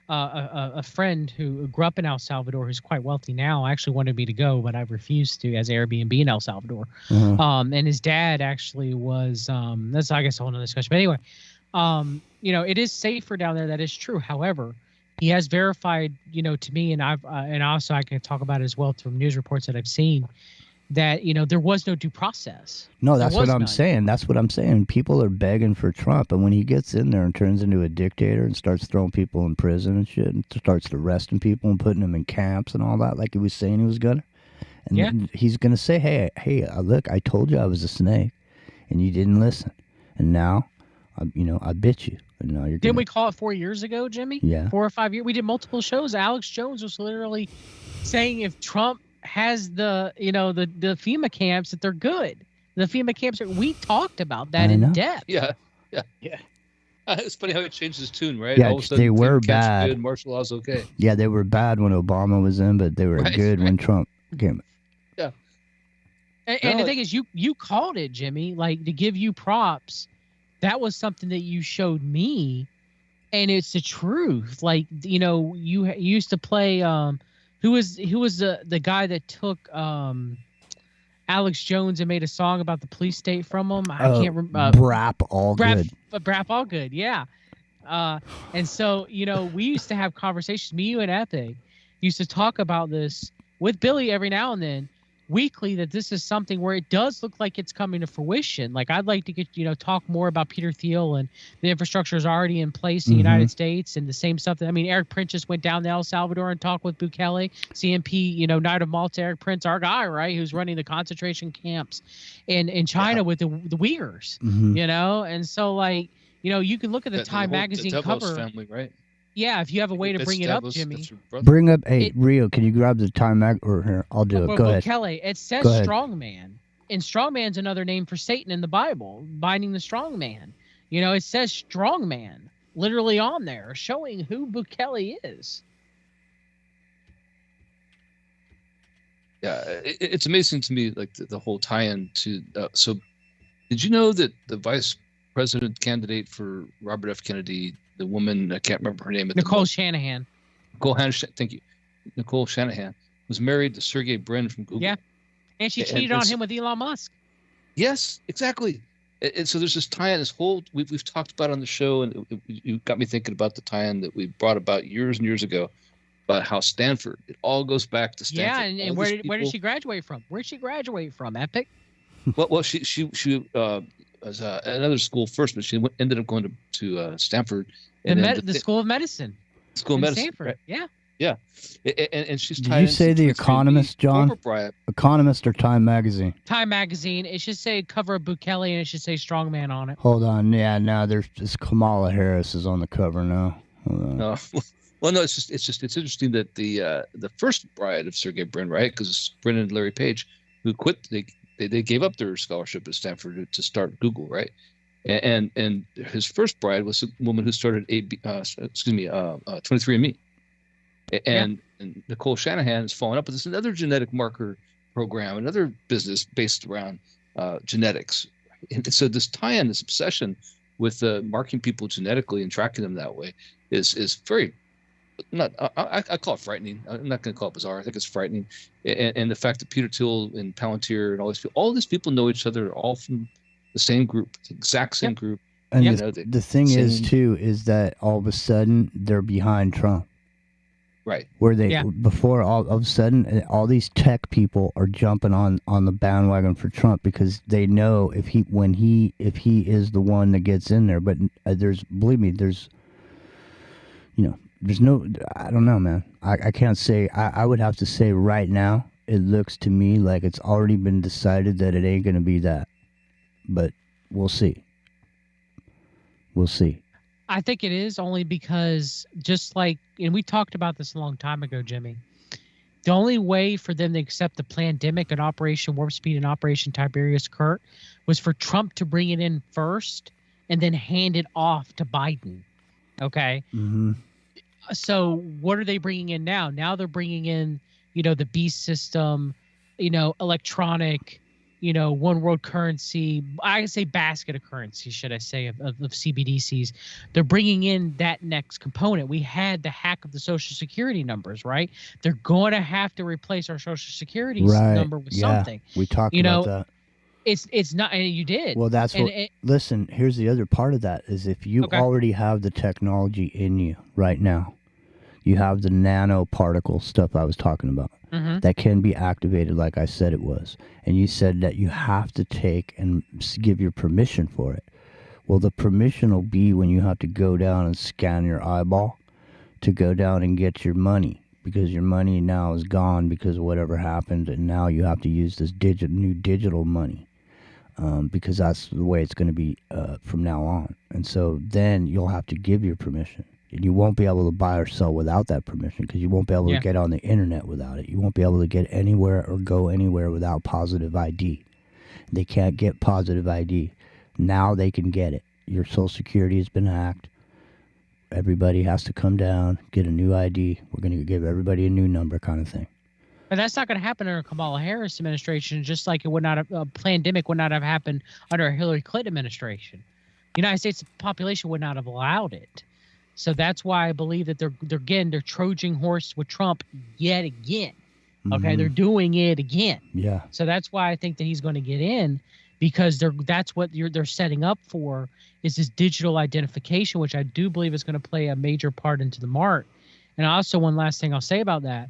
a friend who grew up in El Salvador who's quite wealthy now. Actually wanted me to go, but I refused to as Airbnb in El Salvador. And his dad actually was that's I guess a whole nother discussion. But anyway, it is safer down there. That is true. However, he has verified, to me, and and also I can talk about it as well from news reports that I've seen, that there was no due process. No, that's what I'm saying. That's what I'm saying. People are begging for Trump, and when he gets in there and turns into a dictator and starts throwing people in prison and shit, and starts arresting people and putting them in camps and all that, like he was saying he was gonna, and then he's gonna say, hey, look, I told you I was a snake, and you didn't listen, and now, I bit you. And now you're Didn't we call it 4 years ago, Jimmy? Yeah. 4 or 5 years. We did multiple shows. Alex Jones was literally saying if Trump has the FEMA camps, that they're good. The FEMA camps we talked about that in depth. Yeah. It's funny how it changed his tune, right? Yeah, All of a sudden, they were camps bad. Good, martial law's okay. Yeah, they were bad when Obama was in, but they were good when Trump came. Yeah. And the thing is, you called it, Jimmy. Like, to give you props, that was something that you showed me, and it's the truth. Like, you used to play. Who was the guy that took Alex Jones and made a song about the police state from him? I can't remember. Brap Allgood. Brap Allgood, yeah. And so we used to have conversations. Me, you, and Epic used to talk about this with Billy every now and then, weekly, that this is something where it does look like it's coming to fruition. Like, I'd like to get talk more about Peter Thiel, and the infrastructure is already in place in the United States, and the same stuff that Eric Prince just went down to El Salvador and talked with Bukele, CMP, Knight of Malta, Eric Prince, our guy, right, who's running the concentration camps in China with the Uyghurs, and so you can look at the Time magazine the cover. family, right? Yeah, if you have a way to That's- bring it that up, was- Jimmy. that's her brother. Bring up, hey, It- Rio, can you grab the time mag? Or here, I'll do it. Go ahead. Kelly, it says Go ahead. strongman. And strongman's another name for Satan in the Bible, binding the strongman. You know, it says strongman literally on there, showing who Bukele is. Yeah, it's amazing to me, like the whole tie-in to. So, did you know that the vice president candidate for Robert F. Kennedy, the woman, I can't remember her name. Nicole Shanahan. Thank you. Nicole Shanahan was married to Sergey Brin from Google. Yeah. And she cheated on him with Elon Musk. Yes, exactly. And so there's this tie-in, this whole we've talked about on the show, and you got me thinking about the tie-in that we brought about years and years ago about how Stanford. It all goes back to Stanford. Yeah, and All where these did people- she graduate from? Where did she graduate from? Epic. Well, she was another school first, but she ended up going to Stanford. And then The School of Medicine. School of in Medicine. Stanford. Right? Yeah. Yeah, and she's. Did tied you into say The 23andMe. Economist, John? Former Bryant. Economist or Time Magazine? Time Magazine. It should say cover of Bukele, and it should say strongman on it. Hold on. Yeah, now there's this Kamala Harris is on the cover now. Hold on. No, well, no, it's interesting that the first bride of Sergey Brin, right? Because Brin and Larry Page, who quit, they gave up their scholarship at Stanford to start Google, right? And his first bride was a woman who started 23andMe, and Nicole Shanahan is following up with this another genetic marker program, another business based around genetics. And so this tie-in, this obsession with marking people genetically and tracking them that way is very not. I call it frightening. I'm not going to call it bizarre. I think it's frightening, and the fact that Peter Thiel and Palantir and all these people know each other, all from the same group, the exact same group. And You the, know, the thing is, same- too, is that all of a sudden they're behind Trump. Right. Where they Yeah. before all of a sudden all these tech people are jumping on the bandwagon for Trump because they know if he is the one that gets in there. But believe me, there's no, I don't know, man. I can't say. I would have to say right now it looks to me like it's already been decided that it ain't gonna be that. But we'll see. We'll see. I think it is only because just like, and we talked about this a long time ago, Jimmy, the only way for them to accept the pandemic and Operation Warp Speed and Operation Tiberius Kurt was for Trump to bring it in first and then hand it off to Biden. Okay. Mm-hmm. So what are they bringing in now? Now they're bringing in, the beast system, electronic, one world currency. I say basket of currency, should I say, of CBDCs. They're bringing in that next component. We had the hack of the Social Security numbers, right? They're going to have to replace our Social Security number with something. We talked about that. It's not, and you did. Well, that's And what. Listen, here's the other part of that: is if you already have the technology in you right now, you have the nanoparticle stuff I was talking about that can be activated, like I said it was, and you said that you have to take and give your permission for it. Well, the permission will be when you have to go down and scan your eyeball to go down and get your money, because your money now is gone because of whatever happened, and now you have to use this new digital money. Because that's the way it's going to be from now on. And so then you'll have to give your permission. And you won't be able to buy or sell without that permission, because you won't be able to get on the internet without it. You won't be able to get anywhere or go anywhere without positive ID. They can't get positive ID. Now they can get it. Your Social Security has been hacked. Everybody has to come down, get a new ID. We're going to give everybody a new number, kind of thing. But that's not going to happen under Kamala Harris administration, just like it would not have, a pandemic would not have happened under a Hillary Clinton administration. The United States population would not have allowed it. So that's why I believe that they're Trojan horse with Trump yet again. Okay, they're doing it again. Yeah. So that's why I think that he's going to get in, because that's what they're setting up for, is this digital identification, which I do believe is going to play a major part into the mark. And also, one last thing I'll say about that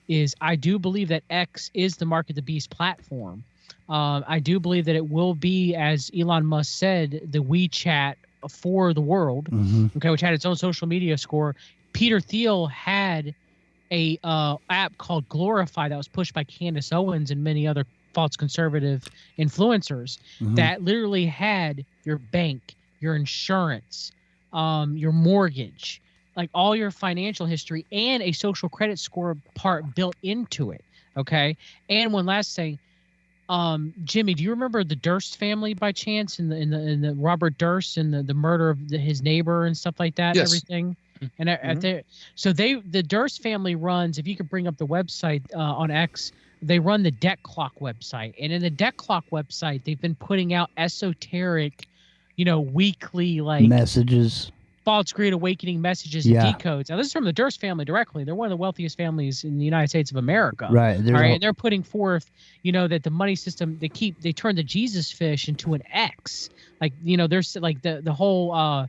is I do believe that X is the Mark of the Beast platform. I do believe that it will be, as Elon Musk said, the WeChat for the world, okay, which had its own social media score. Peter Thiel had a app called Glorify that was pushed by Candace Owens and many other false conservative influencers that literally had your bank, your insurance, your mortgage, like all your financial history and a social credit score part built into it. Okay. And one last thing, Jimmy, do you remember the Durst family by chance, in the Robert Durst and the murder of his neighbor and stuff like that? Yes. And everything. And the Durst family runs, if you could bring up the website on X, they run the Debt Clock website. And in the Debt Clock website, they've been putting out esoteric, weekly messages, false great awakening messages and decodes. Now, this is from the Durst family directly. They're one of the wealthiest families in the United States of America. Right. All right. And they're putting forth, that the money system, they turn the Jesus fish into an X. Like, there's like the whole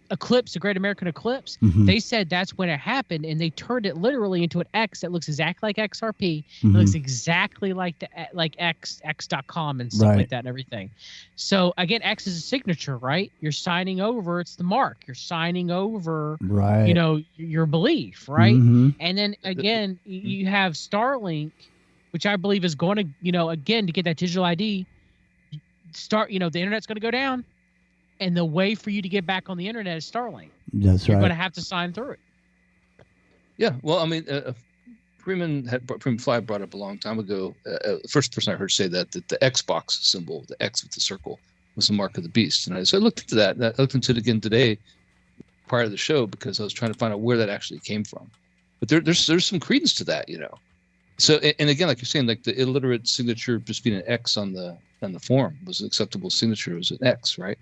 eclipse, the Great American Eclipse. They said that's when it happened, and they turned it literally into an X that looks exactly like XRP. It looks exactly like X.com and stuff like that and everything. So again, X is a signature, right? You're signing over. It's the mark. You're signing over, your belief, right? And then again, you have Starlink, which I believe is going to, again, to get that digital ID. The internet's going to go down. And the way for you to get back on the internet is Starlink. That's You're going to have to sign through it. Yeah, well, I mean, Freeman Fly brought up a long time ago. The first person I heard say that the Xbox symbol, the X with the circle, was the mark of the beast. And so I looked into that. I looked into it again today, prior to the show, because I was trying to find out where that actually came from. But there's some credence to that, So, and again, like you're saying, like the illiterate signature just being an X on the form was an acceptable signature. It was an X, right?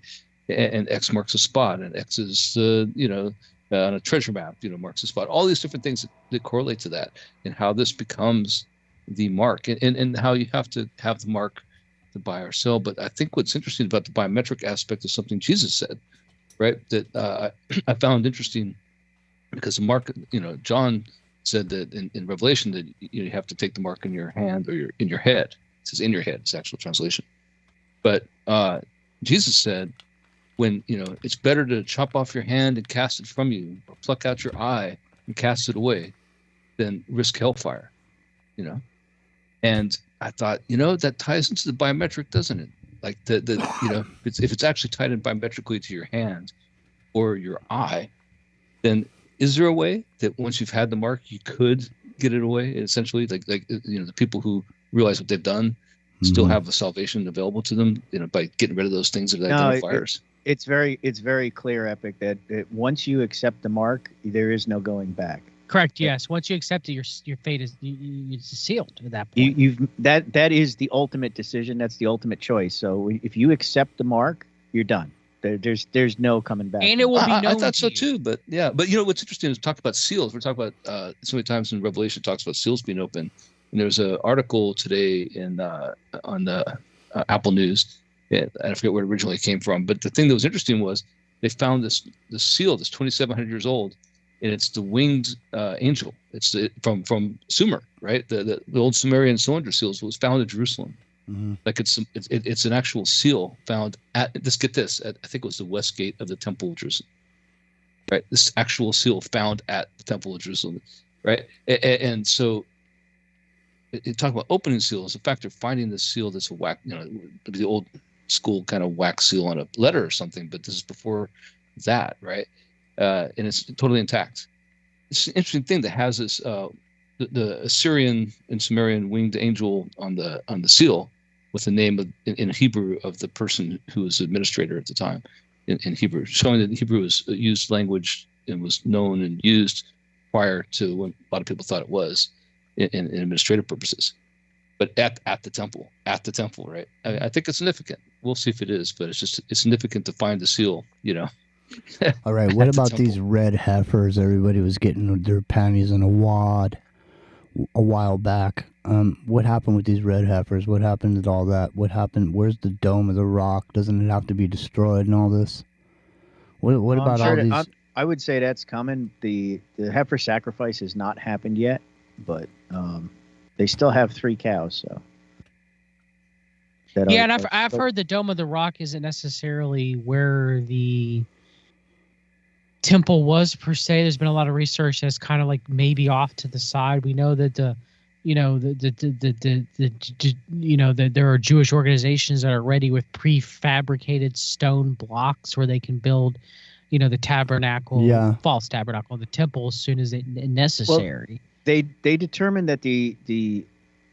And X marks a spot, and X is, on a treasure map, marks a spot. All these different things that correlate to that, and how this becomes the mark, and how you have to have the mark to buy or sell. But I think what's interesting about the biometric aspect is something Jesus said, right? That I found interesting, because the mark, John said that in Revelation that you have to take the mark in your hand or in your head. It says in your head, it's the actual translation. But Jesus said, when it's better to chop off your hand and cast it from you, or pluck out your eye and cast it away, than risk hellfire. And I thought, that ties into the biometric, doesn't it? Like if it's actually tied in biometrically to your hand or your eye, then is there a way that once you've had the mark, you could get it away? Essentially, like the people who realize what they've done still have a salvation available to them, by getting rid of those things that identifiers. It's very clear, Epic, that once you accept the mark, there is no going back. Correct. Yes. Once you accept it, your fate is it's sealed at that point. That is the ultimate decision. That's the ultimate choice. So if you accept the mark, you're done. There's no coming back. And it will be known. I thought so too, but yeah. But what's interesting is talk about seals. We're talking about so many times in Revelation it talks about seals being open. And there's an article today on the Apple News. Yeah, I forget where it originally came from, but the thing that was interesting was they found this seal that's 2,700 years old, and it's the winged angel. It's from Sumer, right? The old Sumerian cylinder seals was found in Jerusalem. Like it's an actual seal found at I think it was the west gate of the Temple of Jerusalem, right? This actual seal found at the Temple of Jerusalem, right? And so it talk about opening seals. In fact, they're finding this seal that's a wax, the old school kind of wax seal on a letter or something, but this is before that, right? And it's totally intact. It's an interesting thing that has this the Assyrian and Sumerian winged angel on the seal with the name in Hebrew of the person who was administrator at the time in Hebrew, showing that Hebrew was a used language and was known and used prior to when a lot of people thought it was in administrative purposes. But at the temple, right? I think it's significant. We'll see if it is, but it's significant to find the seal, All right, what about these red heifers? Everybody was getting their panties in a wad a while back. What happened with these red heifers? What happened to all that? What happened? Where's the Dome of the Rock? Doesn't it have to be destroyed and all this? What about all these? I would say that's coming. The heifer sacrifice has not happened yet, but they still have 3 cows, so. And I've heard the Dome of the Rock isn't necessarily where the temple was per se. There's been a lot of research that's kind of like maybe off to the side. We know that that there are Jewish organizations that are ready with prefabricated stone blocks where they can build, the tabernacle, Yeah. false tabernacle, the temple as soon as necessary. They determined that the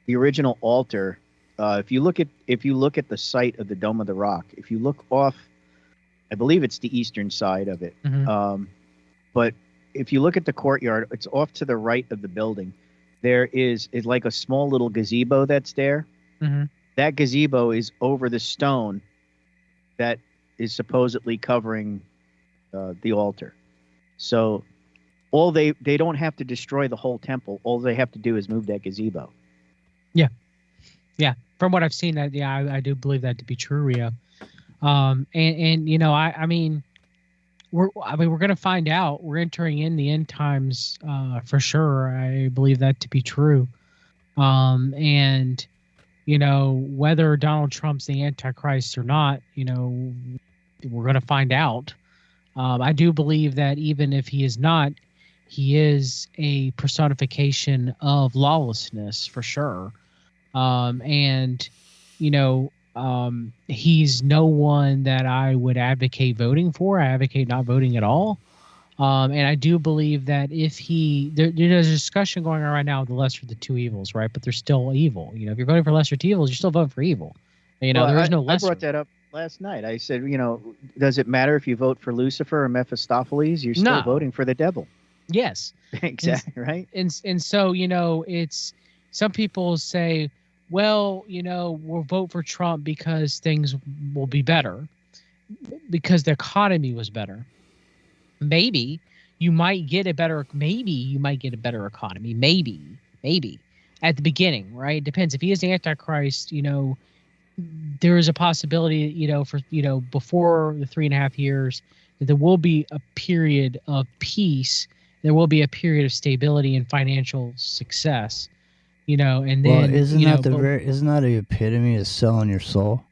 original altar, if you look at the site of the Dome of the Rock, if you look off, I believe it's the eastern side of it. Mhm. But if you look at the courtyard, it's off to the right of the building. There is like a small little gazebo that's there. Mhm. That gazebo is over the stone that is supposedly covering the altar. So they don't have to destroy the whole temple. All they have to do is move that gazebo. Yeah, from what I've seen, that I do believe that to be true, Rio. And I mean, we're gonna find out. We're entering in the end times for sure. I believe that to be true. And whether Donald Trump's the Antichrist or not, we're gonna find out. I do believe that even if he is not, he is a personification of lawlessness for sure. And he's no one that I would advocate voting for. I advocate not voting at all. And I do believe that if there's a discussion going on right now of the lesser of the two evils, right? But they're still evil. If you're voting for lesser of two evils, you're still voting for evil. Well, there is no I lesser. brought that up last night. I said, does it matter if you vote for Lucifer or Mephistopheles? You're still voting for the devil. Yes. Exactly, right? And so, it's some people say, well, we'll vote for Trump because things will be better, because the economy was better. Maybe you might get a better economy. Maybe at the beginning, right? It depends. If he is the Antichrist, there is a possibility, for before the 3.5 years, that there will be a period of peace. There will be a period of stability and financial success. And then isn't that the epitome of selling your soul?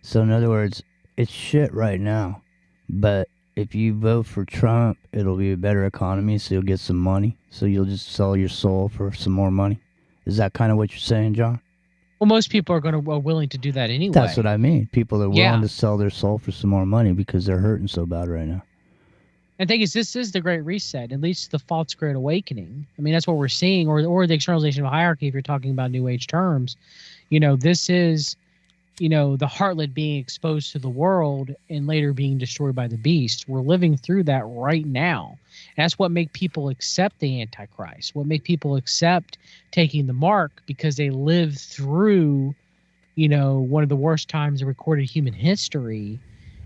So in other words, it's shit right now, but if you vote for Trump, it'll be a better economy, so you'll get some money. So you'll just sell your soul for some more money. Is that kind of what you're saying, John? Well, most people are willing to do that anyway. That's what I mean. People are willing Yeah. to sell their soul for some more money because they're hurting so bad right now. And the thing is, this is the Great Reset, at least the false Great Awakening. I mean, that's what we're seeing, or the externalization of hierarchy, if you're talking about New Age terms. This is, the harlot being exposed to the world and later being destroyed by the beast. We're living through that right now. That's what make people accept the Antichrist, what make people accept taking the mark, because they live through, one of the worst times in recorded human history.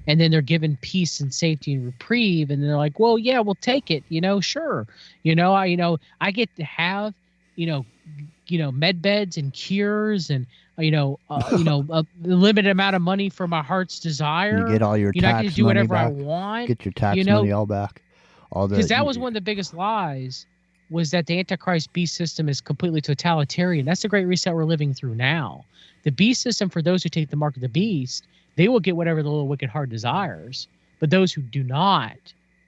And then they're given peace and safety and reprieve, and they're like, "Well, yeah, we'll take it, sure, I get to have, med beds and cures, and a limited amount of money for my heart's desire. You get all your I tax can do money whatever I back. want. Get your tax money all back. Because that was one of the biggest lies, was that the Antichrist beast system is completely totalitarian. That's the Great Reset we're living through now. The beast system, for those who take the mark of the beast, they will get whatever the little wicked heart desires. But those who do not,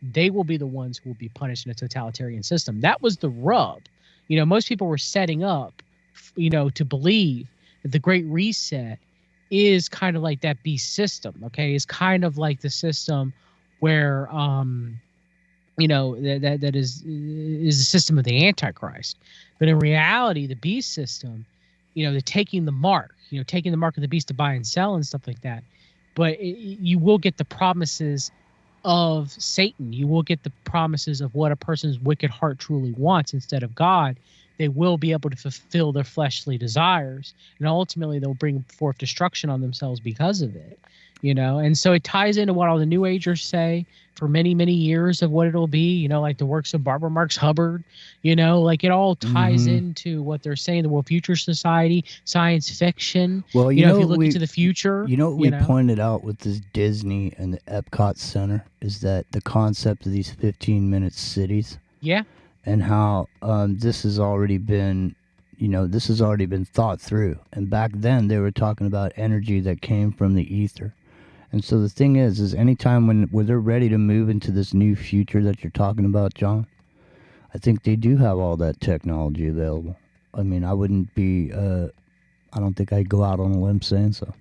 they will be the ones who will be punished in a totalitarian system. That was the rub. Most people were setting up, to believe that the Great Reset is kind of like that beast system. Okay, it's kind of like the system where that is the system of the Antichrist. But in reality, the beast system, they're taking the mark, taking the mark of the beast to buy and sell and stuff like that. But you will get the promises of Satan. You will get the promises of what a person's wicked heart truly wants instead of God. They will be able to fulfill their fleshly desires, and ultimately they'll bring forth destruction on themselves because of it. And so it ties into what all the New Agers say for many, many years of what it'll be, like the works of Barbara Marx Hubbard, like it all ties into what they're saying, the World Future Society, science fiction. Well, if you look into the future. What we pointed out with this Disney and the Epcot Center is that the concept of these 15-minute cities. Yeah. And how this has already been thought through. And back then they were talking about energy that came from the ether. And so the thing is anytime when they're ready to move into this new future that you're talking about, John, I think they do have all that technology available. I mean, I wouldn't be, I don't think I'd go out on a limb saying so.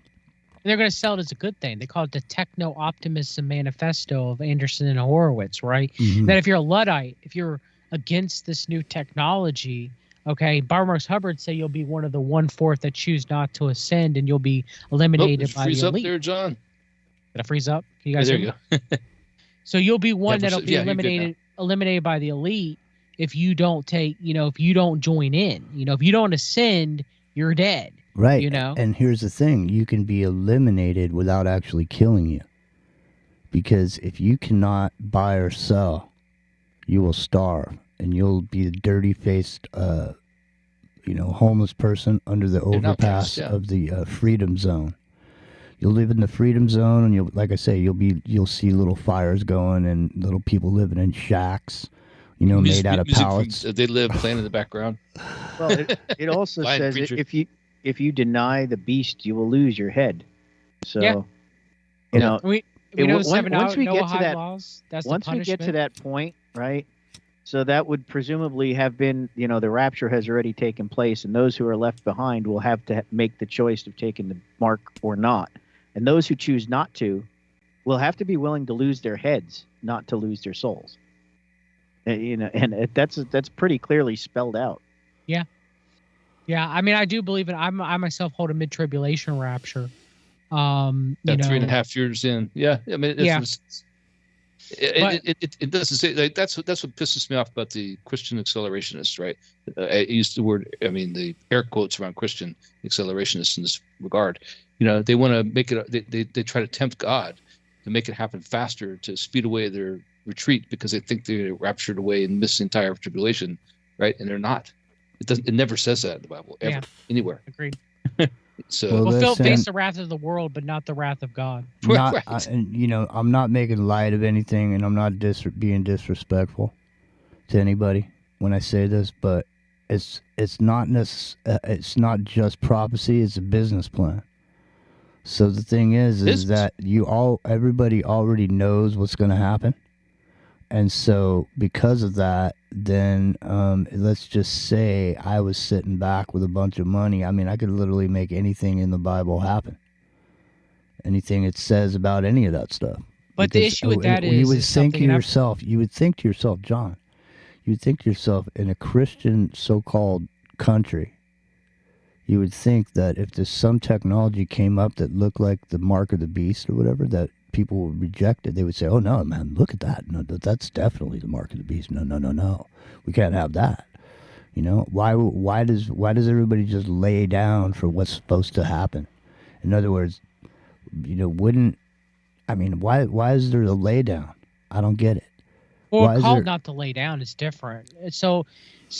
they're going to sell it as a good thing. They call it the Techno Optimism Manifesto of Anderson and Horowitz, right? That if you're a Luddite, if you're against this new technology, okay, Barmarks Hubbard say you'll be one of the 1/4 that choose not to ascend, and you'll be eliminated by freeze the up elite. there, John. Did I freeze up? Can you Yeah, guys there hear you me? go. So you'll be one that'll be you're good now. eliminated by the elite if you don't if you don't join in. If you don't ascend, you're dead. Right. And here's the thing. You can be eliminated without actually killing you. Because if you cannot buy or sell, you will starve. And you'll be a dirty-faced, homeless person under the overpass of the freedom zone. You'll live in the freedom zone, and you'll see little fires going and little people living in shacks, made out of pallets. They live playing in the background. Well, it also says that if you deny the beast, you will lose your head. So, we know once we get to that, laws, that's once we get to that point, right? So that would presumably have been, the rapture has already taken place, and those who are left behind will have to make the choice of taking the mark or not. And those who choose not to will have to be willing to lose their heads, not to lose their souls. And that's pretty clearly spelled out. Yeah. Yeah, I mean, I do believe it. I myself hold a mid-tribulation rapture. 3.5 years in. Yeah, I mean, it doesn't say like, that's what pisses me off about the Christian accelerationists, right? I use the air quotes around Christian accelerationists in this regard. They want to make it. They try to tempt God to make it happen faster, to speed away their retreat because they think they're raptured away and miss the entire tribulation, right? And they're not. It never says that in the Bible ever anywhere. Agreed. So we'll face the wrath of the world, but not the wrath of God. I'm not making light of anything, and I'm not being disrespectful to anybody when I say this, but it's not just prophecy; it's a business plan. So the thing is that everybody already knows what's going to happen. And so because of that, then let's just say I was sitting back with a bunch of money. I mean, I could literally make anything in the Bible happen. Anything it says about any of that stuff. But the issue with that you would think to yourself, John, you would think to yourself, in a Christian so-called country, you would think that if there's some technology came up that looked like the mark of the beast or whatever, that people would reject it. They would say, "Oh no, man, look at that! No, that's definitely the mark of the beast. No, we can't have that." Why does everybody just lay down for what's supposed to happen? In other words, why is there a lay down? I don't get it. Well, called not to lay down is different. So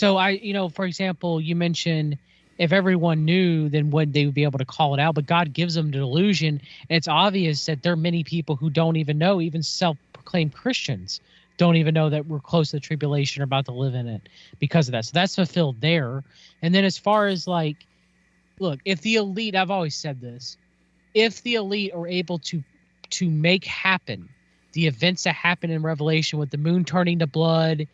I, for example, you mentioned, if everyone knew, then they would be able to call it out. But God gives them the delusion. And it's obvious that there are many people who don't even know, even self-proclaimed Christians don't even know that we're close to the tribulation or about to live in it because of that. So that's fulfilled there. And then as far as look, if the elite, I've always said this, if the elite are able to make happen the events that happen in Revelation with the moon turning to blood,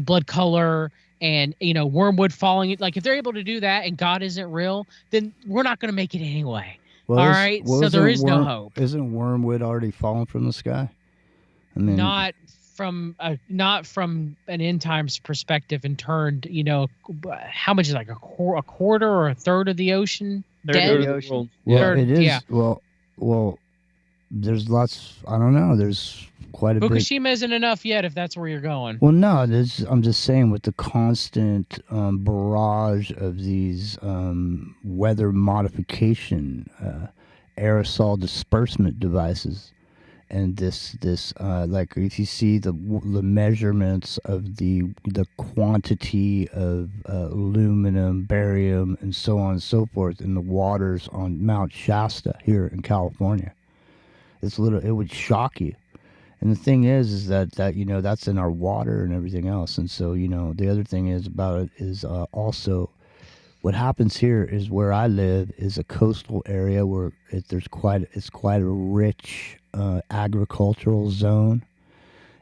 blood color, and wormwood falling, if they're able to do that and God isn't real, then we're not going to make it anyway. All right, so there is no hope. Isn't wormwood already fallen from the sky? I mean, not from an end times perspective and turned. How much is a quarter or a third of the ocean dead? Third of the world. Well, it is. Yeah. Well, there's lots. I don't know. There's quite a bit. Fukushima isn't enough yet, if that's where you're going. Well, no. I'm just saying, with the constant barrage of these weather modification aerosol disbursement devices, and this if you see the measurements of the quantity of aluminum, barium, and so on and so forth in the waters on Mount Shasta here in California. It would shock you. And the thing is that that's in our water and everything else. And so, the other thing about it is also what happens here is where I live is a coastal area where it's quite a rich agricultural zone.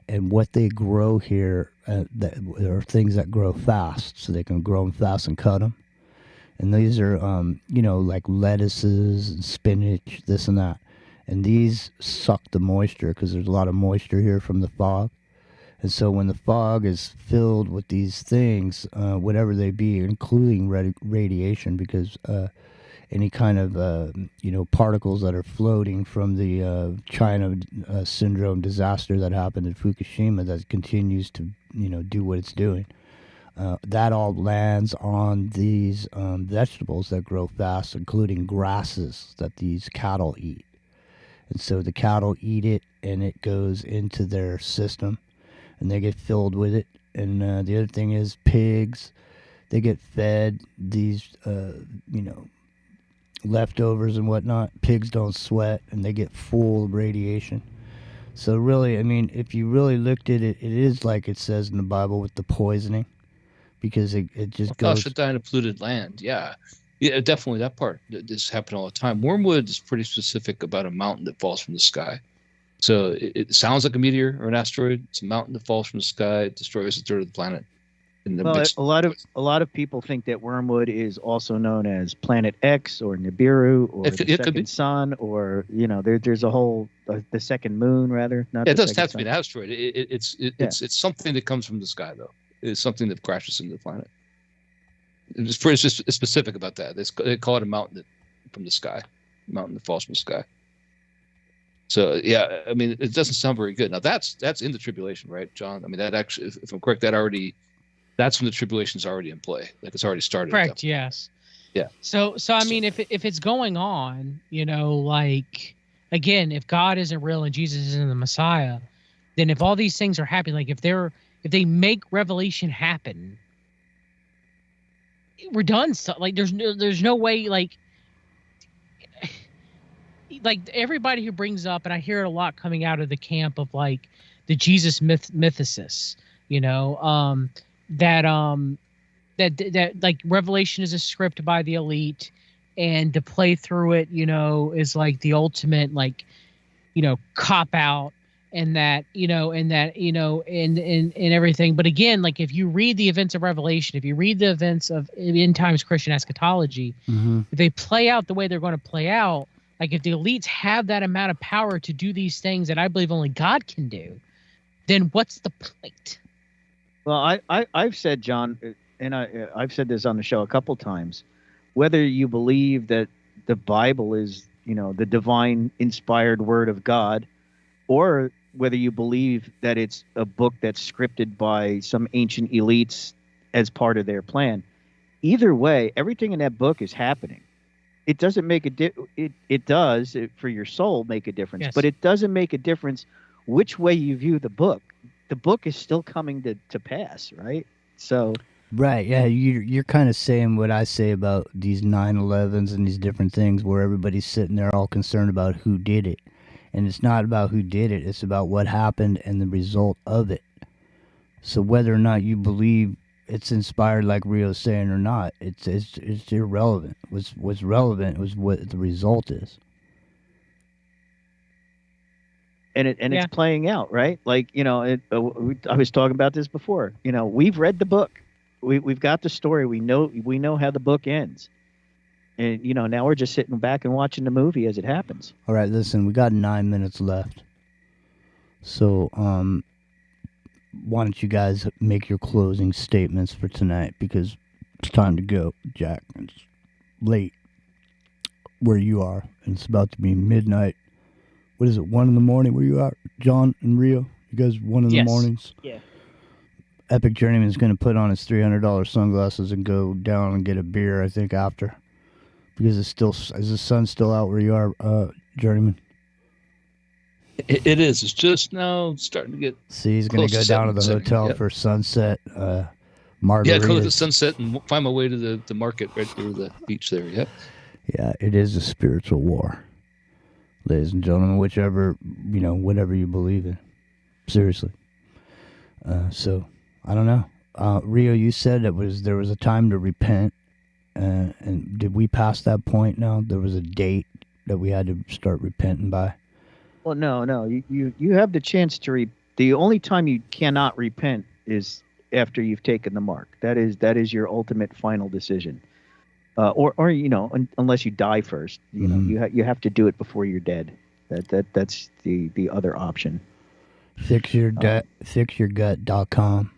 And what they grow here, there are things that grow fast, so they can grow them fast and cut them. and these are like lettuces and spinach, this and that, and these suck the moisture because there's a lot of moisture here from the fog. And so when the fog is filled with these things, whatever they be, including radiation, because any kind of particles that are floating from the China syndrome disaster that happened in Fukushima that continues to do what it's doing, that all lands on these vegetables that grow fast, including grasses that these cattle eat. And so the cattle eat it, and it goes into their system, and they get filled with it. And the other thing is pigs, they get fed these, leftovers and whatnot. Pigs don't sweat, and they get full of radiation. So really, I mean, if you really looked at it, it is like it says in the Bible with the poisoning, because it just goes. Shut down a polluted land. Yeah, definitely that part. This happen all the time. Wormwood is pretty specific about a mountain that falls from the sky. So it sounds like a meteor or an asteroid. It's a mountain that falls from the sky. It destroys a third of the planet. Well, a lot of people think that wormwood is also known as Planet X or Nibiru or the second sun, or there's a whole the second moon rather. Not it doesn't have to be an asteroid. It's something that comes from the sky though. It's something that crashes into the planet. It's just specific about that. They call it a mountain from the sky, mountain that falls from the sky. So yeah, I mean, it doesn't sound very good. Now that's in the tribulation, right, John? I mean, that actually, if I'm correct, that's when the tribulation's already in play. Like it's already started. Correct. Yes. Yeah. So I mean, if it's going on, like again, if God isn't real and Jesus isn't the Messiah, then if all these things are happening, like if they make revelation happen, we're done. So, like there's no way like everybody who brings up, and I hear it a lot coming out of the camp of like the Jesus mythicists, that like revelation is a script by the elite, and to play through it, is like the ultimate like, cop out, and that, and everything. But again, like if you read the events of Revelation, if you read the events of end times Christian eschatology, if they play out the way they're going to play out, like if the elites have that amount of power to do these things that I believe only God can do, then what's the point? Well, I've said, John, and I've said this on the show a couple times, whether you believe that the Bible is, the divine inspired word of God, or whether you believe that it's a book that's scripted by some ancient elites as part of their plan, either way, everything in that book is happening. It doesn't make it does for your soul make a difference, yes. But it doesn't make a difference which way you view the book. The book is still coming to pass, right? So, right, yeah, you're kind of saying what I say about these 9/11s and these different things, where everybody's sitting there all concerned about who did it, and it's not about who did it; it's about what happened and the result of it. So whether or not you believe it's inspired, like Rio's saying, or not, it's irrelevant. What's relevant was what the result is. And it's playing out, right? Like, I was talking about this before. We've read the book, we've got the story. We know how the book ends, and now we're just sitting back and watching the movie as it happens. All right, listen, we got 9 minutes left, so why don't you guys make your closing statements for tonight, because it's time to go, Jack. It's late where you are, and it's about to be midnight. What is it, 1 in the morning where you are, John and Rio? You guys 1 in the mornings? Yeah. Epic Journeyman's going to put on his $300 sunglasses and go down and get a beer, I think, after. Because is the sun still out where you are, Journeyman? It is. It's just now starting to get. See, he's going to go down to the hotel for sunset margaritas. Yeah, go to the sunset and find my way to the market right through the beach there. Yep. Yeah, it is a spiritual war, ladies and gentlemen, whatever you believe in. Seriously. So, I don't know. Rio, you said there was a time to repent. And did we pass that point now? There was a date that we had to start repenting by? Well, no. You have the chance to the only time you cannot repent is after you've taken the mark. That is your ultimate final decision. or unless you die first, you have to do it before you're dead. That's the other option. Fixyourgut.com.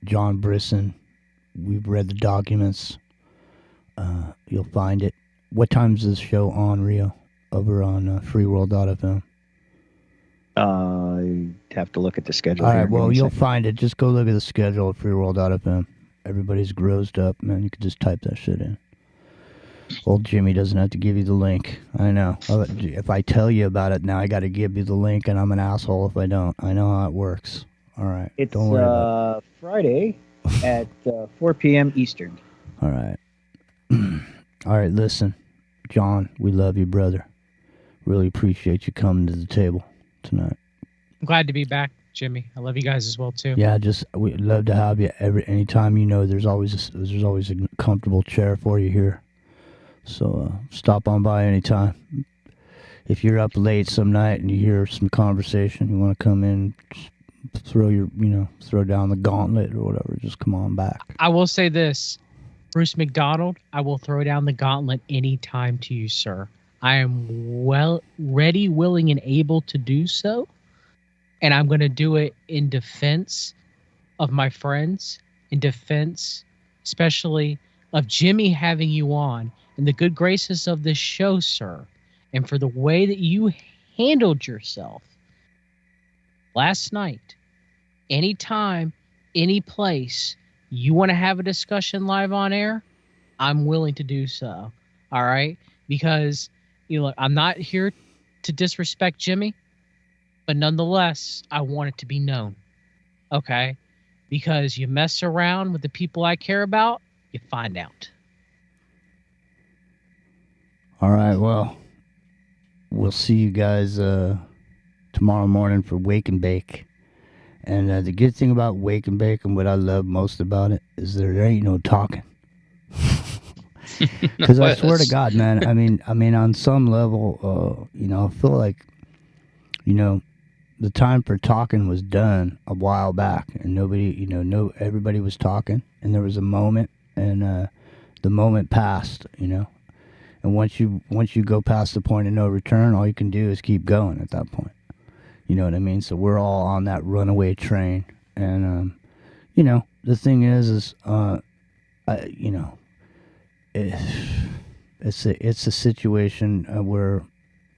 John Brisson. We've read the documents. You'll find it. What time's this show on, Rio? Over on freeworld.fm. I have to look at the schedule. All here. right, Give me well, a you'll second. find it. Just go look at the schedule at freeworld.fm. Everybody's grossed up, man. You can just type that shit in. Old Jimmy doesn't have to give you the link. I know. If I tell you about it now, I got to give you the link, and I'm an asshole if I don't. I know how it works. All right. It's Don't worry about it. Friday at 4 p.m. Eastern. All right. All right, listen. John, we love you, brother. Really appreciate you coming to the table tonight. I'm glad to be back, Jimmy. I love you guys as well too. Yeah, we'd love to have you anytime. There's always a comfortable chair for you here. So stop on by anytime. If you're up late some night and you hear some conversation, you want to come in, throw down the gauntlet or whatever, just come on back. I will say this, Bruce McDonald, I will throw down the gauntlet anytime to you, sir. I am ready, willing, and able to do so. And I'm going to do it in defense of my friends, in defense, especially of Jimmy having you on, in the good graces of this show, sir, and for the way that you handled yourself last night. Anytime, any place you want to have a discussion live on air, I'm willing to do so. All right? Because, I'm not here to disrespect Jimmy, but nonetheless, I want it to be known. Okay? Because you mess around with the people I care about, you find out. All right, well, we'll see you guys tomorrow morning for Wake and Bake. And the good thing about Wake and Bake and what I love most about it is there ain't no talking. Because I swear to God, man, I mean, on some level, I feel like, the time for talking was done a while back, and nobody, everybody was talking, and there was a moment, and the moment passed, And once you go past the point of no return, all you can do is keep going at that point. You know what I mean? So we're all on that runaway train, and the thing is, it's a situation where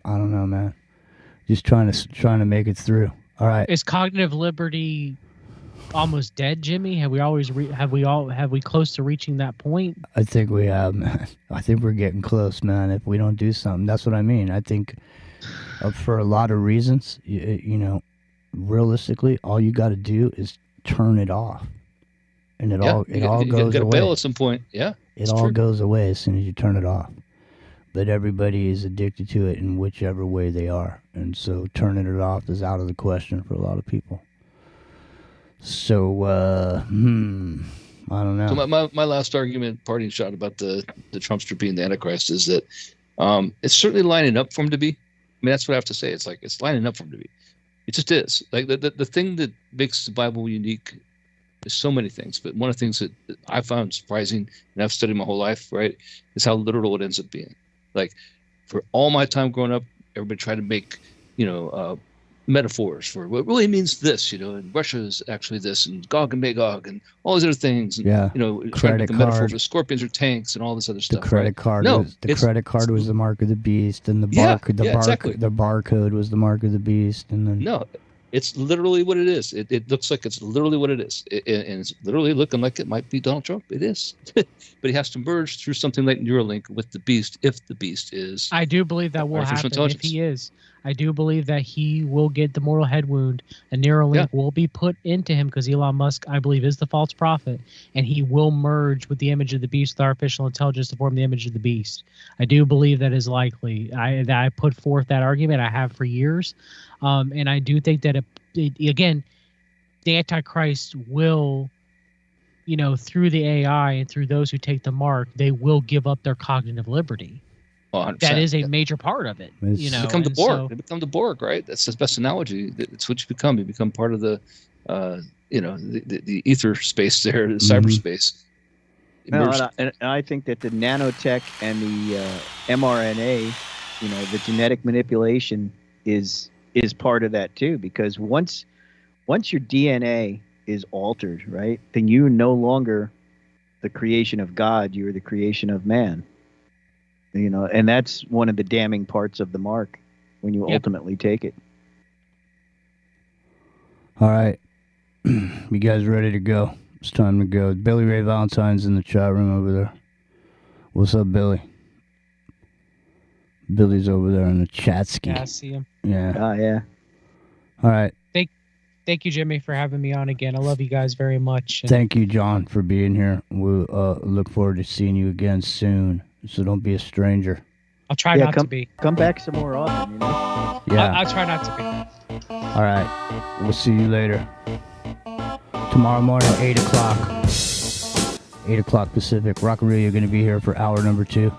I don't know, man. Just trying to make it through. All right. Is cognitive liberty almost dead, Jimmy? Have we close to reaching that point? I think we have, man. I think we're getting close, man. If we don't do something, that's what I mean. I think for a lot of reasons, realistically, all you got to do is turn it off, and it all goes got to away. bail at some point. Yeah, it all goes away as soon as you turn it off. But everybody is addicted to it in whichever way they are, and so turning it off is out of the question for a lot of people. So, I don't know. So my last argument, parting shot about the Trumpster being the Antichrist is that it's certainly lining up for him to be. I mean, that's what I have to say. It's like it's lining up for him to be. It just is. Like the thing that makes the Bible unique is so many things, but one of the things that I found surprising, and I've studied my whole life, right, is how literal it ends up being. Like for all my time growing up, everybody tried to make, metaphors for what really means this, and Russia is actually this, and Gog and Magog, and all these other things. And, Yeah. Trying to Credit make a metaphor card. for scorpions or tanks and all this other The stuff. credit right? card No, was it's- credit card was the mark of the beast, and the exactly. the barcode was the mark of the beast, and then No, it's literally what it is. It looks like it's literally what it is. And it's literally looking like it might be Donald Trump. It is. But he has to merge through something like Neuralink with the beast, if the beast is. I do believe that will Artificial happen if intelligence. he is. I do believe that he will get the mortal head wound. A Neuralink will be put into him because Elon Musk, I believe, is the false prophet, and he will merge with the image of the beast, the artificial intelligence, to form the image of the beast. I do believe that is likely. I put forth that argument. I have for years, and I do think that again, the Antichrist will, through the AI and through those who take the mark, they will give up their cognitive liberty. 100%. That is a major part of it. It's- Become the and Borg. so- They become the Borg, right? That's the best analogy. It's what you become. You become part of the, the ether space there, the cyberspace. No, emerged. and I think that the nanotech and the mRNA, the genetic manipulation is part of that too. Because once your DNA is altered, right, then you're no longer the creation of God. You're the creation of man. And that's one of the damning parts of the mark when you ultimately take it. All right. You guys ready to go? It's time to go. Billy Ray Valentine's in the chat room over there. What's up, Billy? Billy's over there in the chat ski. Yeah, I see him. Yeah. Oh, yeah. All right. Thank you, Jimmy, for having me on again. I love you guys very much. And Thank you, John, for being here. We'll look forward to seeing you again soon. So don't be a stranger. I'll try not to be. Come back some more often. Yeah. I'll try not to be. All right. We'll see you later. Tomorrow morning, 8 o'clock. 8 o'clock Pacific. Rockarillo, you're going to be here for hour number 2.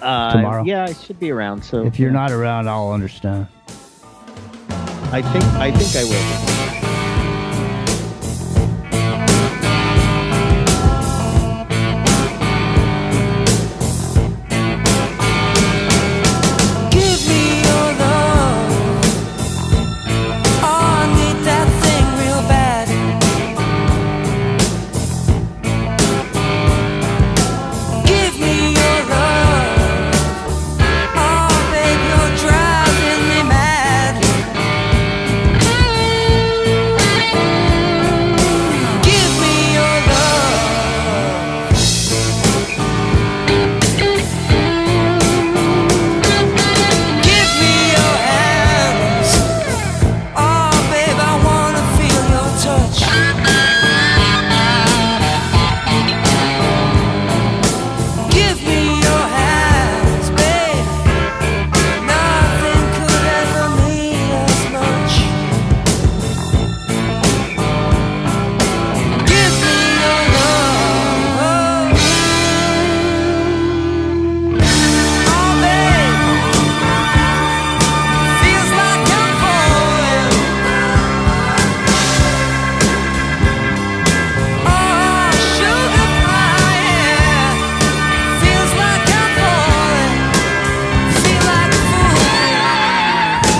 Tomorrow. Yeah, I should be around. So If you're not around, I'll understand. I think I will.